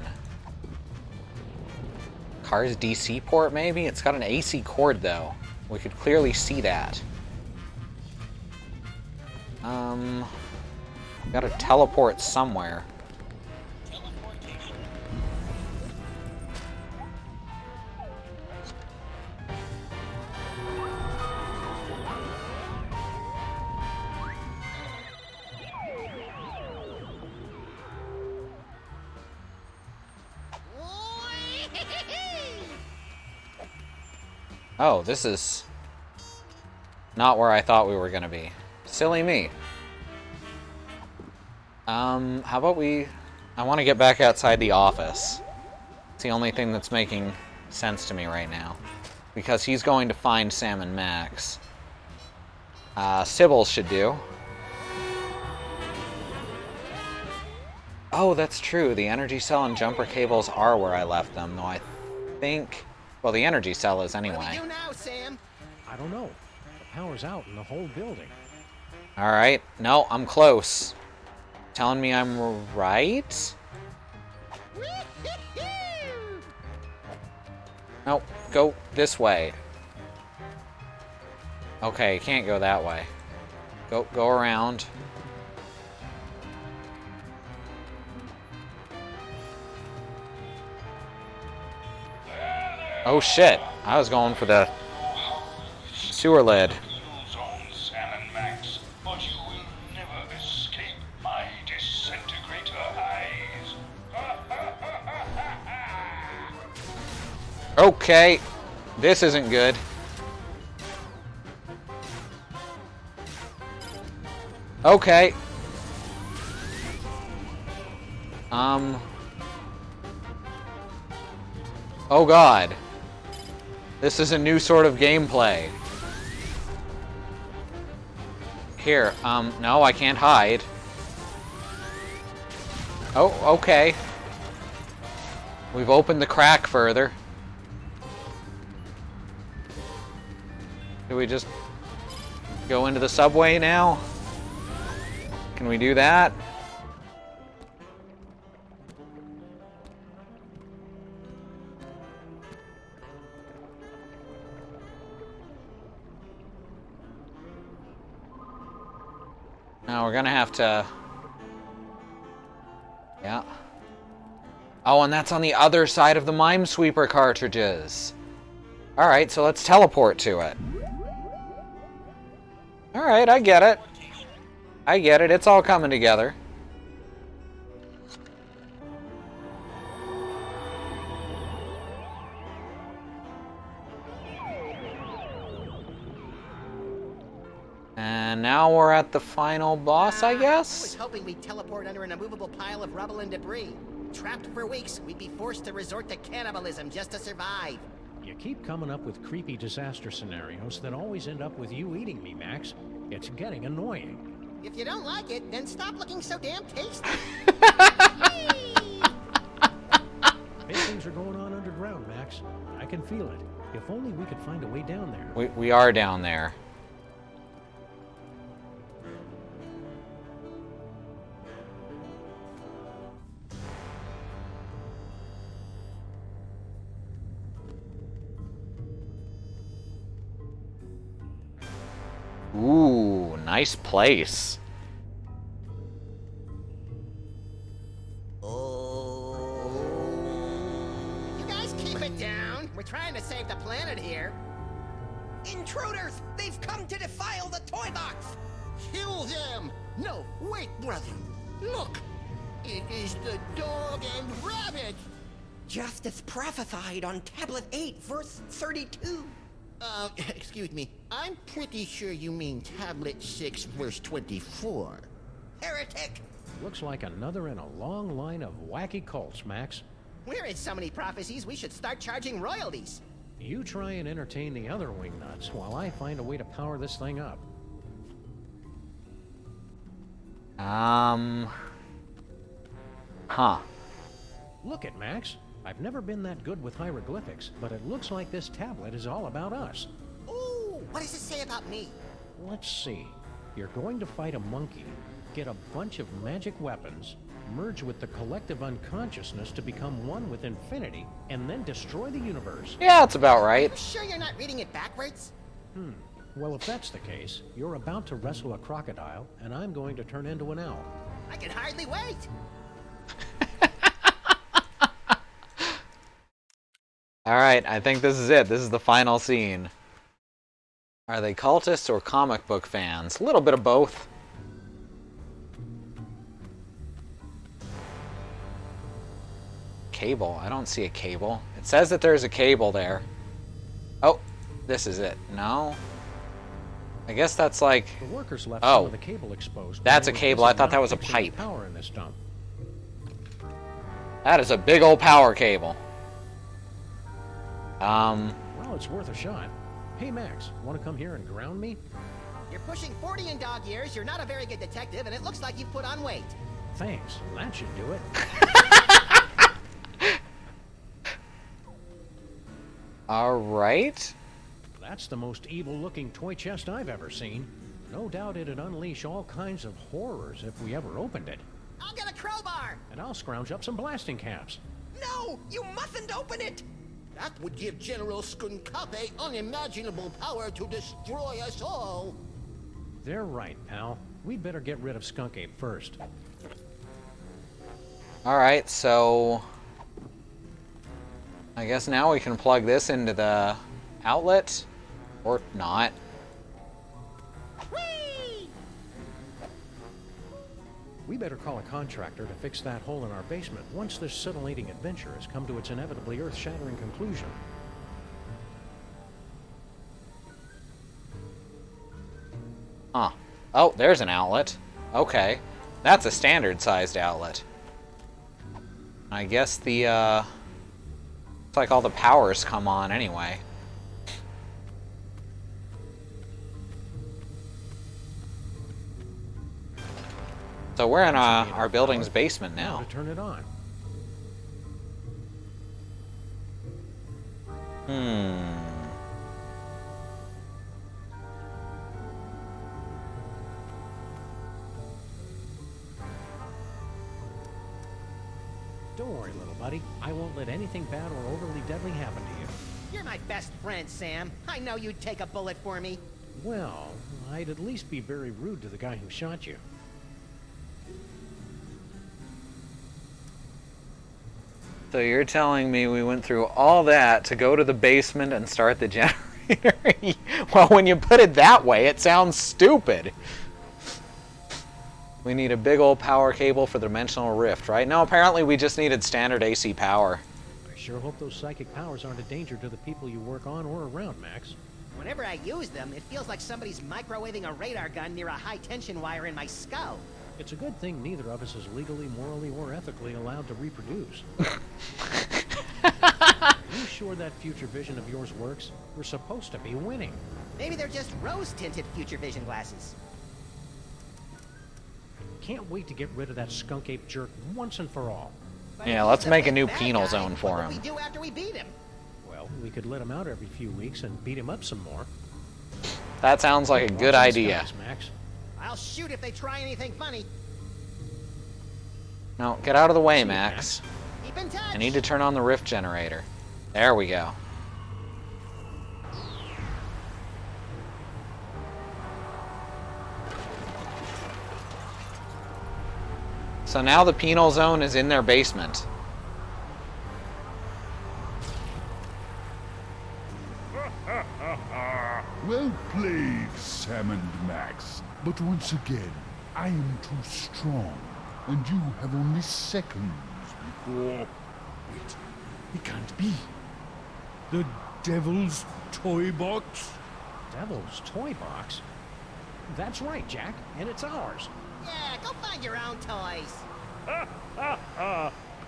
Speaker 1: Car's DC port, maybe? It's got an AC cord, though. We could clearly see that. Gotta teleport somewhere. Oh, this is not where I thought we were gonna be. Silly me. How about I want to get back outside the office. It's the only thing that's making sense to me right now. Because he's going to find Sam and Max. Sybil should do. Oh, that's true. The energy cell and jumper cables are where I left them, though I think... Well, the energy cell is anyway.
Speaker 4: What do we do now, Sam?
Speaker 5: I don't know. The power's out in the whole building.
Speaker 1: Alright. No, I'm close. Telling me I'm right? Nope. Go this way. Okay, can't go that way. Go around. Oh shit, I was going for the sewer lid.
Speaker 3: Sam and Max, but you will never escape my
Speaker 1: Okay. This isn't good. Okay. Oh god. This is a new sort of gameplay. Here, no, I can't hide. Oh, okay. We've opened the crack further. Do we just go into the subway now? Can we do that? Now we're gonna have to... Yeah. Oh, and that's on the other side of the Minesweeper cartridges. Alright, so let's teleport to it. Alright, I get it. I get it, it's all coming together. And now we're at the final boss, I guess?
Speaker 4: I was hoping we'd teleport under an immovable pile of rubble and debris. Trapped for weeks, we'd be forced to resort to cannibalism just to survive.
Speaker 5: You keep coming up with creepy disaster scenarios that always end up with you eating me, Max. It's getting annoying.
Speaker 4: If you don't like it, then stop looking so damn tasty.
Speaker 5: Big things are going on underground, Max. I can feel it. If only we could find a way down there.
Speaker 1: We are down there. Ooh, nice place.
Speaker 4: You guys keep it down. We're trying to save the planet here.
Speaker 8: Intruders! They've come to defile the toy box!
Speaker 4: Kill them! No, wait, brother. Look! It is the dog and rabbit!
Speaker 8: Just as prophesied on Tablet 8, verse 32.
Speaker 4: Excuse me. I'm pretty sure you mean Tablet 6, verse 24.
Speaker 8: Heretic!
Speaker 5: Looks like another in a long line of wacky cults, Max.
Speaker 4: We're in so many prophecies, we should start charging royalties.
Speaker 5: You try and entertain the other wingnuts while I find a way to power this thing up.
Speaker 1: Huh.
Speaker 5: Look it, Max. I've never been that good with hieroglyphics, but it looks like this tablet is all about us.
Speaker 4: Ooh, what does it say about me?
Speaker 5: Let's see. You're going to fight a monkey, get a bunch of magic weapons, merge with the collective unconsciousness to become one with infinity, and then destroy the universe.
Speaker 1: Yeah, that's about right.
Speaker 4: Are you sure you're not reading it backwards?
Speaker 5: Well, if that's the case, you're about to wrestle a crocodile, and I'm going to turn into an owl.
Speaker 4: I can hardly wait!
Speaker 1: Alright, I think this is it. This is the final scene. Are they cultists or comic book fans? A little bit of both. Cable? I don't see a cable. It says that there's a cable there. Oh, this is it. No? I guess that's like...
Speaker 5: The workers left some of the cable exposed.
Speaker 1: That's a cable. I thought that was a pipe.
Speaker 5: Power in this dump.
Speaker 1: That is a big old power cable.
Speaker 5: Well, it's worth a shot. Hey, Max, want to come here and ground me?
Speaker 4: You're pushing 40 in dog years, you're not a very good detective, and it looks like you've put on weight.
Speaker 5: Thanks. That should do it.
Speaker 1: Alright.
Speaker 5: That's the most evil-looking toy chest I've ever seen. No doubt it'd unleash all kinds of horrors if we ever opened it.
Speaker 4: I'll get a crowbar!
Speaker 5: And I'll scrounge up some blasting caps.
Speaker 8: No! You mustn't open it!
Speaker 4: That would give General Skunkape unimaginable power to destroy us all.
Speaker 5: They're right, pal. We'd better get rid of Skunk Ape first.
Speaker 1: Alright, so... I guess now we can plug this into the outlet. Or not.
Speaker 4: Whee!
Speaker 5: We better call a contractor to fix that hole in our basement once this scintillating adventure has come to its inevitably earth-shattering conclusion.
Speaker 1: Huh. Oh, there's an outlet. Okay. That's a standard-sized outlet. I guess the, looks like all the powers come on anyway. So we're in our building's basement now.
Speaker 5: To turn it on. Don't worry, little buddy. I won't let anything bad or overly deadly happen to you.
Speaker 4: You're my best friend, Sam. I know you'd take a bullet for me.
Speaker 5: Well, I'd at least be very rude to the guy who shot you.
Speaker 1: So you're telling me we went through all that to go to the basement and start the generator? Well, when you put it that way, it sounds stupid. We need a big old power cable for the dimensional rift, right? No, apparently we just needed standard AC power.
Speaker 5: I sure hope those psychic powers aren't a danger to the people you work on or around, Max.
Speaker 4: Whenever I use them, it feels like somebody's microwaving a radar gun near a high-tension wire in my skull.
Speaker 5: It's a good thing neither of us is legally, morally, or ethically allowed to reproduce. Are you sure that future vision of yours works? We're supposed to be winning.
Speaker 4: Maybe they're just rose-tinted future vision glasses.
Speaker 5: Can't wait to get rid of that skunk ape jerk once and for all.
Speaker 1: Yeah, let's make a new penal zone for him.
Speaker 4: What do we do after we beat him?
Speaker 5: Well, we could let him out every few weeks and beat him up some more.
Speaker 1: That sounds like a good idea.
Speaker 5: Skies, Max.
Speaker 4: I'll shoot if they try anything funny.
Speaker 1: No, get out of the way, Max.
Speaker 4: Keep in touch.
Speaker 1: I need to turn on the rift generator. There we go. So now the penal zone is in their basement.
Speaker 3: Well played, Sam and Max. But once again, I am too strong, and you have only seconds before... Wait, it can't be. The Devil's Toy Box?
Speaker 5: Devil's Toy Box? That's right, Jack, and it's ours.
Speaker 4: Yeah, go find your own toys.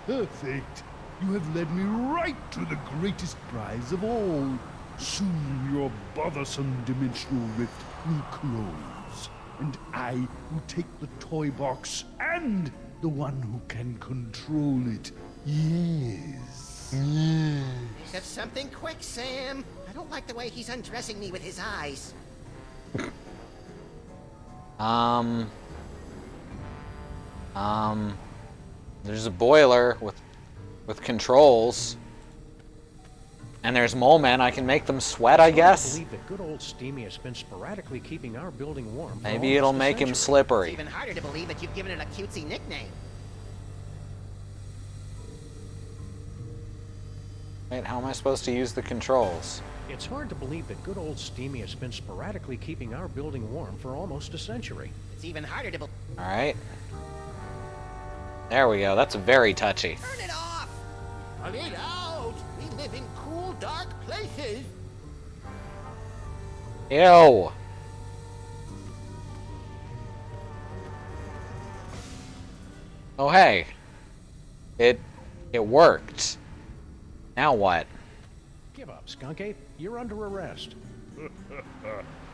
Speaker 3: Perfect. You have led me right to the greatest prize of all. Soon your bothersome dimensional rift will close, and I will take the toy box and the one who can control it. Yes.
Speaker 4: Think of something quick, Sam. I don't like the way he's undressing me with his eyes.
Speaker 1: There's a boiler with controls. And there's mole men. I can make them sweat, I guess.
Speaker 5: I believe that good old Steamy has been sporadically keeping our building warm.
Speaker 1: Maybe it'll make him slippery.
Speaker 4: It's even harder to believe that you've given it a cutesy nickname.
Speaker 1: Wait, how am I supposed to use the controls?
Speaker 5: It's hard to believe that good old Steamy has been sporadically keeping our building warm for almost a century.
Speaker 4: It's even harder to believe.
Speaker 1: Alright. There we go. That's very touchy.
Speaker 4: Turn it off! Turn it out! We live in cool, dark places.
Speaker 1: Ew. Oh, hey. It worked. Now what?
Speaker 5: Give up, Skunk Ape. You're under arrest.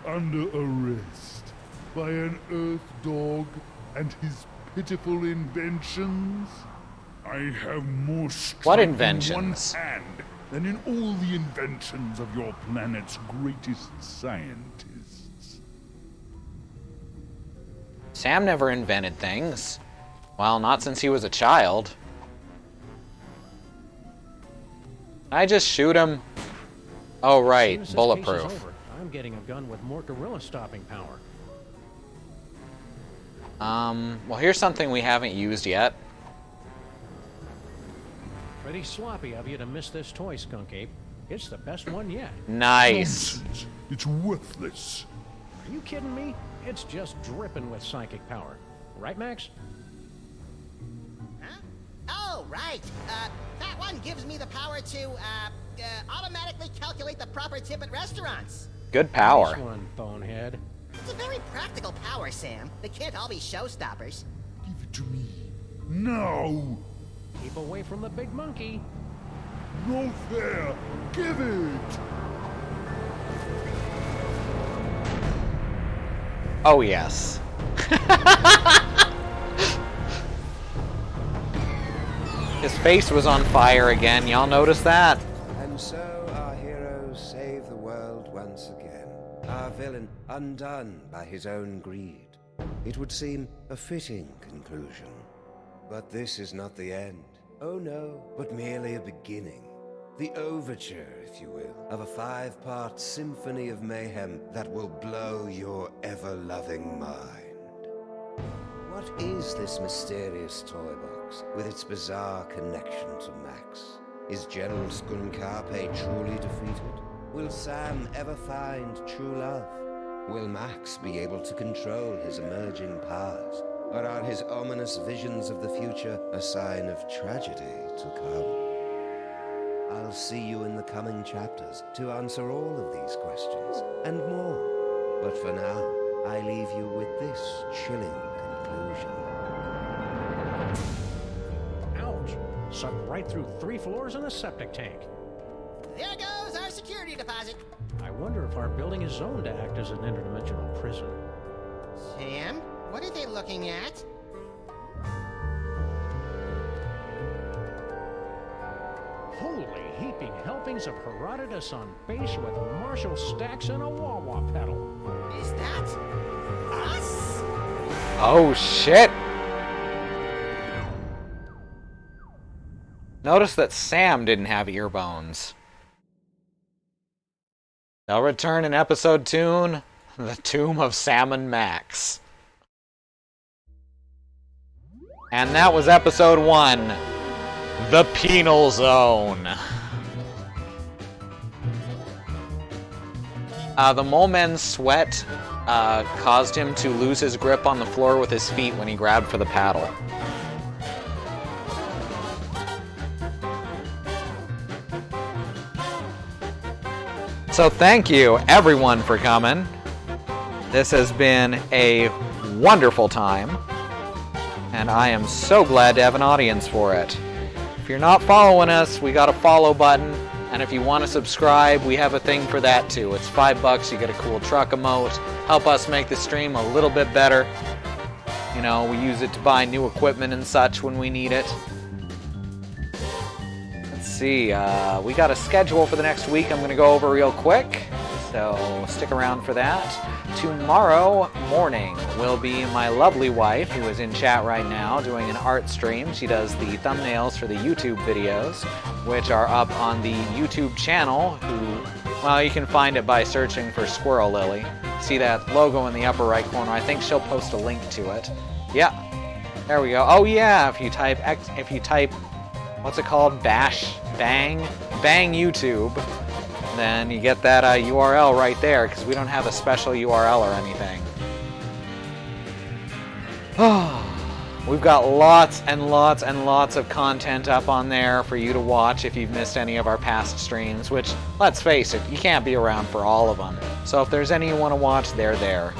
Speaker 3: Under arrest by an Earth dog and his pitiful inventions? I have more strength
Speaker 1: What
Speaker 3: in
Speaker 1: inventions?
Speaker 3: one hand than in all the inventions of your planet's greatest scientists.
Speaker 1: Sam never invented things. Well, not since he was a child. Can I just shoot him? Oh, right.
Speaker 5: As soon as this
Speaker 1: Bulletproof.
Speaker 5: case is over, I'm getting a gun with more gorilla stopping power.
Speaker 1: Well, here's something we haven't used yet.
Speaker 5: Pretty sloppy of you to miss this toy, Skunk Ape. It's the best one yet.
Speaker 1: Nice.
Speaker 3: Nonsense. It's worthless.
Speaker 5: Are you kidding me? It's just dripping with psychic power. Right, Max?
Speaker 4: Huh? Oh, right. That one gives me the power to, automatically calculate the proper tip at restaurants.
Speaker 1: Good power.
Speaker 5: Nice one, bonehead.
Speaker 4: It's a very practical power, Sam. They can't all be showstoppers.
Speaker 3: Give it to me. Now!
Speaker 5: Keep away from the big monkey.
Speaker 3: No fair! Give it!
Speaker 1: Oh, yes. His face was on fire again. Y'all notice that?
Speaker 2: And so our hero saved the world once again. Our villain undone by his own greed. It would seem a fitting conclusion. But this is not the end. Oh no, but merely a beginning. The overture, if you will, of a 5-part symphony of mayhem that will blow your ever-loving mind. What is this mysterious toy box with its bizarre connection to Max? Is General Skunkarpe truly defeated? Will Sam ever find true love? Will Max be able to control his emerging powers? Or are his ominous visions of the future a sign of tragedy to come? I'll see you in the coming chapters to answer all of these questions and more. But for now, I leave you with this chilling conclusion.
Speaker 5: Ouch! Sucked right through 3 floors and a septic tank.
Speaker 4: There goes our security deposit.
Speaker 5: I wonder if our building is zoned to act as an interdimensional prison.
Speaker 4: Sam, what are they looking at?
Speaker 5: Holy heaping helpings of Herodotus on base with Marshall stacks and a wah-wah pedal.
Speaker 4: Is that us?
Speaker 1: Oh, shit! Notice that Sam didn't have earbones. They'll return in episode 2, The Tomb of Sam and Max. And that was episode 1, The Penal Zone. The mole man's sweat caused him to lose his grip on the floor with his feet when he grabbed for the paddle. So thank you, everyone, for coming. This has been a wonderful time, and I am so glad to have an audience for it. If you're not following us, we got a follow button, and if you want to subscribe, we have a thing for that too. It's $5, you get a cool truck emote, help us make the stream a little bit better. You know, we use it to buy new equipment and such when we need it. Let's see, we got a schedule for the next week I'm going to go over real quick, so stick around for that. Tomorrow morning will be my lovely wife, who is in chat right now, doing an art stream. She does the thumbnails for the YouTube videos, which are up on the YouTube channel, well, you can find it by searching for Squirrel Lily. See that logo in the upper right corner? I think she'll post a link to it. Yeah, there we go. Oh yeah, if you type, what's it called? Bang YouTube, then you get that URL right there, because we don't have a special URL or anything. We've got lots and lots and lots of content up on there for you to watch if you've missed any of our past streams, which, let's face it, you can't be around for all of them. So if there's any you want to watch, they're there.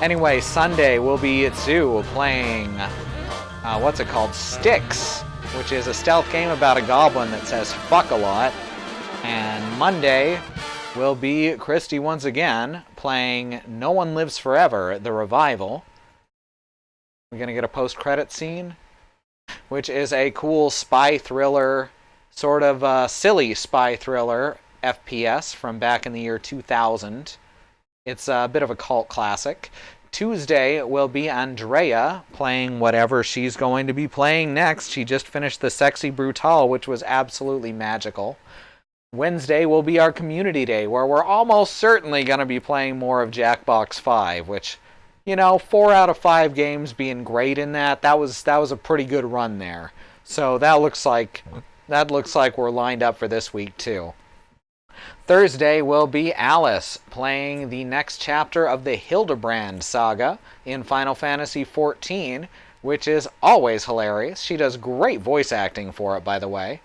Speaker 1: Anyway, Sunday we'll be at Zoo playing, what's it called? Styx, which is a stealth game about a goblin that says fuck a lot. And Monday will be Christy once again playing No One Lives Forever, the revival. We're going to get a post-credit scene, which is a cool spy thriller, sort of silly spy thriller FPS from back in the year 2000. It's a bit of a cult classic. Tuesday will be Andrea playing whatever she's going to be playing next. She just finished the Sexy Brutal, which was absolutely magical. Wednesday will be our community day, where we're almost certainly going to be playing more of Jackbox 5, which, you know, 4 out of 5 games being great in that was a pretty good run there. So that looks like we're lined up for this week too. Thursday will be Alice playing the next chapter of the Hildebrand saga in Final Fantasy XIV, which is always hilarious. She does great voice acting for it, by the way.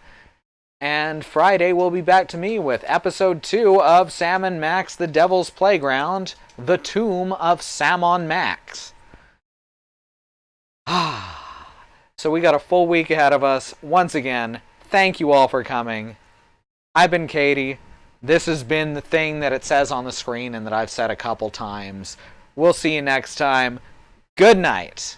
Speaker 1: And Friday will be back to me with episode 2 of Sam and Max the Devil's Playground, The Tomb of Samon Max. So we got a full week ahead of us. Once again, thank you all for coming. I've been Katie. This has been the thing that it says on the screen and that I've said a couple times. We'll see you next time. Good night.